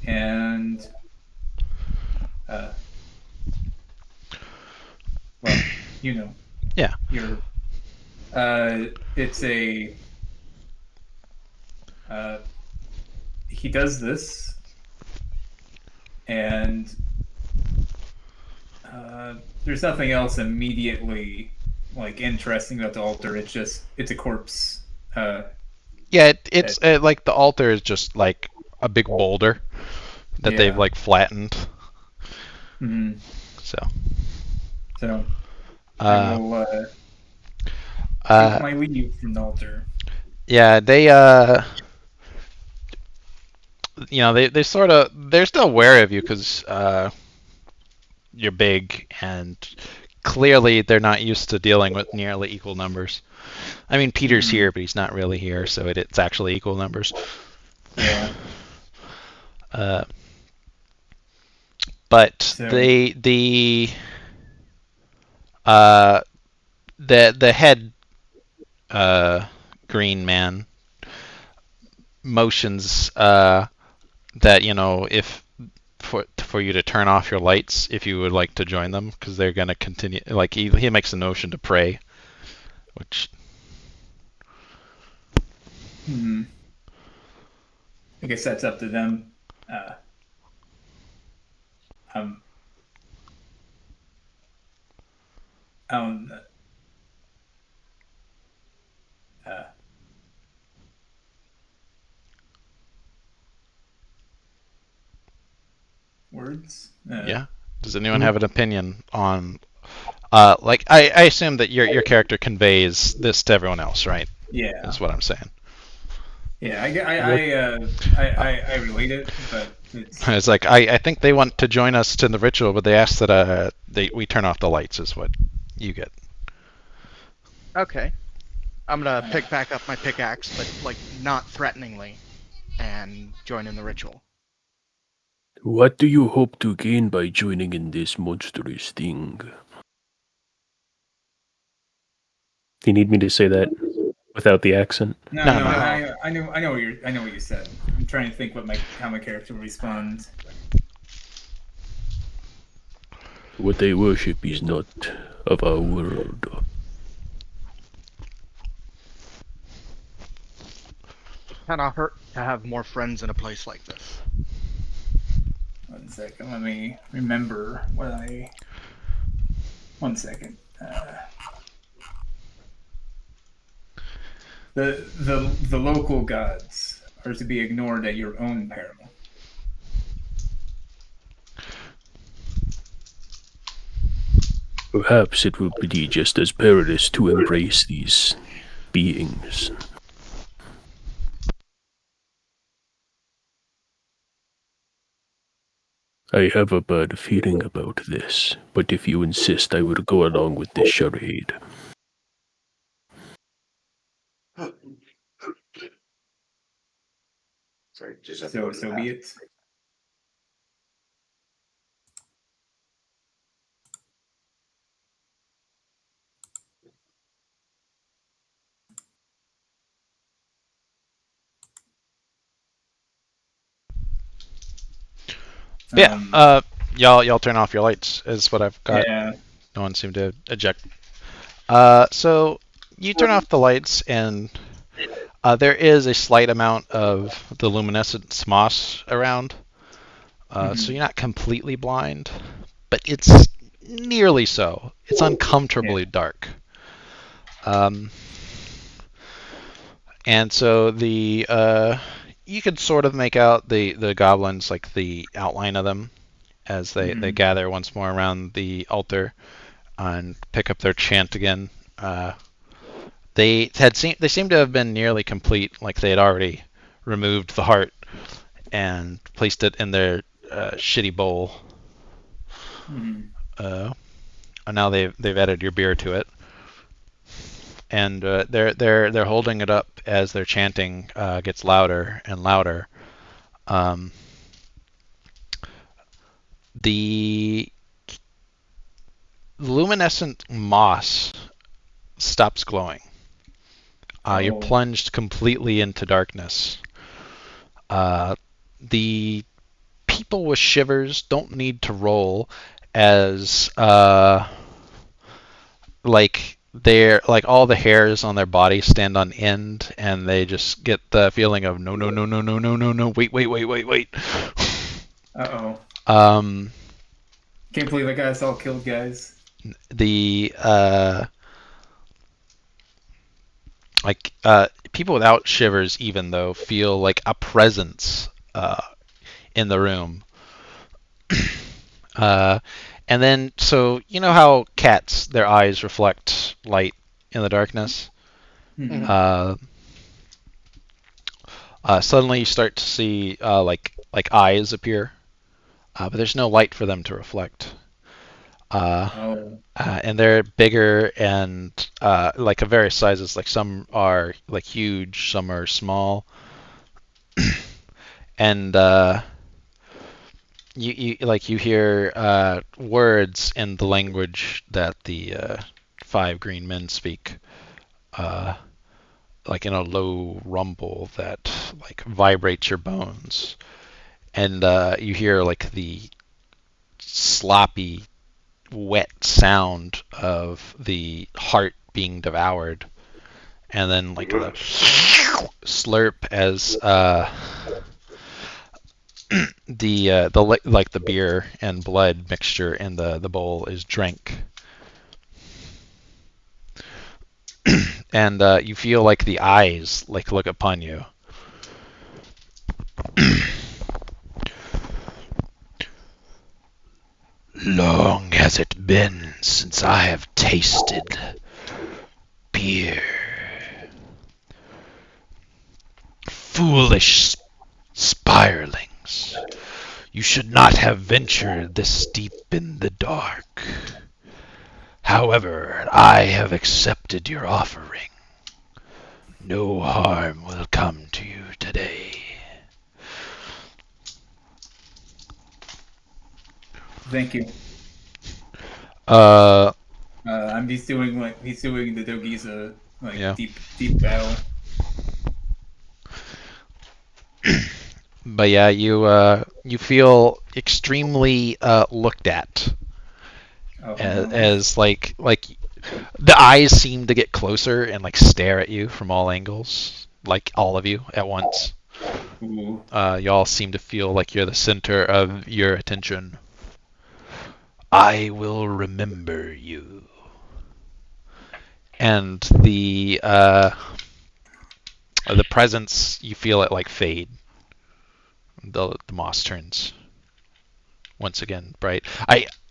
And well, Yeah. It's a he does this, and there's nothing else immediately like interesting about the altar. It's a corpse. Yeah, it's like the altar is just like a big boulder that they've like flattened. So I will take my leave from the altar. Yeah, they they sort of they're still wary of you because you're big and clearly they're not used to dealing with nearly equal numbers. I mean, Peter's Mhm. here, but he's not really here, so it's actually equal numbers. Yeah. Uh, but So uh, the head green man motions that if for you to turn off your lights if you would like to join them because they're gonna continue. Like he makes a notion to pray, which I guess that's up to them. Uh, um, um, uh, words. yeah. Does anyone Hmm. have an opinion on like I assume that your character conveys this to everyone else, right? Yeah. Is what I'm saying. Yeah. What I relate it, but it's It's like I think they want to join us to the ritual, but they ask that we turn off the lights. Is what you get. Okay. I'm gonna uh, pick back up my pickaxe, but like not threateningly, and join in the ritual. what do you hope to gain by joining in this monstrous thing? Do you need me to say that without the accent? no, No, no. no. I know what you said. I'm trying to think how my character responds. What they worship is not of our world. Cannot hurt to have more friends in a place like this. 1 second. Let me remember what I. 1 second. The local gods are to be ignored at your own peril. Perhaps it will be just as perilous to embrace these beings. I have a bad feeling about this, but if you insist, I will go along with this charade. Sorry, just So be it. Yeah. Y'all turn off your lights. Is what I've got. Yeah. No one seemed to eject. So you turn off the lights, and there is a slight amount of the luminescent moss around. So you're not completely blind, but it's nearly so. It's uncomfortably dark. Um, and so you could sort of make out the goblins, like the outline of them, as they gather once more around the altar and pick up their chant again. They seem to have been nearly complete, like they had already removed the heart and placed it in their shitty bowl. And now they've added your beer to it, and they're holding it up as their chanting gets louder and louder. Um, the luminescent moss stops glowing. You're plunged completely into darkness. The people with shivers don't need to roll, as like all the hairs on their body stand on end, and they just get the feeling of no, no, no, no, no, no, no, no, wait, wait, wait, wait, wait. Um, Can't believe I got us all killed, guys. the people without shivers even though feel like a presence in the room. And then so you know how cats, their eyes reflect light in the darkness. Suddenly you start to see like eyes appear, but there's no light for them to reflect. Oh. And they're bigger and like of various sizes. Like some are like huge, some are small, and you hear words in the language that the five green men speak, like in a low rumble that like vibrates your bones, and you hear like the sloppy, wet sound of the heart being devoured, and then like the slurp as like the beer and blood mixture in the bowl is drank, and you feel like the eyes like look upon you. Long has it been since I have tasted beer. Foolish spirelings, you should not have ventured this deep in the dark. However, I have accepted your offering. No harm will come to you today. Thank you. He's doing the Dogiza Yeah. deep bow. But yeah, you feel extremely looked at, Oh, as like the eyes seem to get closer and like stare at you from all angles, like all of you at once. Ooh. Y'all seem to feel like you're the center of your attention. I will remember you. And the presence, you feel it like fade. The moss turns once again bright.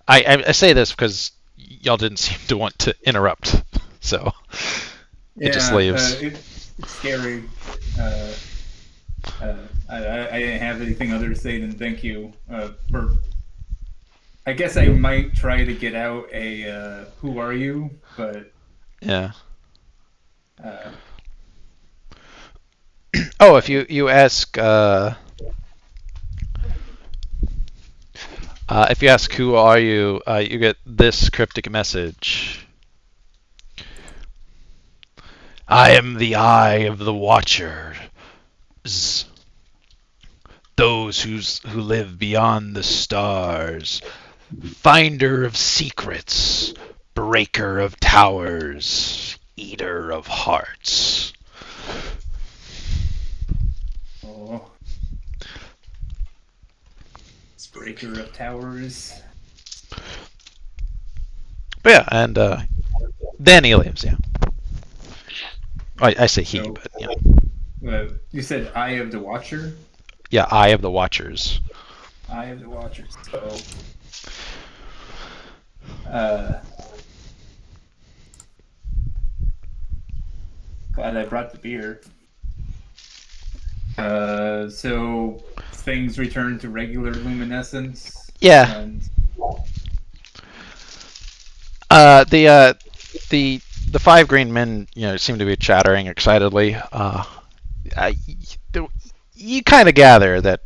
I say this because y'all didn't seem to want to interrupt, so it just leaves. It's scary. I didn't have anything other to say than thank you. I guess I might try to get out a "Who are you?" but Yeah. Oh, if you ask if you ask who are you, you get this cryptic message. I am the eye of the Watchers, those who live beyond the stars, finder of secrets, breaker of towers, eater of hearts. oh, breaker of towers. But yeah, and then he leaves. Yeah, I say he, So- but yeah, You said "Eye of the Watcher." yeah, eye of the Watchers. Eye of the Watcher. So, glad I brought the beer. So things return to regular luminescence. Yeah. And The five green men, seem to be chattering excitedly. You kind of gather that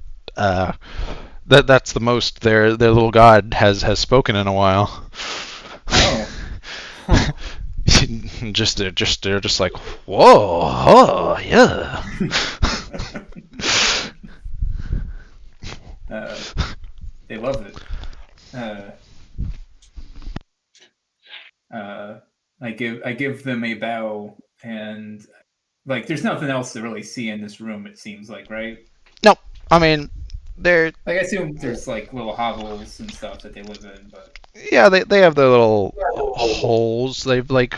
that's the most their little god has spoken in a while. oh, huh. They're just like, whoa, oh, yeah. They love it. I give them a bow, and like there's nothing else to really see in this room. It seems like, right? No, I mean they're Like I assume there's like little hovels and stuff that they live in, but yeah they have their little holes they've like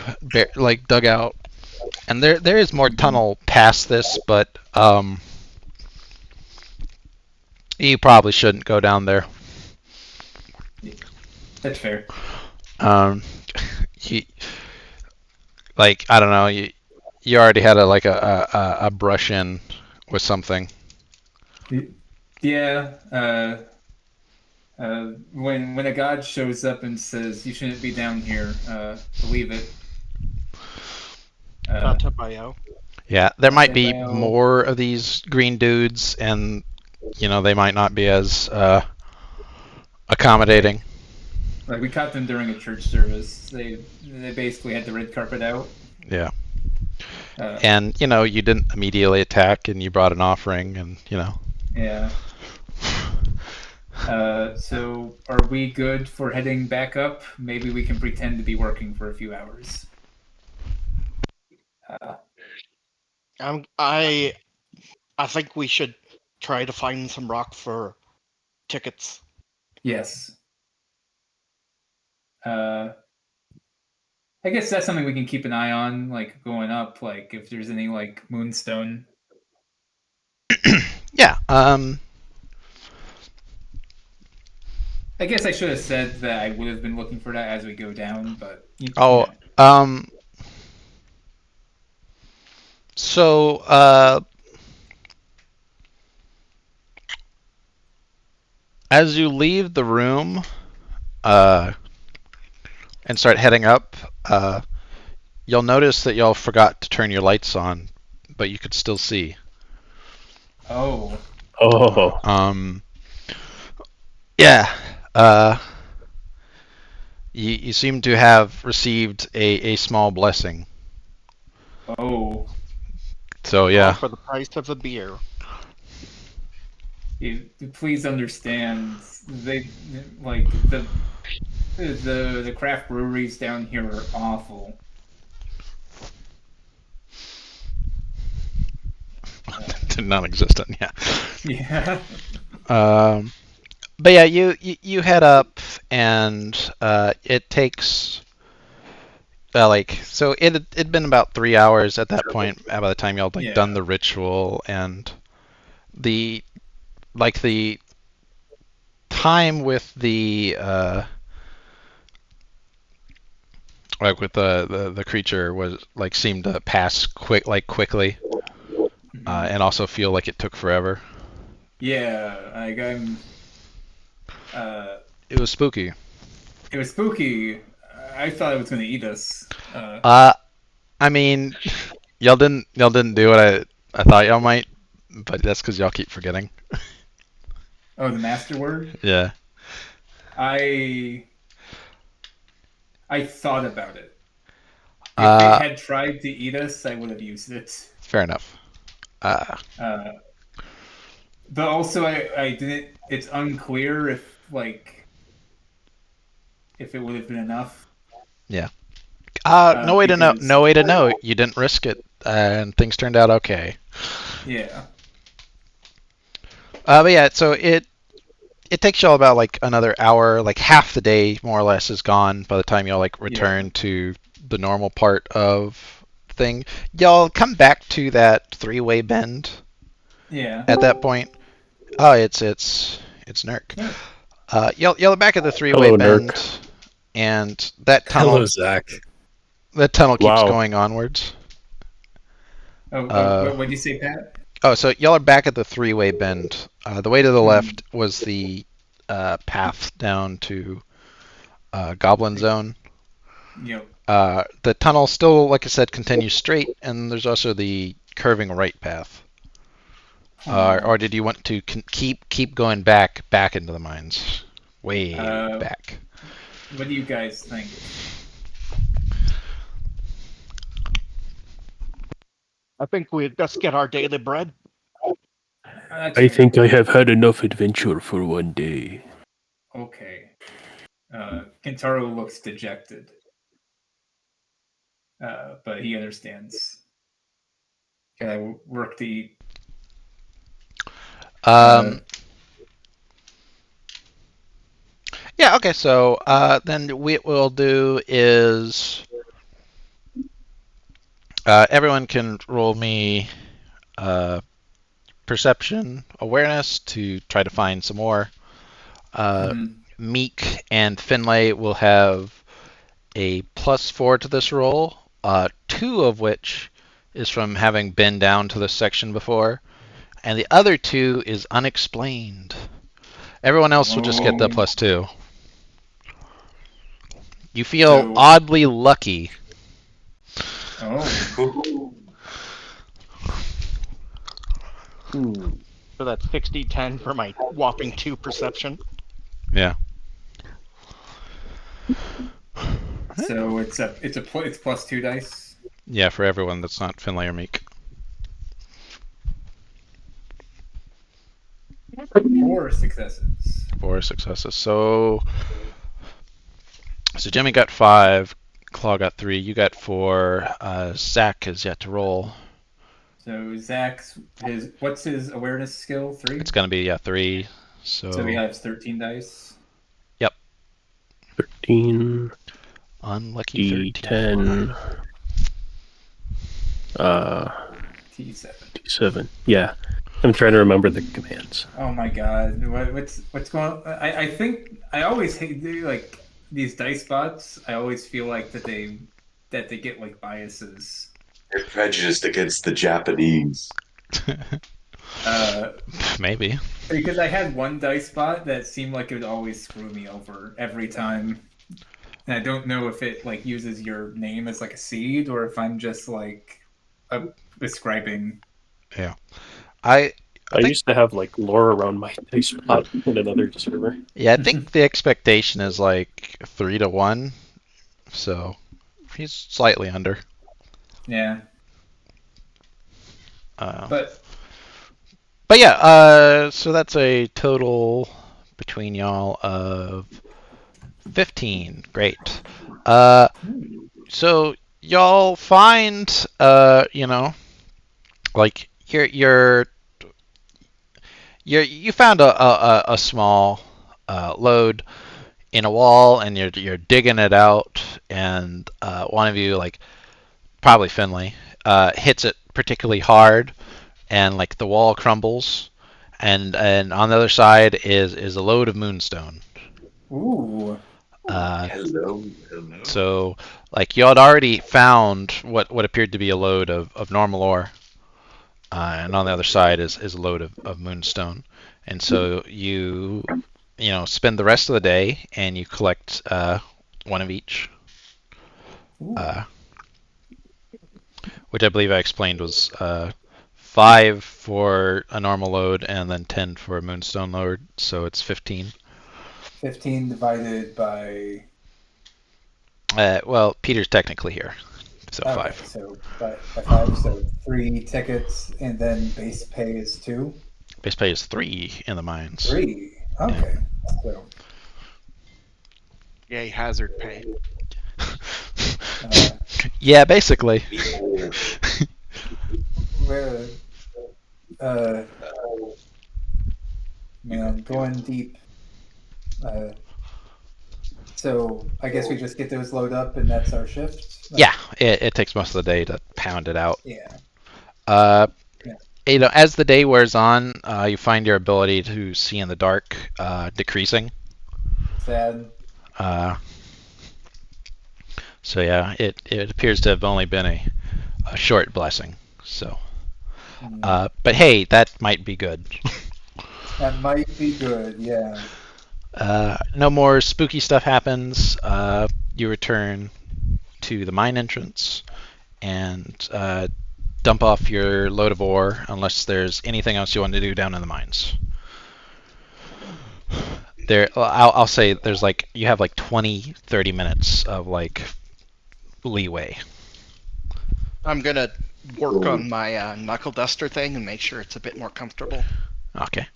dug out, and there is more tunnel past this, but you probably shouldn't go down there. that's fair. Like I don't know, you already had a brush in with something. Yeah. When a god shows up and says you shouldn't be down here, believe it. Tatabayo. Yeah, there might be Well, more of these green dudes, and they might not be as accommodating. like we caught them during a church service. They basically had the red carpet out. Yeah. Uh, And you didn't immediately attack, and you brought an offering, and yeah. So are we good for heading back up? Maybe we can pretend to be working for a few hours. I think we should try to find some rock for tickets. Yes. I guess that's something we can keep an eye on, like going up, like if there's any like moonstone. Yeah. I guess I should have said that I would have been looking for that as we go down, but Oh. yeah. So as you leave the room and start heading up, you'll notice that y'all forgot to turn your lights on, but you could still see. Oh. Yeah. You seem to have received a small blessing. Oh. So All yeah. for the price of a beer. Please understand, they like the craft breweries down here are awful. Did not exist on yeah. Yeah. But yeah, you head up, and it takes so it'd been about 3 hours at that point by the time y'all Yeah. done the ritual, and the time with the with the creature was seemed to pass quickly, and also feel like it took forever. Yeah, like It was spooky. it was spooky. I thought it was going to eat us. I mean, y'all didn't do what I thought y'all might, but that's because y'all keep forgetting. Oh, the master word? Yeah. I thought about it. If Uh, it had tried to eat us, I would have used it. Fair enough. But also, I didn't. It's unclear if it would have been enough. Yeah. No way to know. Because- No way to know. You didn't risk it, and things turned out okay. Yeah. But yeah, so it takes y'all about another hour, half the day more or less is gone by the time y'all return to the normal part of the thing. Y'all come back to that three-way bend. Yeah. At that point, oh, it's Nurk. Y'all are back at the three-way Hello, bend, Nurk. and that tunnel. Hello, Zach. That tunnel keeps Wow. going onwards. Oh, what did you say, Pat? Oh, so y'all are back at the three-way bend. The way to the left was the path down to Goblin Zone. Yep. The tunnel still, like I said, continues straight, and there's also the curving right path. Or did you want to keep going back into the mines, way back? What do you guys think? I think we just get our daily bread. I think I have had enough adventure for one day. Okay. Kentaro looks dejected. But he understands. Can I work to eat? Yeah, okay, so then what we'll do is everyone can roll me perception awareness to try to find some more. Meek and Finlay will have a +4 to this roll, 2 of which is from having been down to this section before, and the other 2 is unexplained. Everyone else will just get the +2. You feel So- oddly lucky. Oh. So that's 60-10 for my whopping 2 perception. Yeah. So it's +2 dice. Yeah, for everyone that's not Finlay or Meek. 4 successes. 4 successes. So Jimmy got 5, Claw got 3, you got 4. Zach has yet to roll. So Zach's what's his awareness skill? 3. It's gonna be 3. So he has 13 dice. 13, Unlucky 13. D10, T7. D7. Yeah, I'm trying to remember the commands. Oh my god, what's going on? I think I always hate like these dice bots. I always feel like that they get like biases. They're prejudiced against the Japanese. Maybe. Because I had one dice bot that seemed like it would always screw me over every time. And I don't know if it like uses your name as like a seed or if I'm just like describing. I think- used to have like lore around my dice pot in another server. Yeah, I think the expectation is like 3-1. So he's slightly under. Yeah. But yeah, so that's a total between y'all of 15. Great. So y'all find, like you found a small load in a wall, and you're digging it out, and one of you, like probably Finley, hits it particularly hard, and like the wall crumbles, and on the other side is a load of moonstone. ooh. Hello. So like you had already found what appeared to be a load of normal ore, and on the other side is a load of moonstone, and so you spend the rest of the day and you collect one of each, which I believe I explained was 5 for a normal load and then 10 for a moonstone load, so it's 15. 15 divided by. Well, Peter's technically here, so Okay, 5. so by 5, so 3 tickets, and then base pay is 2. Base pay is 3 in the mines. 3. Okay. So Yay, hazard pay. Yeah, basically. where man, going deep. So I guess we just get those load up and that's our shift? Yeah, it takes most of the day to pound it out. Yeah. As the day wears on, you find your ability to see in the dark decreasing. Sad. So yeah, it appears to have only been a short blessing. So, but hey, that might be good. That might be good, yeah. No more spooky stuff happens. You return to the mine entrance and dump off your load of ore unless there's anything else you want to do down in the mines. I'll say there's you have 20-30 minutes of leeway. I'm gonna work on my knuckle duster thing and make sure it's a bit more comfortable. Okay.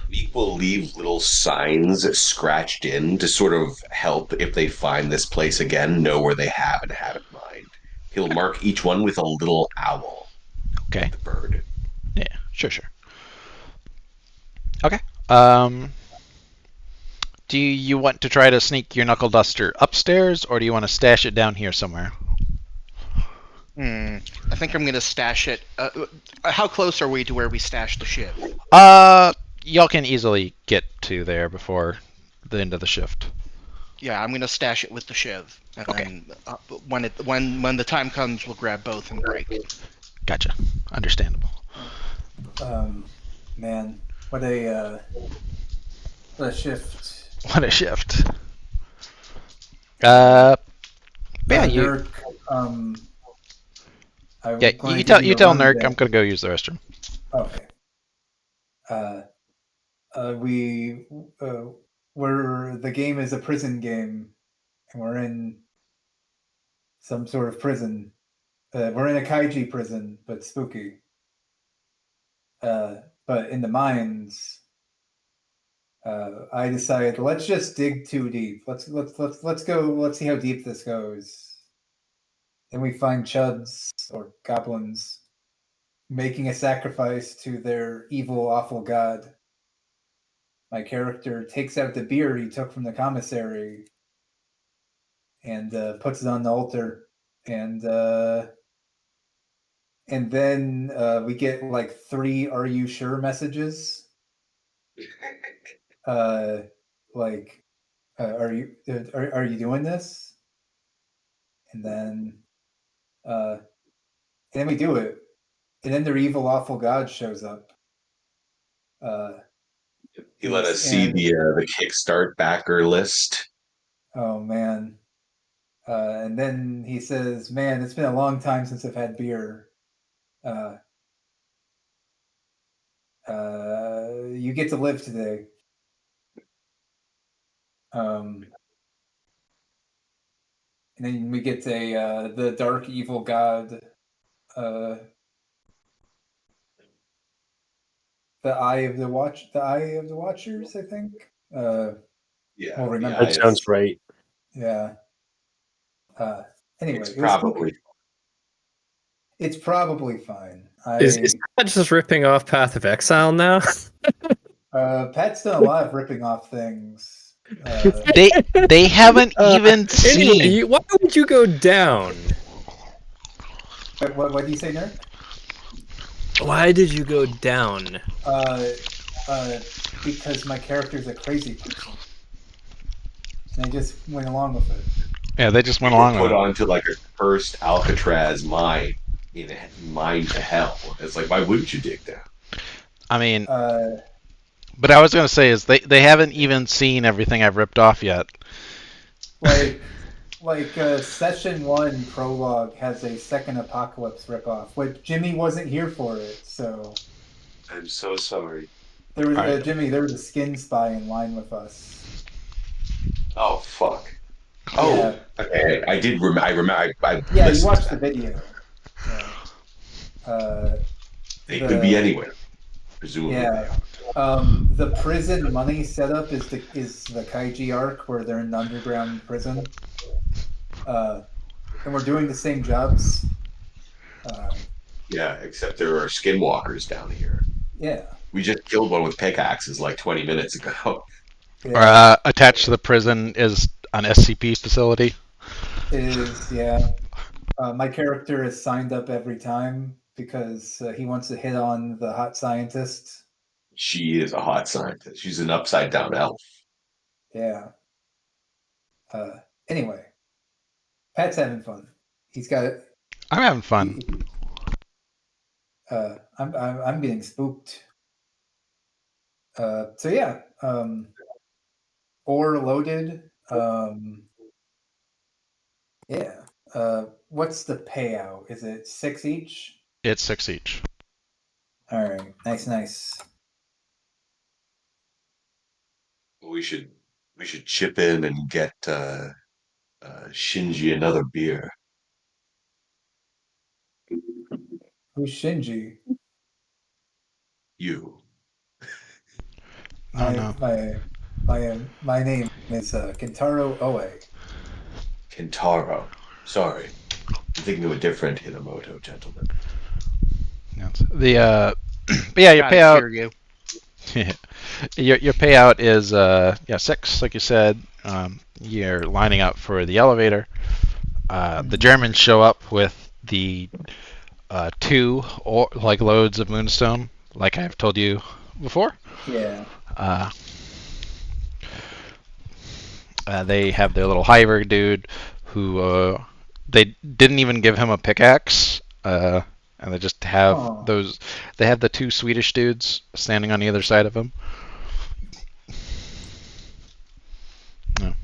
We will leave little signs scratched in to sort of help if they find this place again, know where they have and have in mind. He'll mark each one with a little owl. Okay. The bird. Yeah, sure. Okay. Do you want to try to sneak your knuckle duster upstairs, or do you want to stash it down here somewhere? I think I'm gonna stash it. How close are we to where we stashed the shiv? Y'all can easily get to there before the end of the shift. Yeah, I'm gonna stash it with the shiv, and Okay. then when the time comes, we'll grab both and break. Gotcha. Understandable. Man, what a shift. What a shift. But yeah, Nurk, yeah, I'm going to tell give you a Nurk I'm rundown. gonna go use the restroom. Okay. We we're the game is a prison game, and we're in some sort of prison. We're in a kaiji prison, but spooky. But in the mines, I decided let's just dig too deep. Let's go. Let's see how deep this goes. Then we find chuds or goblins making a sacrifice to their evil, awful god. My character takes out the beer he took from the commissary and puts it on the altar, and then we get like 3 "Are you sure?" messages. Like, are you doing this? And then we do it, and then their evil, awful god shows up. He let us see And the Kickstart backer list. oh man. And then he says, "Man, it's been a long time since I've had beer. You get to live today." And then we get the dark evil god, the eye of the Watchers, I think. Yeah, We'll the remember. That sounds eyes. right. Yeah. Anyway, It's it was probably spooky. It's probably fine. Is that just ripping off Path of Exile now? Pat's done a lot of ripping off things. They haven't even seen. Anyway, why would you go down? What do you say, Nerd? Why did you go down? Because my character's a crazy person, and I just went along with it. Yeah, they just went we're along put with it. onto like a cursed Alcatraz mine mine to hell. It's like, why wouldn't you dig down? I mean, Uh, but I was gonna say is they haven't even seen everything I've ripped off yet. like session 1 prologue has a second apocalypse ripoff, but Jimmy wasn't here for it, so I'm so sorry. there was Alright. Jimmy. There was a skin spy in line with us. Oh fuck. Yeah. Oh, okay. I did. I remember. I Yeah, you listened watched to the that. video. They could be anywhere, presumably. Yeah. The prison money setup is the Kaiji arc where they're in the underground prison. And we're doing the same jobs. Yeah, except there are skinwalkers down here. Yeah. We just killed one with pickaxes like 20 minutes ago. Yeah. Attached to the prison is an SCP facility. It is, yeah. My character is signed up every time because he wants to hit on the hot scientist. She is a hot scientist. She's an upside down elf. Yeah. Anyway, Pat's having fun. He's got it. I'm having fun. I'm getting spooked. So yeah, ore loaded. Yeah. What's the payout? Is it 6 each? It's 6 each. All right. Nice. We should chip in and get Shinji another beer. Who's Shinji? You. No. My name is Kentaro Oe. Kentaro. Sorry. I'm thinking of a different Hinamoto gentleman. But yeah, your Gotta payout. hear you. Your payout is 6, like you said. You're lining up for the elevator. The Germans show up with the 2 loads of moonstone, like I've told you before. Yeah. They have their little hiver dude who they didn't even give him a pickaxe, and and they just have Oh. those. They have the two Swedish dudes standing on either side of them. No.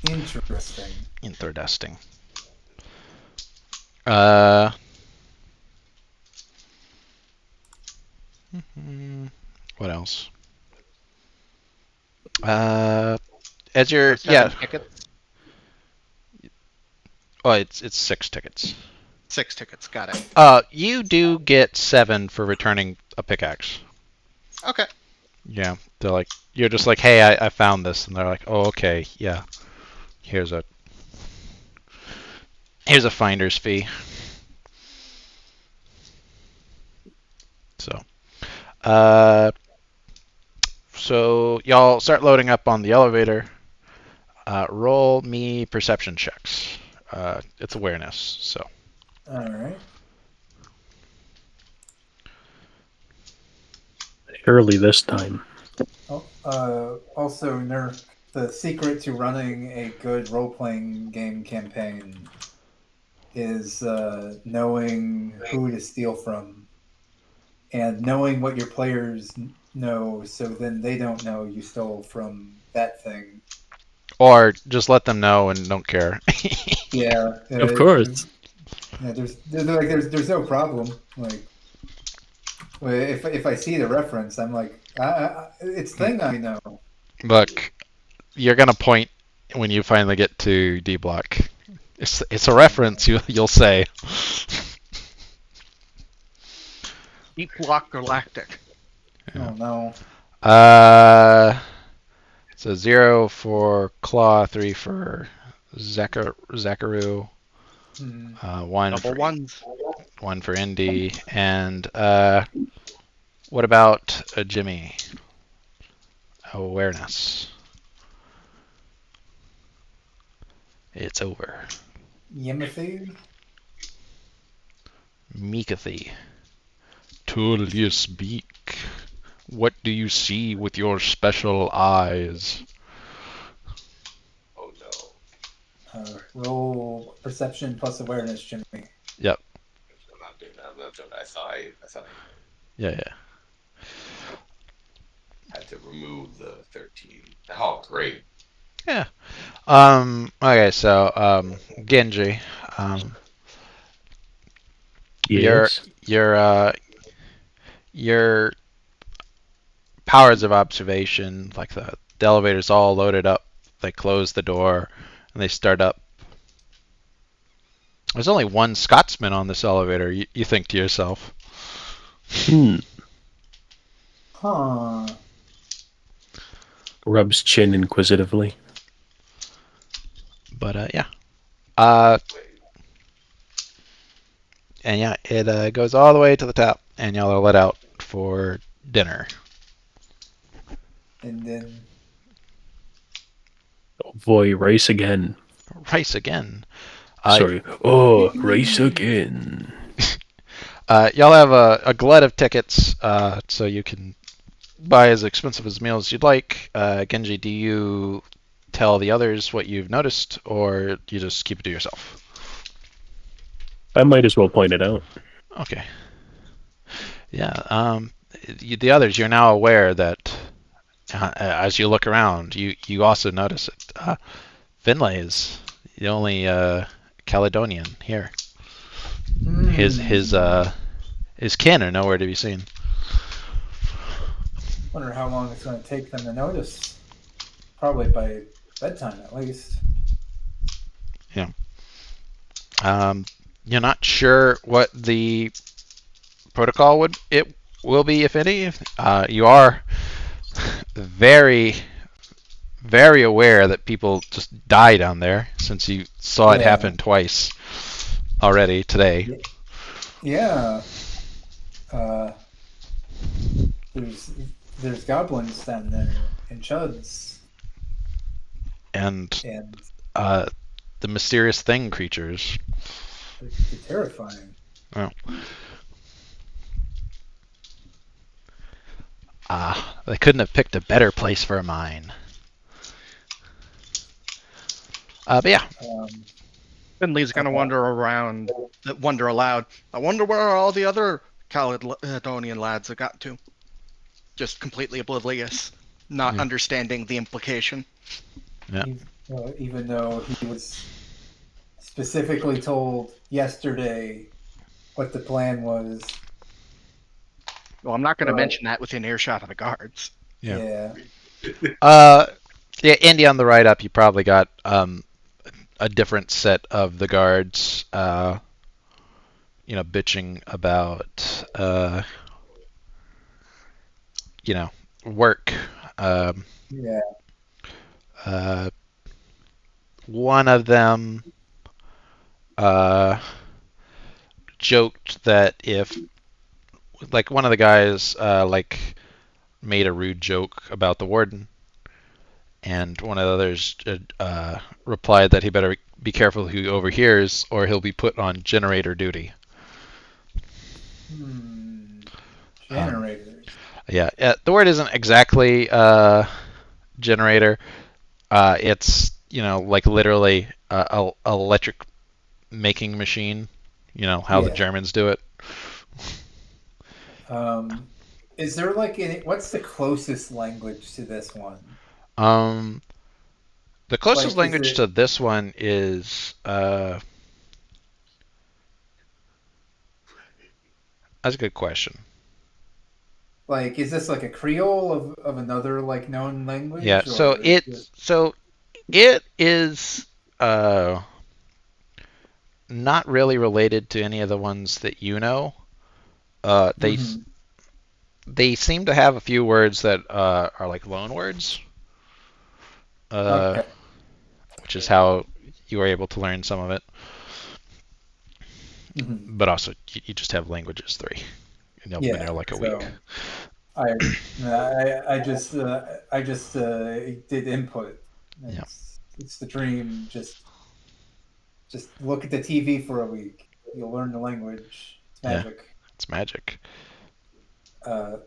Interesting. Interesting. What else? As So you're 7 tickets. Oh, it's 6 tickets. 6 tickets. Got it. You do get 7 for returning a pickaxe. Okay. Yeah, they're like, you're just like, hey, I found this, and they're like, oh, okay, yeah, here's a finder's fee. So, so y'all start loading up on the elevator. Roll me perception checks. It's awareness, so. All right. Surely this time. Also, Nerf, the secret to running a good role-playing game campaign is knowing who to steal from and knowing what your players know, so then they don't know you stole from that thing. Or just let them know and don't care. Yeah, Of course. Yeah, there's no problem. Like, if I see the reference, I'm like, it's thing I know. Look, you're gonna point when you finally get to D block. It's a reference you'll say. Deep Block Galactic. Oh no. So 0 for Claw, 3 for Zakaru, Hmm. 1 Double for ones. 1 for Indy, and what about Jimmy? Awareness. It's over. Yimothy? Meekathy. Tullius speak. What do you see with your special eyes? Oh no. Roll perception plus awareness, Jimmy. Yep. I'm not doing that. I'm not doing that. I thought I Yeah. had to remove the 13. Oh, great. Yeah. Okay, so Genji, Yes. your powers of observation, like the elevator's all loaded up. They close the door and they start up. There's only one Scotsman on this elevator. You think to yourself. Huh. Rubs chin inquisitively. But yeah. And yeah, it goes all the way to the top, and y'all are let out for dinner. And then Oh boy, rice again. Rice again. Sorry. Oh, rice again. Y'all have a glut of tickets, so you can buy as expensive as meals as you'd like. Genji, do you tell the others what you've noticed, or you just keep it to yourself? I might as well point it out. Okay. Yeah. The others, you're now aware that as you look around, you also notice it. Finlay is the only Caledonian here. His kin are nowhere to be seen. wonder how long it's going to take them to notice. Probably by bedtime, at least. Yeah. You're not sure what the protocol will be, if any. You are very, very aware that people just die down there, since you saw it happen twice already today. Yeah. There's goblins down there and chuds And and the mysterious thing creatures. they're terrifying. Oh. They couldn't have picked a better place for a mine. But yeah, Finley's gonna wander around, wonder aloud. I wonder where all the other Caledonian lads have got to. Just completely oblivious, not Yeah. understanding the implication. Yeah. Even though he was specifically told yesterday what the plan was. Well, I'm not going to mention that within earshot of the guards. Yeah. Yeah. Yeah, Andy, on the write up, you probably got a different set of the guards, bitching about, work. Yeah. One of them joked that if, like, one of the guys, made a rude joke about the warden, and one of the others replied that he better be careful who he overhears, or he'll be put on generator duty. Generators. Yeah, the word isn't exactly generator. It's like literally a electric making machine. How the Yeah. Germans do it. Is there what's the closest language to this one? The closest Like, language to this one is that's a good question. Like, is this like a Creole of another known language? Yeah, so or it is not really related to any of the ones that you know. They seem to have a few words that are like loan words, Okay. which is how you were able to learn some of it. But also, you just have languages 3, and you've been there like a week. I just did input. It's the dream. Just look at the TV for a week. You'll learn the language. It's magic. Yeah, it's magic. I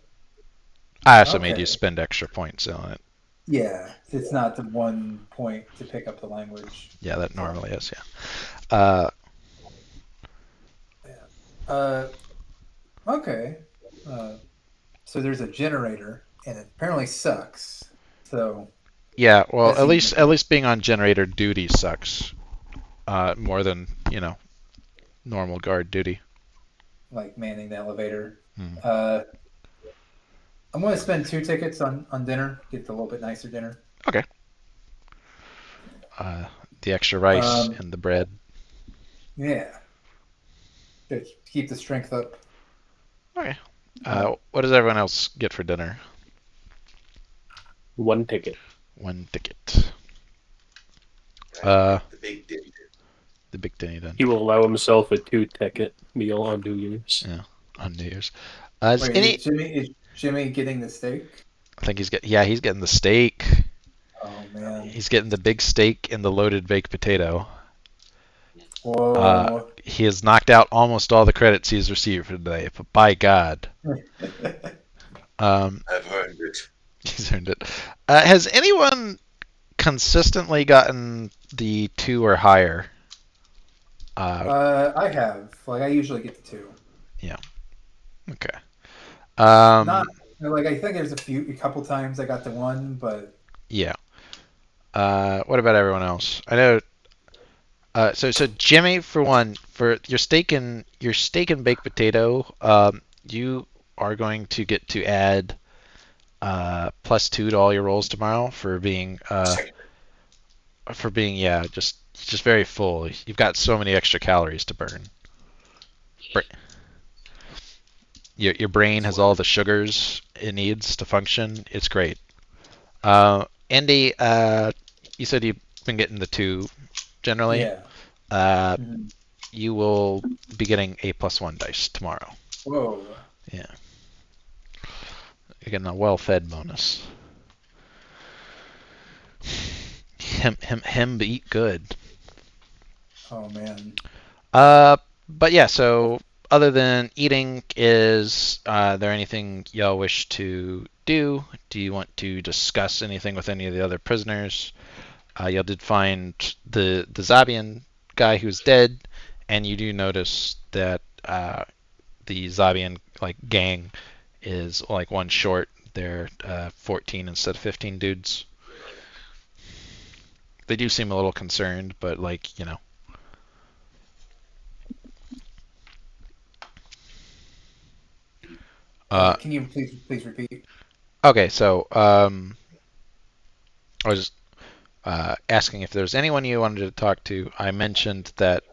also made Okay. you spend extra points on it. Yeah, it's not the 1 point to pick up the language. Yeah, that normally is. Yeah. Okay. So there's a generator, and it apparently sucks. So. Yeah. Well, at least being on generator duty sucks. More than normal guard duty. Like manning the elevator. I'm going to spend 2 tickets on dinner. Get a little bit nicer dinner. Okay. The extra rice and the bread. Yeah. To keep the strength up. Okay. What does everyone else get for dinner? 1 ticket. 1 ticket. The big dinner. The big dinner then. He will allow himself a 2-ticket meal on New Year's. Yeah, on New Year's. Wait, is Jimmy getting the steak? I think he's getting the steak. Oh man. He's getting the big steak and the loaded baked potato. Whoa. He has knocked out almost all the credits he's received for today, but by God. I've earned it. He's earned it. Has anyone consistently gotten the 2 or higher? I have. I usually get the 2. Yeah. Okay. Not I think there's a couple times I got the 1, but yeah. What about everyone else? I know. So Jimmy, for one, for your steak and baked potato, you are going to get to add +2 to all your rolls tomorrow for being just very full. You've got so many extra calories to burn. Your brain has all the sugars it needs to function. It's great. Andy, you said you've been getting the 2 generally. yeah. You will be getting a +1 dice tomorrow. Whoa. Yeah. You're getting a well-fed bonus. Him eat good. Oh man. But yeah, so other than eating, is there anything y'all wish to do? Do you want to discuss anything with any of the other prisoners? Y'all did find the Zabian guy who's dead, and you do notice that the Zabian like gang is like one short. They're 14 instead of 15 dudes. They do seem a little concerned, but like, you know. Can you please repeat? Okay, so I was just asking if there's anyone you wanted to talk to. I mentioned that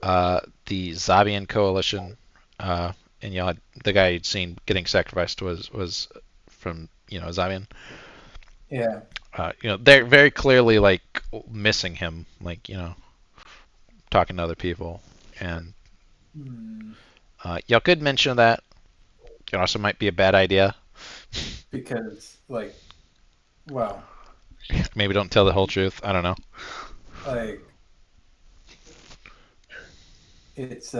the Zabian coalition, and you know, the guy you'd seen getting sacrificed was from Zabian. Yeah. You know, they're very clearly like missing him, like talking to other people, and Hmm. y'all could mention that. It also might be a bad idea. Because well, Maybe don't tell the whole truth. I don't know. like it's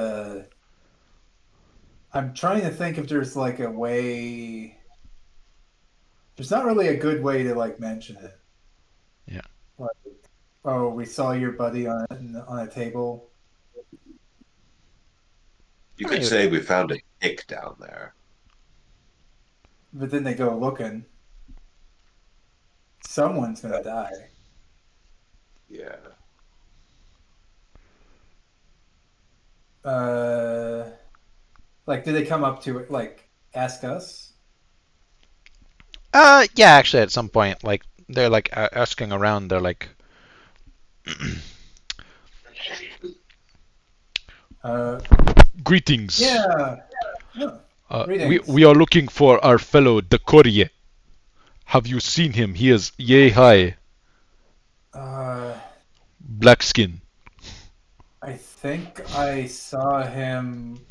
I'm trying to think if there's like a way. There's not really a good way to like mention it. Yeah. Like, oh, we saw your buddy on a table. You I could mean, say we found a tick down there. But then they go looking. Someone's gonna die. Yeah. Like, did they come up to it? Like, ask us? yeah, actually, at some point, like they're like asking around. They're like, Uh, greetings. yeah. Huh. We Greetings. are looking for our fellow the courier. Have you seen him? He is yay high, Uh, black skin. I think I saw him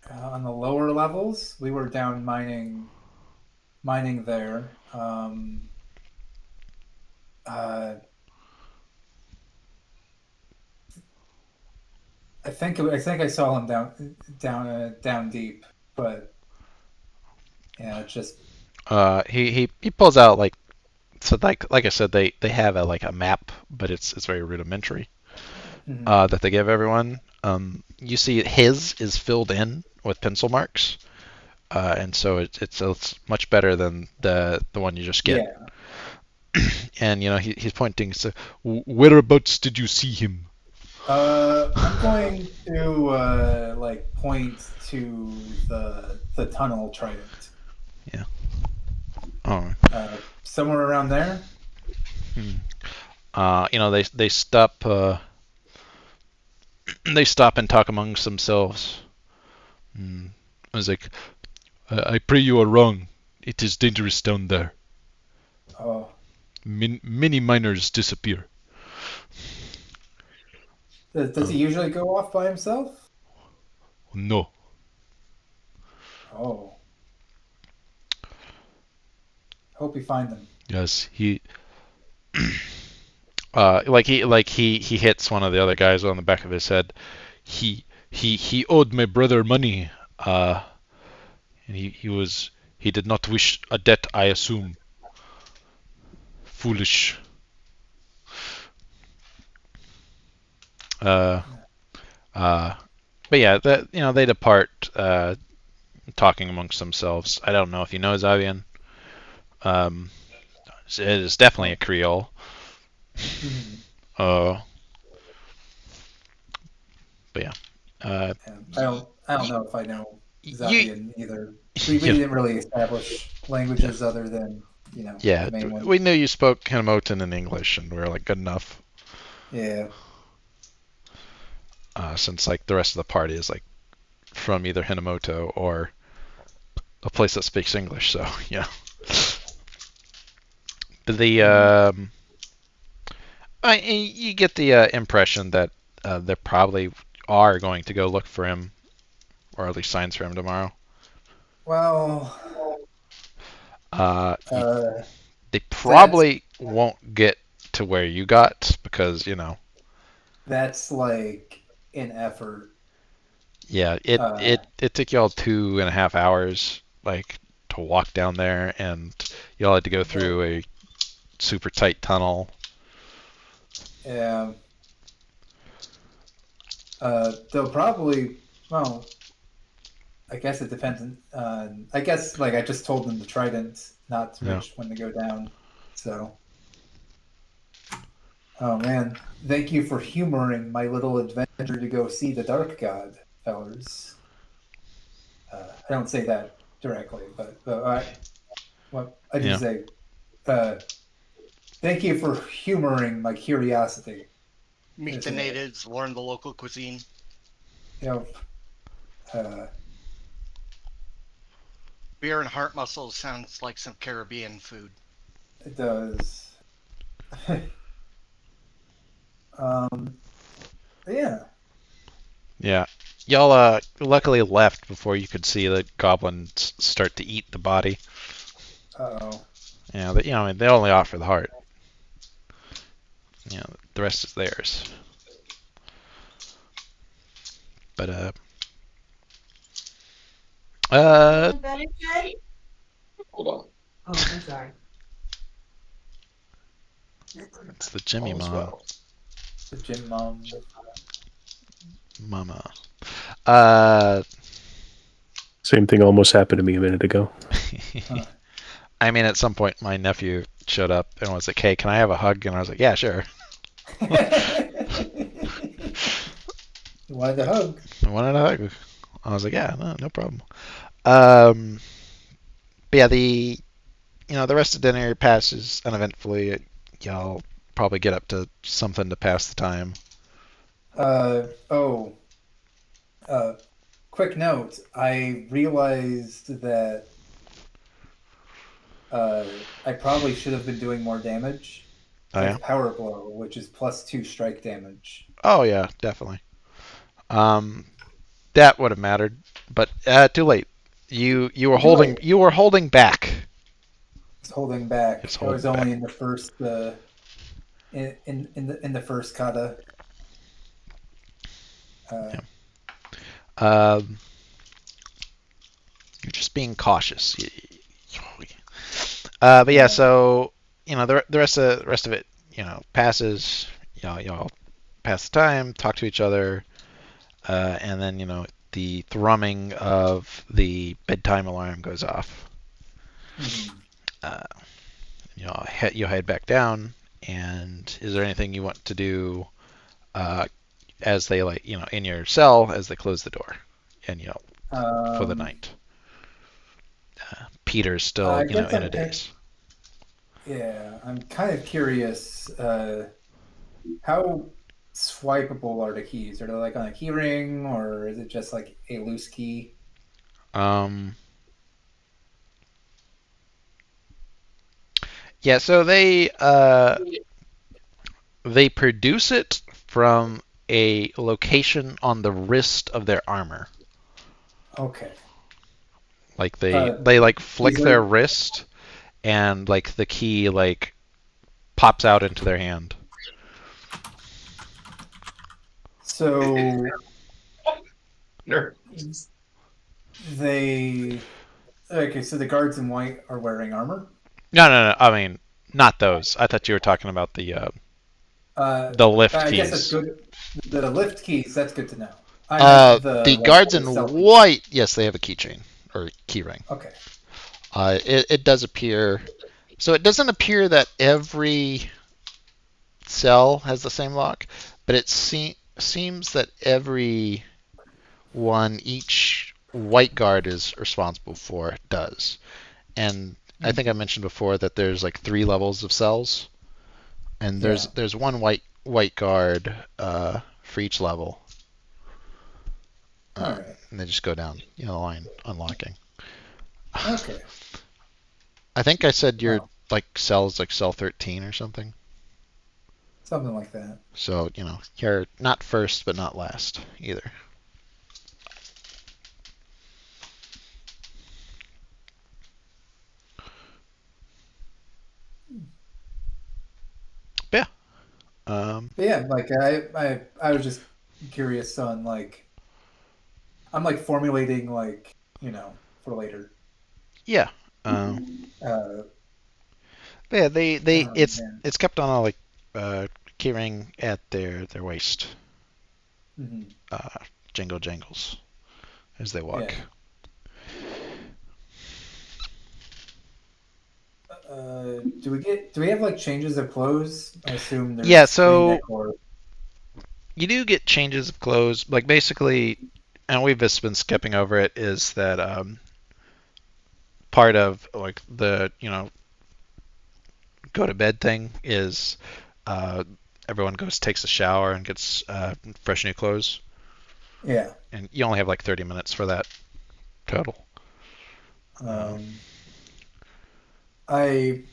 on the lower levels. We were down mining there. Uh, I think I saw him down deep, but yeah, it's just He pulls out like so like I said they have a like a map, but it's very rudimentary mhm. that they give everyone. You see his is filled in with pencil marks, and so it's much better than the one you just get. Yeah. And he's pointing. So whereabouts did you see him? I'm going to like point to the tunnel trident. Yeah. Oh. Somewhere around there. They stop. They stop and talk amongst themselves. I was like, I pray you are wrong. It is dangerous down there. Oh, Many miners disappear. does he usually go off by himself? No. Oh, hope you find them. Yes, he. He hits one of the other guys on the back of his head. He owed my brother money. And he did not wish a debt, I assume. Foolish. Uh, but yeah, they depart, talking amongst themselves. I don't know if you know Zavian. It is definitely a Creole. Mhm. Uh, but yeah. Yeah, I don't know if I know You, Zabian either. We you didn't really establish yeah, languages other than yeah. the main one. We knew you spoke Hinomotan and English, and we were like good enough. Yeah. Since like the rest of the party is like from either Hinomoto or a place that speaks English, so yeah. But you get the impression that they probably are going to go look for him, or at least signs for him tomorrow. Well, Uh, you, uh, they that's probably won't get to where you got because that's like an effort. yeah, it Uh, it it took y'all 2.5 hours like to walk down there, and y'all had to go through a super tight tunnel. Yeah. They'll probably. Well, I guess it depends on. I guess like I just told them the trident, not Yeah. which when to go down. So. Oh man, thank you for humoring my little adventure to go see the Dark God, fellers. I don't say that directly, but I do Yeah. say. Uh, Thank you for humoring my curiosity. Meet the natives, learn the local cuisine. You know, uh, Beer and heart mussels sounds like some Caribbean food. it does. um, yeah. Yeah. Y'all luckily left before you could see the goblins start to eat the body. Oh. Yeah, you know, I mean, they only offer the heart. You know, the rest is theirs. But Hold on. Oh, I'm sorry. it's the Jimmy All is mom, well. The gym mom. mama. Same thing almost happened to me a minute ago. Huh. I mean, at some point, my nephew showed up and was like, "Hey, can I have a hug?" And I was like, "Yeah, sure." You wanted a hug. I wanted a hug. I was like, "Yeah, no problem." But yeah, the rest of dinner passes uneventfully. Y'all probably get up to something to pass the time. Oh. Quick note. I realized that I probably should have been doing more damage. Oh yeah. With Power Blow, which is +2 strike damage. Oh yeah, definitely. That would have mattered, but too late. You were Too late. holding back. It's holding back. It's I was holding only back. in the first in the first kata. Yeah. Um, you're just being cautious. But yeah, so the rest of it, passes. Y'all pass the time, talk to each other, and then the thrumming of the bedtime alarm goes off. Mhm. You'll head back down. And is there anything you want to do as they in your cell as they close the door and for the night? Peter's still I guess in a daze. yeah, I'm kind of curious. How swipeable are the keys? Are they like on a key ring, or is it just like a loose key? Um, yeah, so they produce it from a location on the wrist of their armor. Okay. Like they like flick Keys their are wrist and like the key like pops out into their hand. so Nerd. they okay. So the guards in white are wearing armor. No. I mean, not those. I thought you were talking about the lift I guess that's keys. good. The lift keys. That's good to know. I meant The the guards in stealthy. white, yes, they have a keychain or keyring. Okay. It does appear. So it doesn't appear that every cell has the same lock, but it seems that each white guard is responsible for does. And I think I mentioned before that there's like 3 levels of cells, and Yeah. there's one white guard for each level. All right. And they just go down the line unlocking. Okay. I think I said your Wow. like cell is like cell 13 or something. Something like that. So, you're not first but not last either. But yeah. But yeah, like I was just curious on like I'm like formulating like for later. Yeah. Uh, Yeah, they oh it's man. it's kept on a like keyring at their waist. Mhm. Jingle jangles as they walk. Yeah. Do we have like changes of clothes? I assume there's Yeah, so V-neck or you do get changes of clothes. Like basically, and we've just been skipping over it, is that part of like the go to bed thing is everyone goes takes a shower and gets fresh new clothes, yeah. and you only have like 30 minutes for that total. Um, I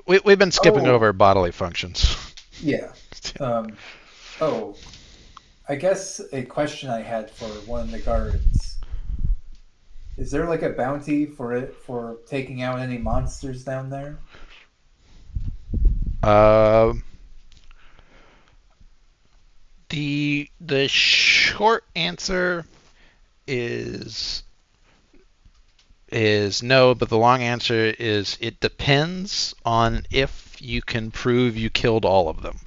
We've been skipping oh over bodily functions. yeah. Oh, I guess a question I had for one of the guards. Is there like a bounty for taking out any monsters down there? Um, the short answer is no, but the long answer is it depends on if you can prove you killed all of them.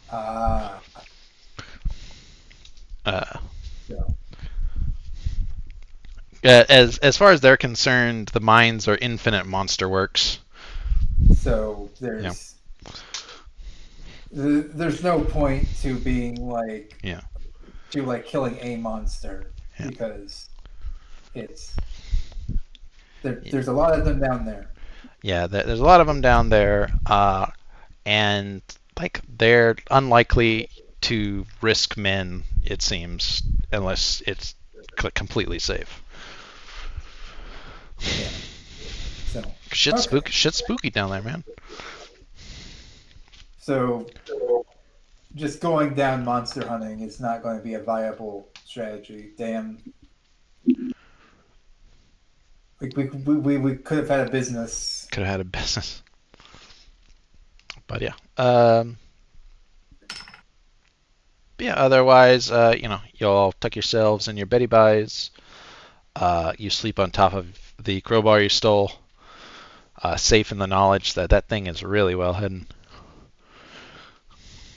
Ah, Uh, so as far as they're concerned, the mines are infinite monster works. so there's no point to being like Yeah. to like killing a monster Yeah. because it's there's a lot of them down there. Yeah, there's a lot of them down there, and like they're unlikely to risk men, it seems, unless it's completely safe. Yeah. So Shit's okay. spooky down there, man. So just going down monster hunting is not going to be a viable strategy. Damn. Like we could have had a business. Could have had a business, but yeah. Yeah. Otherwise, you all tuck yourselves in your Betty buys. You sleep on top of the crowbar you stole, safe in the knowledge that that thing is really well hidden.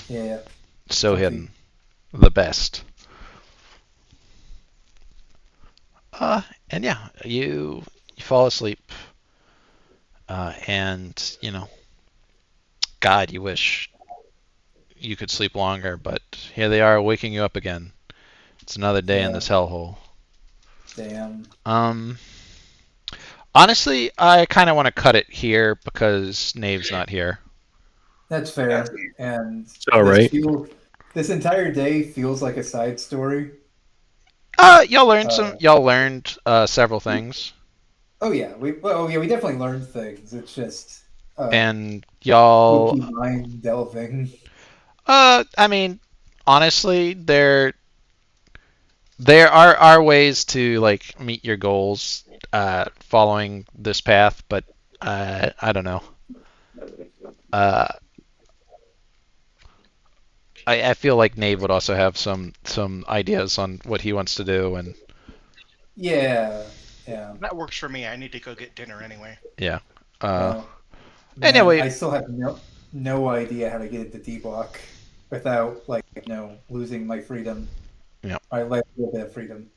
Yeah. So Comfy. hidden, the best. And yeah, you fall asleep, and God, you wish you could sleep longer, but here they are waking you up again. It's another day in Yeah. this hellhole. Damn. Honestly, I kind of want to cut it here because Knave's not here. That's fair. And It's all right. this entire day feels like a side story. Y'all learned several things, Oh yeah, we definitely learned things. It's just and y'all, spooky mind delving. I mean, honestly, there are ways to like meet your goals following this path, but I don't know. Uh, I feel like Nave would also have some ideas on what he wants to do, and Yeah, yeah. That works for me. I need to go get dinner anyway. yeah. Well, man, Anyway, I still have no idea how to get into D block without like losing my freedom. Yeah. I like a little bit of freedom.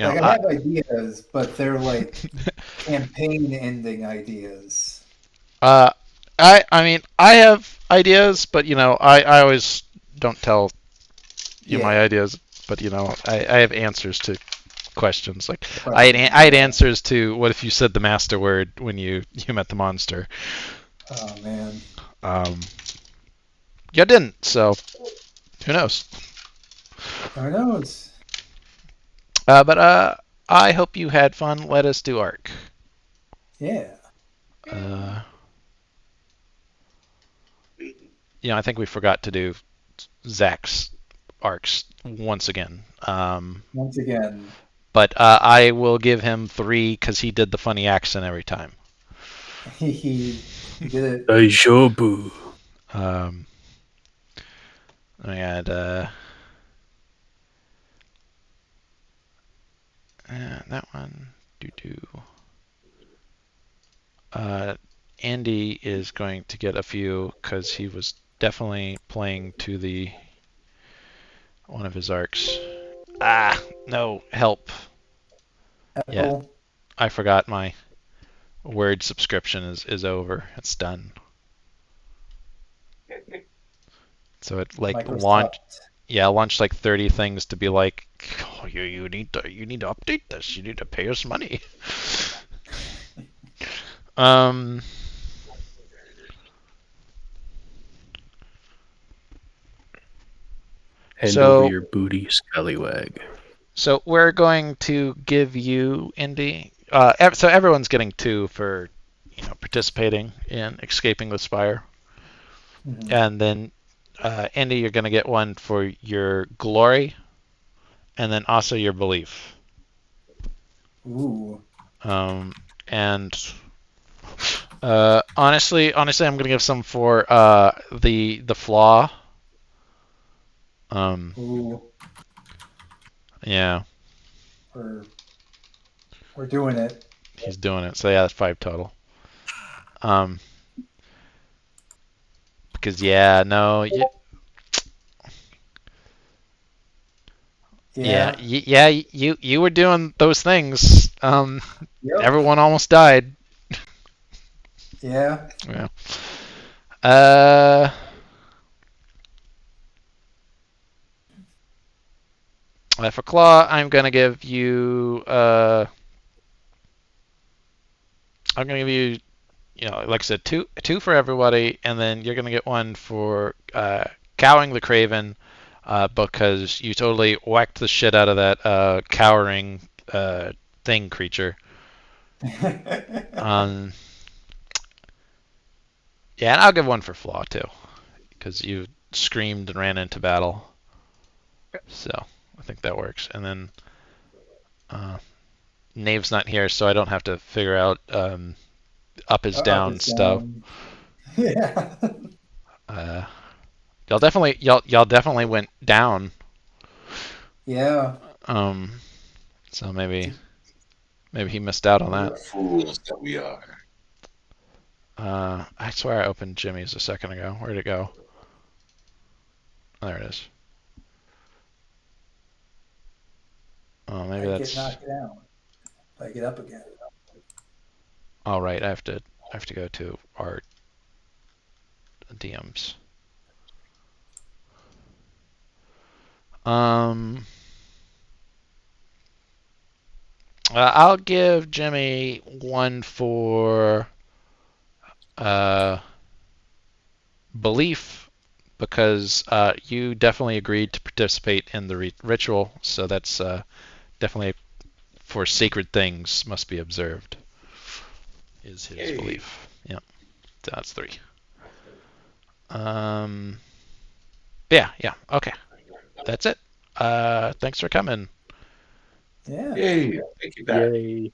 Like I have ideas, but they're like campaign ending ideas. I mean, I have ideas, but I always don't tell you my Yeah, ideas, but I have answers to questions. Like questions. I had answers to what if you said the master word when you met the monster. Oh man. You didn't, so who knows? Who knows? But I hope you had fun. Let us do arc. Yeah. I think we forgot to do Zach's arcs once again. Once again. But I will give him 3 because he did the funny accent every time. He did it. Daijoubu. I had that one. Andy is going to get a few because he was definitely playing to the one of his arcs. Ah, no, help. Yeah, Apple. I forgot my Word subscription is over. It's done. So it like launched. Microsoft. Yeah, launched like 30 things to be like, oh, you need to update this. You need to pay us money. Um. Hand So- over your booty, scallywag. So we're going to give you Indy. So everyone's getting 2 for participating in escaping the Spire, Mhm. and then Indy, you're going to get 1 for your glory, and then also your belief. Ooh. And honestly, I'm going to give some for the flaw. Ooh. Yeah, We're doing it. he's doing it. So yeah, that's 5 total. Because yeah, no, Yeah. you were doing those things. Yep. Everyone almost died. Yeah. Yeah. Uh. For Claw, I'm gonna give you. I'm gonna give you. Like I said, two for everybody, and then you're gonna get 1 for cowing the Craven, because you totally whacked the shit out of that cowering thing creature. Um. Yeah, and I'll give 1 for Flaw too, because you screamed and ran into battle. So I think that works. And then Knave's not here, so I don't have to figure out up is down Up is stuff. down. Yeah. Y'all definitely went down. Yeah. So maybe he missed out on What that. fools that we are. I swear I opened Jimmy's a second ago. Where'd it go? Oh, there it is. Oh, maybe I that's. get knocked down. I get up again. All right, I have to go to our DMs. I'll give Jimmy 1 for belief, because you definitely agreed to participate in the ritual, so that's definitely for sacred things must be observed. Is his Yay. belief? Yeah, so that's 3. Yeah, okay, that's it. Thanks for coming. Yeah. Yay. Thank you, Pat. Yay.